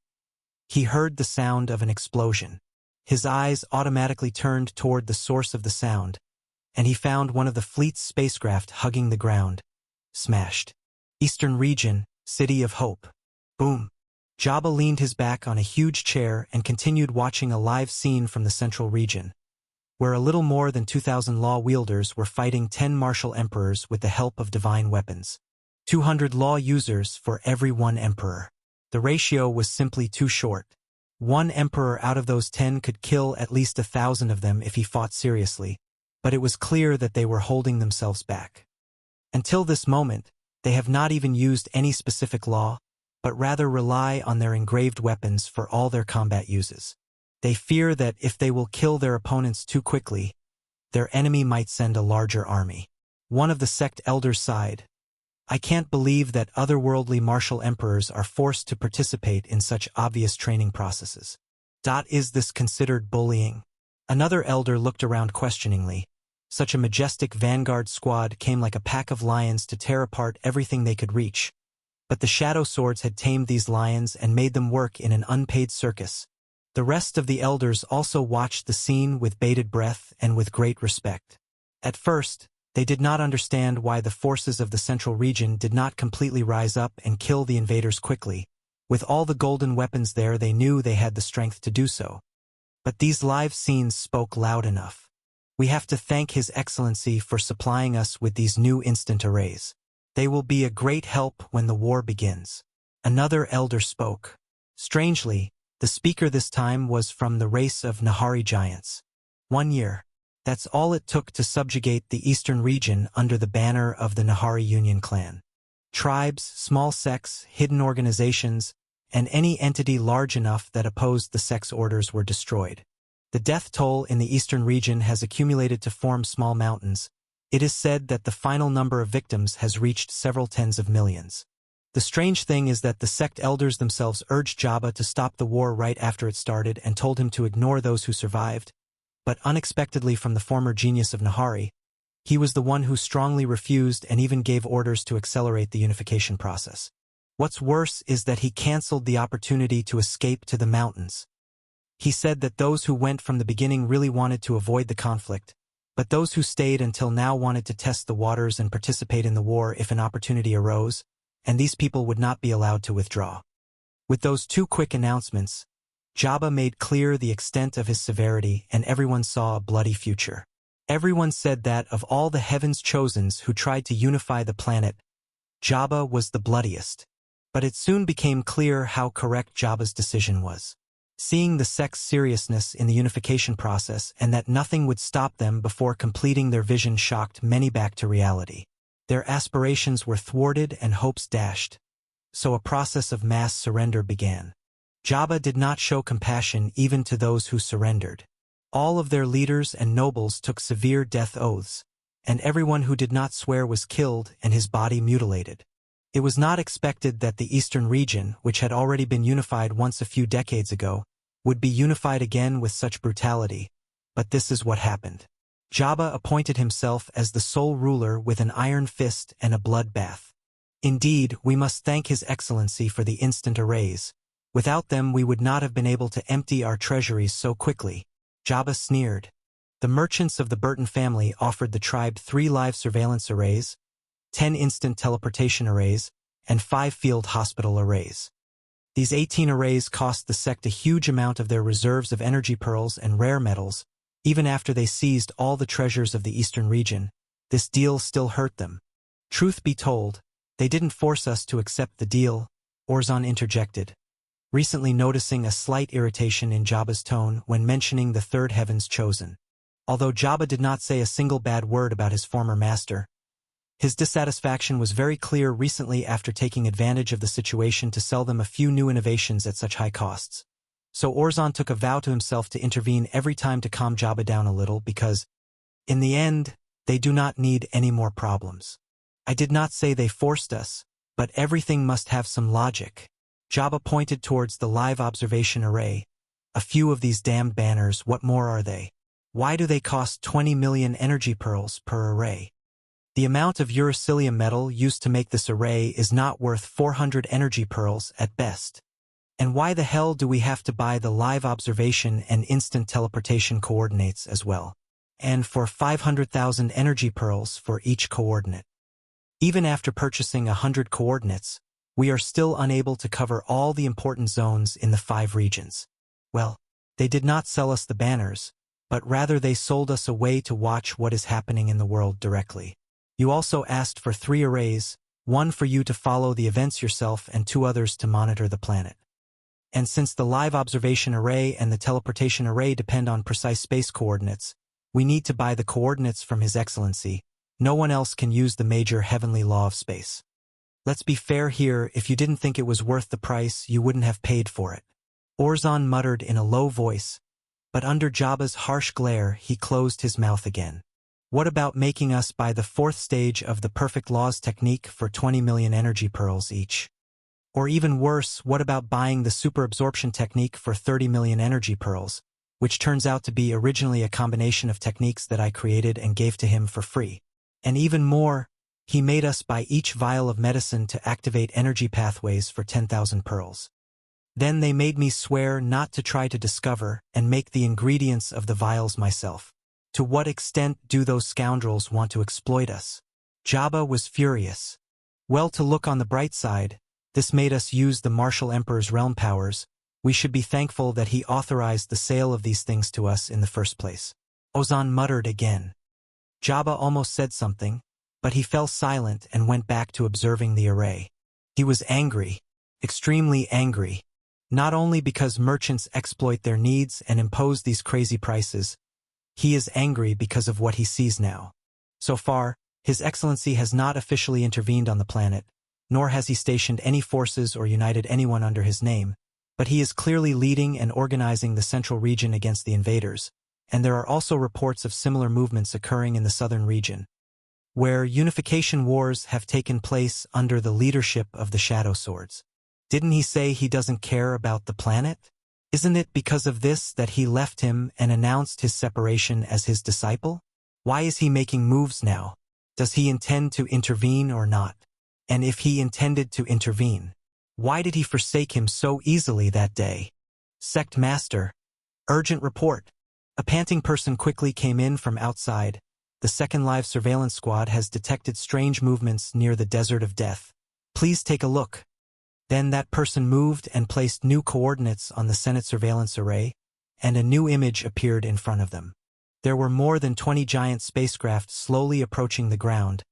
he heard the sound of an explosion. His eyes automatically turned toward the source of the sound, and he found one of the fleet's spacecraft hugging the ground. Smashed. Eastern region, City of Hope. Boom. Jabba leaned his back on a huge chair and continued watching a live scene from the central region, where a little more than 2,000 law wielders were fighting 10 martial emperors with the help of divine weapons. 200 law users for every 1 emperor. The ratio was simply too short. 1 emperor out of those 10 could kill at least 1,000 of them if he fought seriously, but it was clear that they were holding themselves back. Until this moment, they have not even used any specific law, but rather rely on their engraved weapons for all their combat uses. They fear that if they will kill their opponents too quickly, their enemy might send a larger army. One of the sect elders sighed. I can't believe that otherworldly martial emperors are forced to participate in such obvious training processes. Is this considered bullying? Another elder looked around questioningly. Such a majestic vanguard squad came like a pack of lions to tear apart everything they could reach. But the shadow swords had tamed these lions and made them work in an unpaid circus. The rest of the elders also watched the scene with bated breath and with great respect. At first, they did not understand why the forces of the central region did not completely rise up and kill the invaders quickly. With all the golden weapons there, they knew they had the strength to do so. But these live scenes spoke loud enough. We have to thank His Excellency for supplying us with these new instant arrays. They will be a great help when the war begins. Another elder spoke. Strangely, the speaker this time was from the race of Nahari giants. 1 year. That's all it took to subjugate the eastern region under the banner of the Nahari Union clan. Tribes, small sects, hidden organizations, and any entity large enough that opposed the sect's orders were destroyed. The death toll in the eastern region has accumulated to form small mountains. It is said that the final number of victims has reached several tens of millions. The strange thing is that the sect elders themselves urged Jabba to stop the war right after it started and told him to ignore those who survived. But unexpectedly from the former genius of Nahari, he was the one who strongly refused and even gave orders to accelerate the unification process. What's worse is that he canceled the opportunity to escape to the mountains. He said that those who went from the beginning really wanted to avoid the conflict, but those who stayed until now wanted to test the waters and participate in the war if an opportunity arose, and these people would not be allowed to withdraw. With those two quick announcements, Jabba made clear the extent of his severity, and everyone saw a bloody future. Everyone said that of all the Heaven's Chosens who tried to unify the planet, Jabba was the bloodiest. But it soon became clear how correct Jabba's decision was. Seeing the sect's seriousness in the unification process and that nothing would stop them before completing their vision shocked many back to reality. Their aspirations were thwarted and hopes dashed. So a process of mass surrender began. Jabba did not show compassion even to those who surrendered. All of their leaders and nobles took severe death oaths, and everyone who did not swear was killed and his body mutilated. It was not expected that the eastern region, which had already been unified once a few decades ago, would be unified again with such brutality, but this is what happened. Jabba appointed himself as the sole ruler with an iron fist and a bloodbath. Indeed, we must thank His Excellency for the instant arrays. Without them we would not have been able to empty our treasuries so quickly. Jabba sneered. The merchants of the Burton family offered the tribe 3 live surveillance arrays, 10 instant teleportation arrays, and 5 field hospital arrays. These 18 arrays cost the sect a huge amount of their reserves of energy pearls and rare metals. Even after they seized all the treasures of the eastern region, this deal still hurt them. Truth be told, they didn't force us to accept the deal, Orzon interjected, recently noticing a slight irritation in Jabba's tone when mentioning the third Heaven's Chosen. Although Jabba did not say a single bad word about his former master, his dissatisfaction was very clear recently after taking advantage of the situation to sell them a few new innovations at such high costs. So Orzon took a vow to himself to intervene every time to calm Jabba down a little because, in the end, they do not need any more problems. I did not say they forced us, but everything must have some logic. Jabba pointed towards the live observation array. A few of these damned banners, what more are they? Why do they cost 20 million energy pearls per array? The amount of uracilium metal used to make this array is not worth 400 energy pearls at best. And why the hell do we have to buy the live observation and instant teleportation coordinates as well? And for 500,000 energy pearls for each coordinate. Even after purchasing 100 coordinates, we are still unable to cover all the important zones in the 5 regions. Well, they did not sell us the banners, but rather they sold us a way to watch what is happening in the world directly. You also asked for 3 arrays, 1 for you to follow the events yourself and 2 others to monitor the planet. And since the live observation array and the teleportation array depend on precise space coordinates, we need to buy the coordinates from His Excellency. No one else can use the major heavenly law of space. Let's be fair here, if you didn't think it was worth the price, you wouldn't have paid for it. Orzon muttered in a low voice, but under Jabba's harsh glare he closed his mouth again. What about making us buy the 4th stage of the perfect laws technique for 20 million energy pearls each? Or even worse, what about buying the super absorption technique for 30 million energy pearls, which turns out to be originally a combination of techniques that I created and gave to him for free. And even more, he made us buy each vial of medicine to activate energy pathways for 10,000 pearls. Then they made me swear not to try to discover and make the ingredients of the vials myself. To what extent do those scoundrels want to exploit us? Jabba was furious. Well, to look on the bright side, this made us use the Martial Emperor's realm powers. We should be thankful that he authorized the sale of these things to us in the first place. Ozan muttered again. Jabba almost said something, but he fell silent and went back to observing the array. He was angry, extremely angry. Not only because merchants exploit their needs and impose these crazy prices, he is angry because of what he sees now. So far, His Excellency has not officially intervened on the planet, nor has he stationed any forces or united anyone under his name, but he is clearly leading and organizing the central region against the invaders, and there are also reports of similar movements occurring in the southern region, where unification wars have taken place under the leadership of the Shadow Swords. Didn't he say he doesn't care about the planet? Isn't it because of this that he left him and announced his separation as his disciple? Why is he making moves now? Does he intend to intervene or not? And if he intended to intervene, why did he forsake him so easily that day? Sect Master. Urgent report. A panting person quickly came in from outside. The Second Live Surveillance Squad has detected strange movements near the Desert of Death. Please take a look. Then that person moved and placed new coordinates on the Senate surveillance array, and a new image appeared in front of them. There were more than 20 giant spacecraft slowly approaching the ground,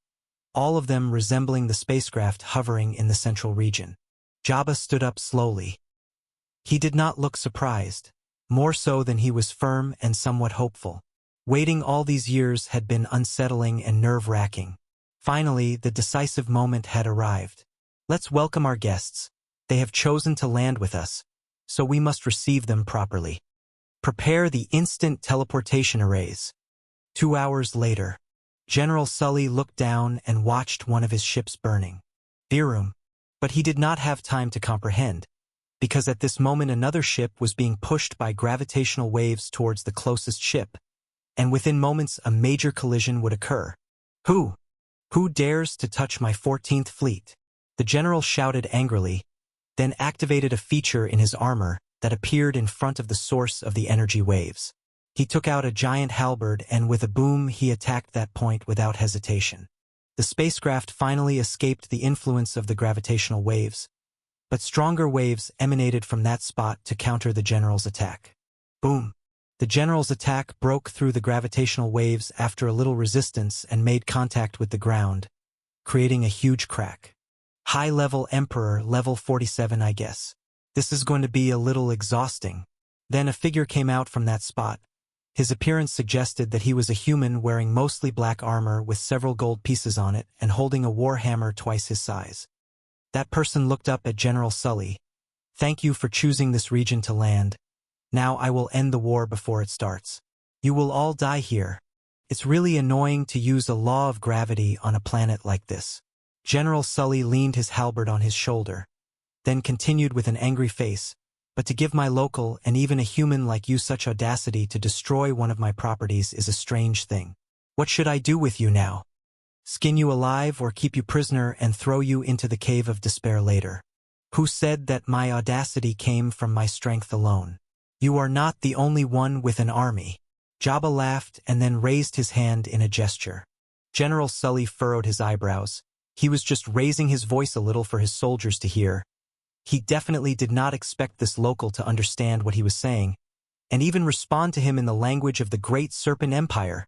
all of them resembling the spacecraft hovering in the central region. Jabba stood up slowly. He did not look surprised, more so than he was firm and somewhat hopeful. Waiting all these years had been unsettling and nerve-wracking. Finally, the decisive moment had arrived. Let's welcome our guests. They have chosen to land with us, so we must receive them properly. Prepare the instant teleportation arrays. 2 hours later, General Sully looked down and watched one of his ships burning. Virum. But he did not have time to comprehend, because at this moment another ship was being pushed by gravitational waves towards the closest ship, and within moments a major collision would occur. Who dares to touch my 14th fleet? The general shouted angrily, then activated a feature in his armor that appeared in front of the source of the energy waves. He took out a giant halberd and with a boom he attacked that point without hesitation. The spacecraft finally escaped the influence of the gravitational waves, but stronger waves emanated from that spot to counter the general's attack. Boom! The general's attack broke through the gravitational waves after a little resistance and made contact with the ground, creating a huge crack. High-level Emperor, level 47, I guess. This is going to be a little exhausting. Then a figure came out from that spot. His appearance suggested that he was a human wearing mostly black armor with several gold pieces on it and holding a war hammer twice his size. That person looked up at General Sully. Thank you for choosing this region to land. Now I will end the war before it starts. You will all die here. It's really annoying to use a law of gravity on a planet like this. General Sully leaned his halberd on his shoulder, then continued with an angry face, but to give my local and even a human like you such audacity to destroy one of my properties is a strange thing. What should I do with you now? Skin you alive or keep you prisoner and throw you into the cave of despair later? Who said that my audacity came from my strength alone? You are not the only one with an army. Jabba laughed and then raised his hand in a gesture. General Sully furrowed his eyebrows. He was just raising his voice a little for his soldiers to hear. He definitely did not expect this local to understand what he was saying, and even respond to him in the language of the Great Serpent Empire.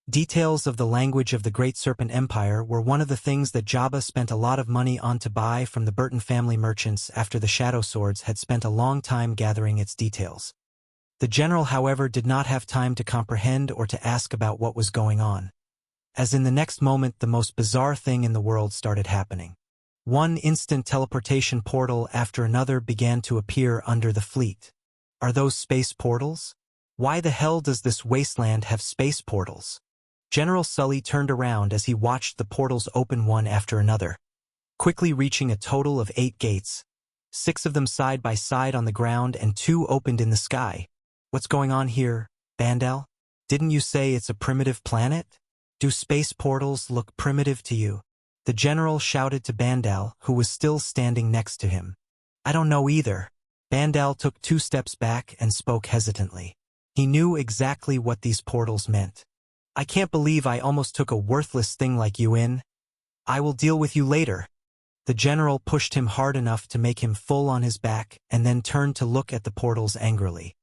Details of the language of the Great Serpent Empire were one of the things that Jabba spent a lot of money on to buy from the Burton family merchants after the Shadow Swords had spent a long time gathering its details. The general, however, did not have time to comprehend or to ask about what was going on. As in the next moment the most bizarre thing in the world started happening. One instant teleportation portal after another began to appear under the fleet. Are those space portals? Why the hell does this wasteland have space portals? General Sully turned around as he watched the portals open one after another, quickly reaching a total of 8 gates, 6 of them side by side on the ground and 2 opened in the sky. What's going on here, Bandel? Didn't you say it's a primitive planet? Do space portals look primitive to you? The general shouted to Bandel, who was still standing next to him. I don't know either. Bandel took 2 steps back and spoke hesitantly. He knew exactly what these portals meant. I can't believe I almost took a worthless thing like you in. I will deal with you later. The general pushed him hard enough to make him full on his back and then turned to look at the portals angrily.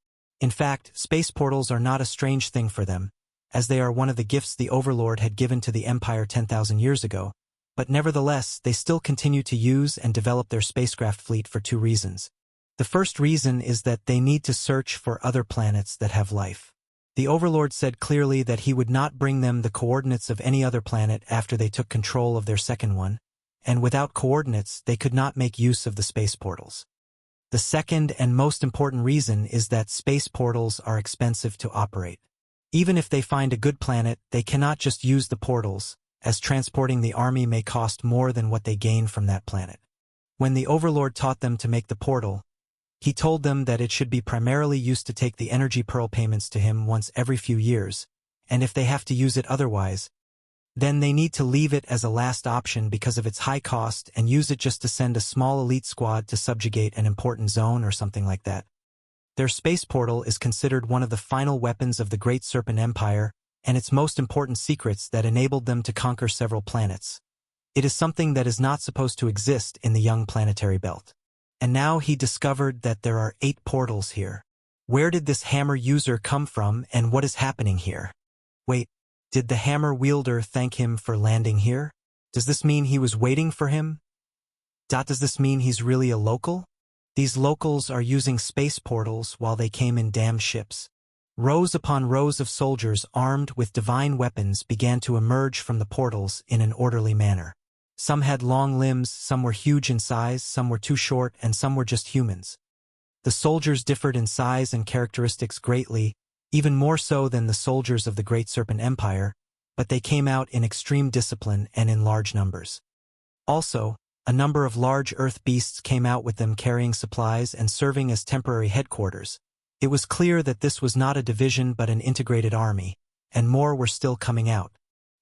In fact, space portals are not a strange thing for them, as they are one of the gifts the Overlord had given to the Empire 10,000 years ago, but nevertheless they still continue to use and develop their spacecraft fleet for 2 reasons. The first reason is that they need to search for other planets that have life. The Overlord said clearly that he would not bring them the coordinates of any other planet after they took control of their second one, and without coordinates they could not make use of the space portals. The second and most important reason is that space portals are expensive to operate. Even if they find a good planet, they cannot just use the portals, as transporting the army may cost more than what they gain from that planet. When the Overlord taught them to make the portal, he told them that it should be primarily used to take the energy pearl payments to him once every few years, and if they have to use it otherwise, then they need to leave it as a last option because of its high cost and use it just to send a small elite squad to subjugate an important zone or something like that. Their space portal is considered one of the final weapons of the Great Serpent Empire and its most important secrets that enabled them to conquer several planets. It is something that is not supposed to exist in the young planetary belt. And now he discovered that there are 8 portals here. Where did this hammer user come from and what is happening here? Wait, did the hammer wielder thank him for landing here? Does this mean he was waiting for him? Does this mean he's really a local? These locals are using space portals while they came in damned ships. Rows upon rows of soldiers armed with divine weapons began to emerge from the portals in an orderly manner. Some had long limbs, some were huge in size, some were too short, and some were just humans. The soldiers differed in size and characteristics greatly, even more so than the soldiers of the Great Serpent Empire, but they came out in extreme discipline and in large numbers. Also, a number of large earth beasts came out with them carrying supplies and serving as temporary headquarters. It was clear that this was not a division but an integrated army, and more were still coming out.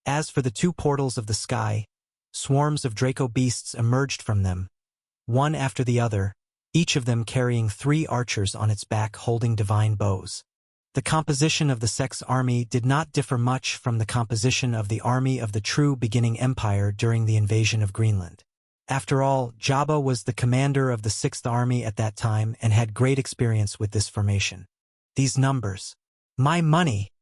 As for the 2 portals of the sky, swarms of Draco beasts emerged from them, one after the other, each of them carrying 3 archers on its back holding divine bows. The composition of the Sex army did not differ much from the composition of the army of the true beginning empire during the invasion of Greenland. After all, Jabba was the commander of the 6th Army at that time and had great experience with this formation. These numbers. My money!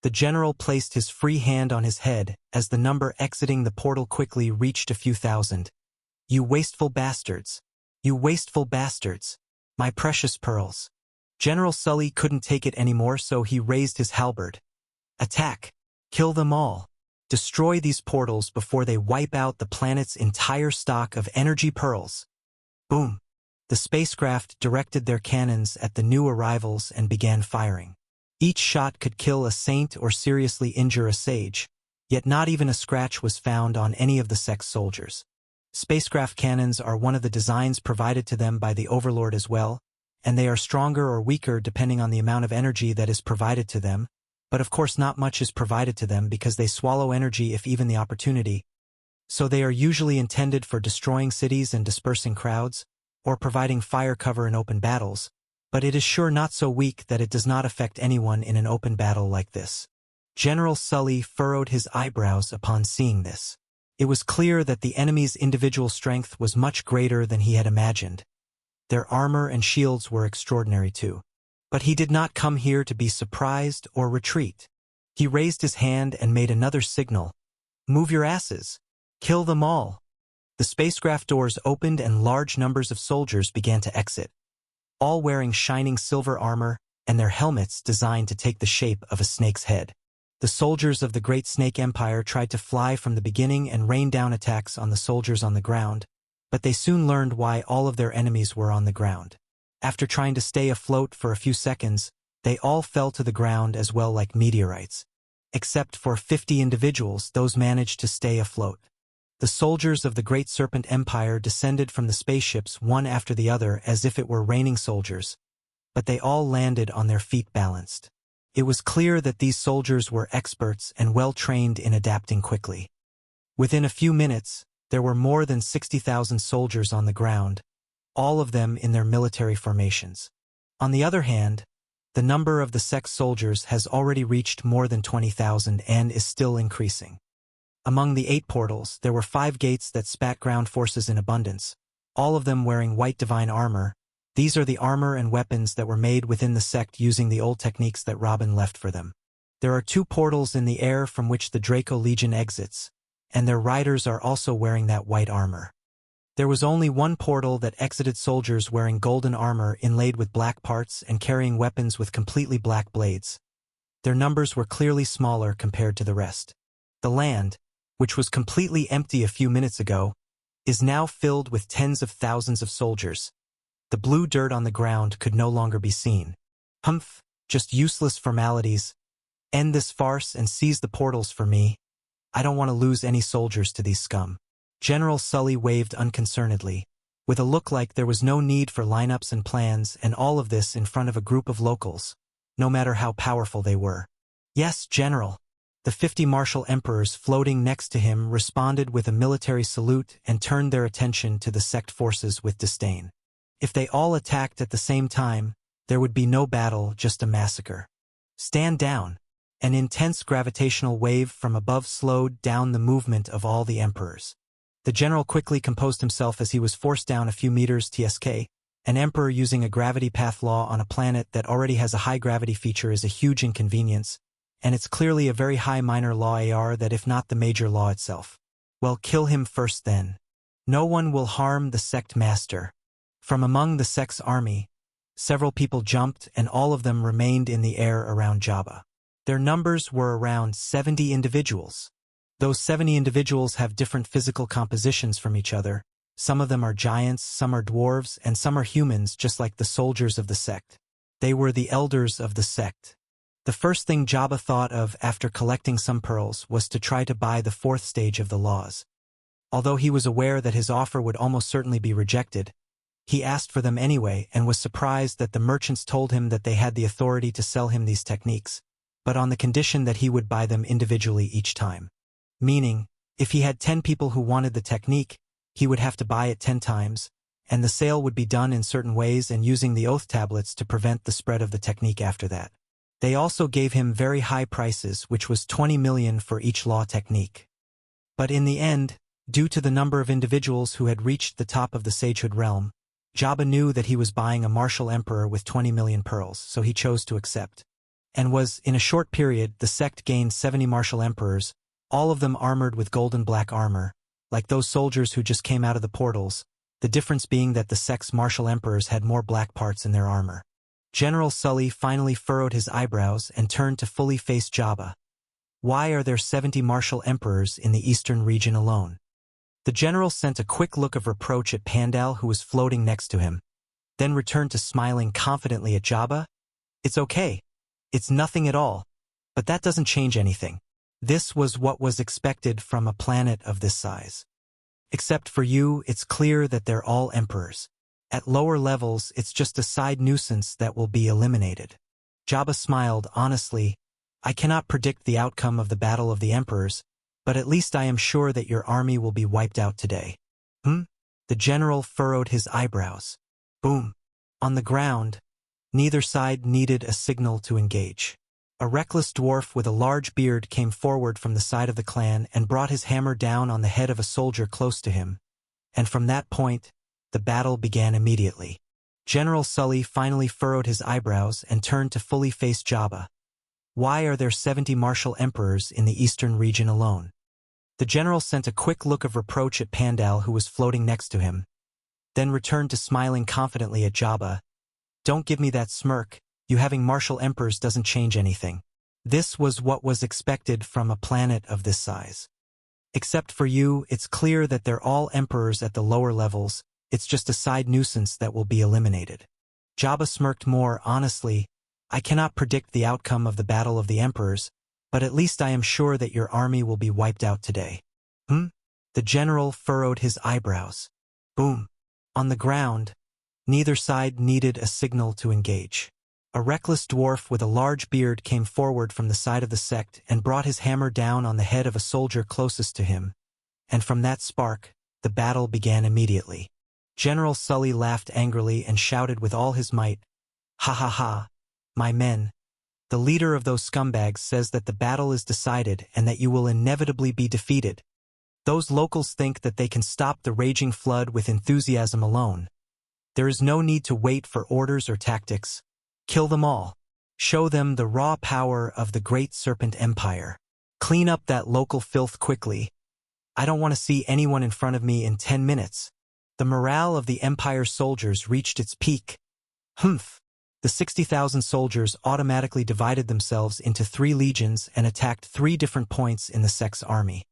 The general placed his free hand on his head as the number exiting the portal quickly reached a few thousand. You wasteful bastards! You wasteful bastards! My precious pearls! General Sully couldn't take it anymore, so he raised his halberd. Attack! Kill them all! Destroy these portals before they wipe out the planet's entire stock of energy pearls. Boom! The spacecraft directed their cannons at the new arrivals and began firing. Each shot could kill a saint or seriously injure a sage, yet not even a scratch was found on any of the Sex soldiers. Spacecraft cannons are one of the designs provided to them by the Overlord as well, and they are stronger or weaker depending on the amount of energy that is provided to them, but of course not much is provided to them because they swallow energy if even the opportunity, so they are usually intended for destroying cities and dispersing crowds, or providing fire cover in open battles, but it is sure not so weak that it does not affect anyone in an open battle like this. General Sully furrowed his eyebrows upon seeing this. It was clear that the enemy's individual strength was much greater than he had imagined. Their armor and shields were extraordinary too. But he did not come here to be surprised or retreat. He raised his hand and made another signal. Move your asses. Kill them all. The spacecraft doors opened and large numbers of soldiers began to exit, all wearing shining silver armor and their helmets designed to take the shape of a snake's head. The soldiers of the Great Snake Empire tried to fly from the beginning and rain down attacks on the soldiers on the ground, but they soon learned why all of their enemies were on the ground. After trying to stay afloat for a few seconds, they all fell to the ground as well like meteorites. Except for 50 individuals, those managed to stay afloat. The soldiers of the Great Serpent Empire descended from the spaceships one after the other as if it were raining soldiers, but they all landed on their feet balanced. It was clear that these soldiers were experts and well-trained in adapting quickly. Within a few minutes, there were more than 60,000 soldiers on the ground, all of them in their military formations. On the other hand, the number of the Sect's soldiers has already reached more than 20,000 and is still increasing. Among the 8 portals, there were 5 gates that spat ground forces in abundance, all of them wearing white divine armor. These are the armor and weapons that were made within the Sect using the old techniques that Robin left for them. There are 2 portals in the air from which the Draco Legion exits, and their riders are also wearing that white armor. There was only 1 portal that exited soldiers wearing golden armor inlaid with black parts and carrying weapons with completely black blades. Their numbers were clearly smaller compared to the rest. The land, which was completely empty a few minutes ago, is now filled with tens of thousands of soldiers. The blue dirt on the ground could no longer be seen. Humph, just useless formalities. End this farce and seize the portals for me. I don't want to lose any soldiers to these scum. General Sully waved unconcernedly, with a look like there was no need for lineups and plans, and all of this in front of a group of locals, no matter how powerful they were. Yes, General. The 50 martial emperors floating next to him responded with a military salute and turned their attention to the Sect forces with disdain. If they all attacked at the same time, there would be no battle, just a massacre. Stand down. An intense gravitational wave from above slowed down the movement of all the emperors. The general quickly composed himself as he was forced down a few meters. TSK, an emperor using a gravity path law on a planet that already has a high gravity feature is a huge inconvenience, and it's clearly a very high minor law AR that if not the major law itself. Well, kill him first then. No one will harm the Sect master. From among the Sect's army, several people jumped and all of them remained in the air around Jabba. Their numbers were around 70 individuals. Those 70 individuals have different physical compositions from each other. Some of them are giants, some are dwarves, and some are humans, just like the soldiers of the Sect. They were the elders of the Sect. The first thing Jabba thought of after collecting some pearls was to try to buy the 4th stage of the laws. Although he was aware that his offer would almost certainly be rejected, he asked for them anyway and was surprised that the merchants told him that they had the authority to sell him these techniques, but on the condition that he would buy them individually each time. Meaning, if he had 10 people who wanted the technique, he would have to buy it 10 times, and the sale would be done in certain ways and using the oath tablets to prevent the spread of the technique after that. They also gave him very high prices, which was 20 million for each law technique. But in the end, due to the number of individuals who had reached the top of the sagehood realm, Jabba knew that he was buying a martial emperor with 20 million pearls, so he chose to accept. And was, in a short period, the Sect gained 70 martial emperors, all of them armored with golden black armor, like those soldiers who just came out of the portals, the difference being that the Sect's martial emperors had more black parts in their armor. General Sully finally furrowed his eyebrows and turned to fully face Jabba. Why are there 70 martial emperors in the eastern region alone? The general sent a quick look of reproach at Pandal, who was floating next to him, then returned to smiling confidently at Jabba. It's okay. It's nothing at all. But that doesn't change anything. This was what was expected from a planet of this size. Except for you, it's clear that they're all emperors. At lower levels, it's just a side nuisance that will be eliminated. Jabba smiled honestly. I cannot predict the outcome of the Battle of the Emperors, but at least I am sure that your army will be wiped out today. The general furrowed his eyebrows. Boom. On the ground, neither side needed a signal to engage. A reckless dwarf with a large beard came forward from the side of the clan and brought his hammer down on the head of a soldier close to him, and from that point, the battle began immediately. General Sully finally furrowed his eyebrows and turned to fully face Jabba. Why are there 70 martial emperors in the eastern region alone? The general sent a quick look of reproach at Pandal, who was floating next to him, then returned to smiling confidently at Jabba. Don't give me that smirk. You having martial emperors doesn't change anything. This was what was expected from a planet of this size. Except for you, it's clear that they're all emperors at the lower levels. It's just a side nuisance that will be eliminated. Jabba smirked more honestly. I cannot predict the outcome of the Battle of the Emperors, but at least I am sure that your army will be wiped out today. The general furrowed his eyebrows. Boom. On the ground, Neither side needed a signal to engage. A reckless dwarf with a large beard came forward from the side of the sect and brought his hammer down on the head of a soldier closest to him, and from that spark, the battle began immediately. General Sully laughed angrily and shouted with all his might, "Ha ha ha, my men! The leader of those scumbags says that the battle is decided and that you will inevitably be defeated. Those locals think that they can stop the raging flood with enthusiasm alone. There is no need to wait for orders or tactics. Kill them all. Show them the raw power of the Great Serpent Empire. Clean up that local filth quickly. I don't want to see anyone in front of me in 10 minutes. The morale of the Empire's soldiers reached its peak. Humph! The 60,000 soldiers automatically divided themselves into 3 legions and attacked 3 different points in the sect's army,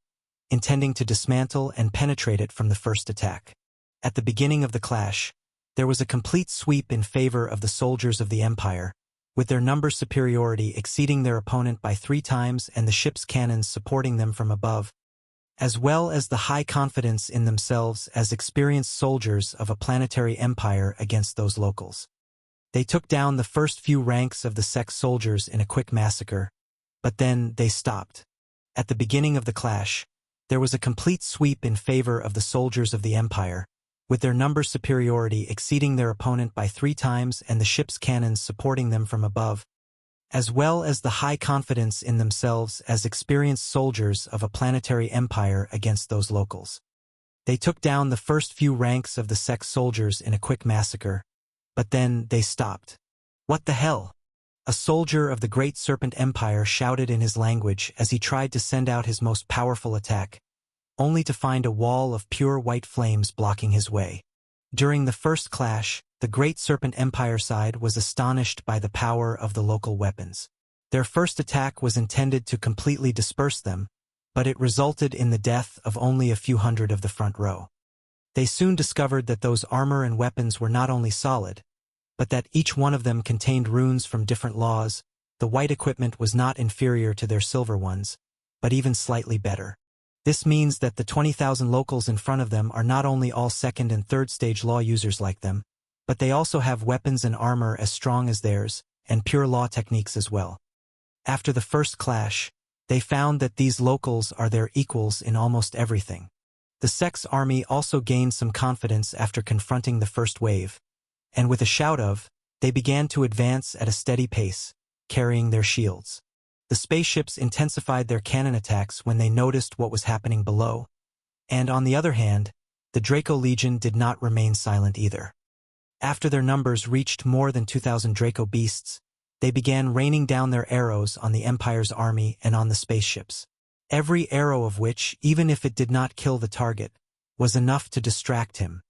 intending to dismantle and penetrate it from the first attack. At the beginning of the clash, there was a complete sweep in favor of the soldiers of the Empire, with their number superiority exceeding their opponent by 3 times and the ship's cannons supporting them from above, as well as the high confidence in themselves as experienced soldiers of a planetary empire against those locals. They took down the first few ranks of the sect's soldiers in a quick massacre, but then they stopped. At the beginning of the clash, there was a complete sweep in favor of the soldiers of the Empire, with their number superiority exceeding their opponent by 3 times and the ship's cannons supporting them from above, as well as the high confidence in themselves as experienced soldiers of a planetary empire against those locals. They took down the first few ranks of the sect's soldiers in a quick massacre, but then they stopped. What the hell? A soldier of the Great Serpent Empire shouted in his language as he tried to send out his most powerful attack, only to find a wall of pure white flames blocking his way. During the first clash, the Great Serpent Empire side was astonished by the power of the local weapons. Their first attack was intended to completely disperse them, but it resulted in the death of only a few hundred of the front row. They soon discovered that those armor and weapons were not only solid, but that each one of them contained runes from different laws. The white equipment was not inferior to their silver ones, but even slightly better. This means that the 20,000 locals in front of them are not only all second and third stage law users like them, but they also have weapons and armor as strong as theirs, and pure law techniques as well. After the first clash, they found that these locals are their equals in almost everything. The sect's army also gained some confidence after confronting the first wave, and with a shout of, they began to advance at a steady pace, carrying their shields. The spaceships intensified their cannon attacks when they noticed what was happening below, and on the other hand, the Draco Legion did not remain silent either. After their numbers reached more than 2,000 Draco beasts, they began raining down their arrows on the Empire's army and on the spaceships. Every arrow of which, even if it did not kill the target, was enough to distract him.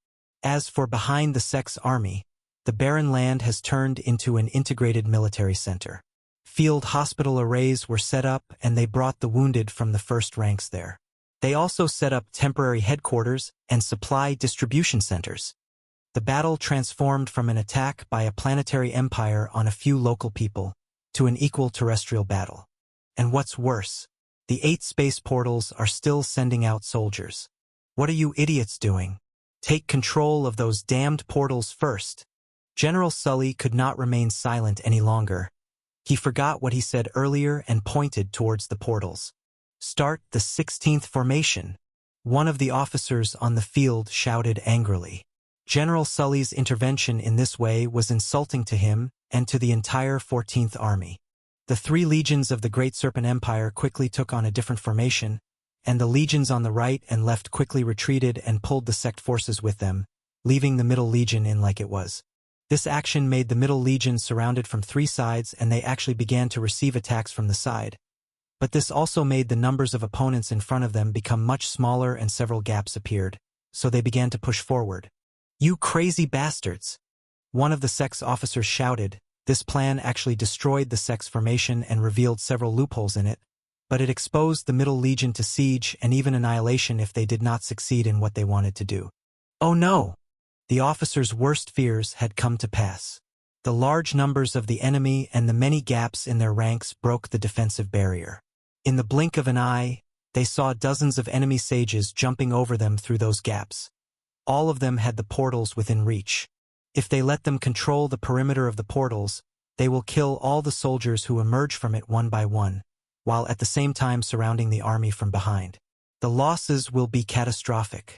As for behind the sect's army, the barren land has turned into an integrated military center. Field hospital arrays were set up and they brought the wounded from the first ranks there. They also set up temporary headquarters and supply distribution centers. The battle transformed from an attack by a planetary empire on a few local people to an equal terrestrial battle. And what's worse, the 8 space portals are still sending out soldiers. What are you idiots doing? Take control of those damned portals first. General Sully could not remain silent any longer. He forgot what he said earlier and pointed towards the portals. Start the 16th formation. One of the officers on the field shouted angrily. General Sully's intervention in this way was insulting to him and to the entire 14th Army. The 3 legions of the Great Serpent Empire quickly took on a different formation, and the legions on the right and left quickly retreated and pulled the sect forces with them, leaving the Middle Legion in like it was. This action made the Middle Legion surrounded from 3 sides and they actually began to receive attacks from the side. But this also made the numbers of opponents in front of them become much smaller and several gaps appeared, so they began to push forward. "You crazy bastards!" One of the sect's officers shouted. This plan actually destroyed the sect's formation and revealed several loopholes in it, but it exposed the Middle Legion to siege and even annihilation if they did not succeed in what they wanted to do. Oh no! The officer's worst fears had come to pass. The large numbers of the enemy and the many gaps in their ranks broke the defensive barrier. In the blink of an eye, they saw dozens of enemy sages jumping over them through those gaps. All of them had the portals within reach. If they let them control the perimeter of the portals, they will kill all the soldiers who emerge from it one by one, while at the same time surrounding the army from behind. The losses will be catastrophic.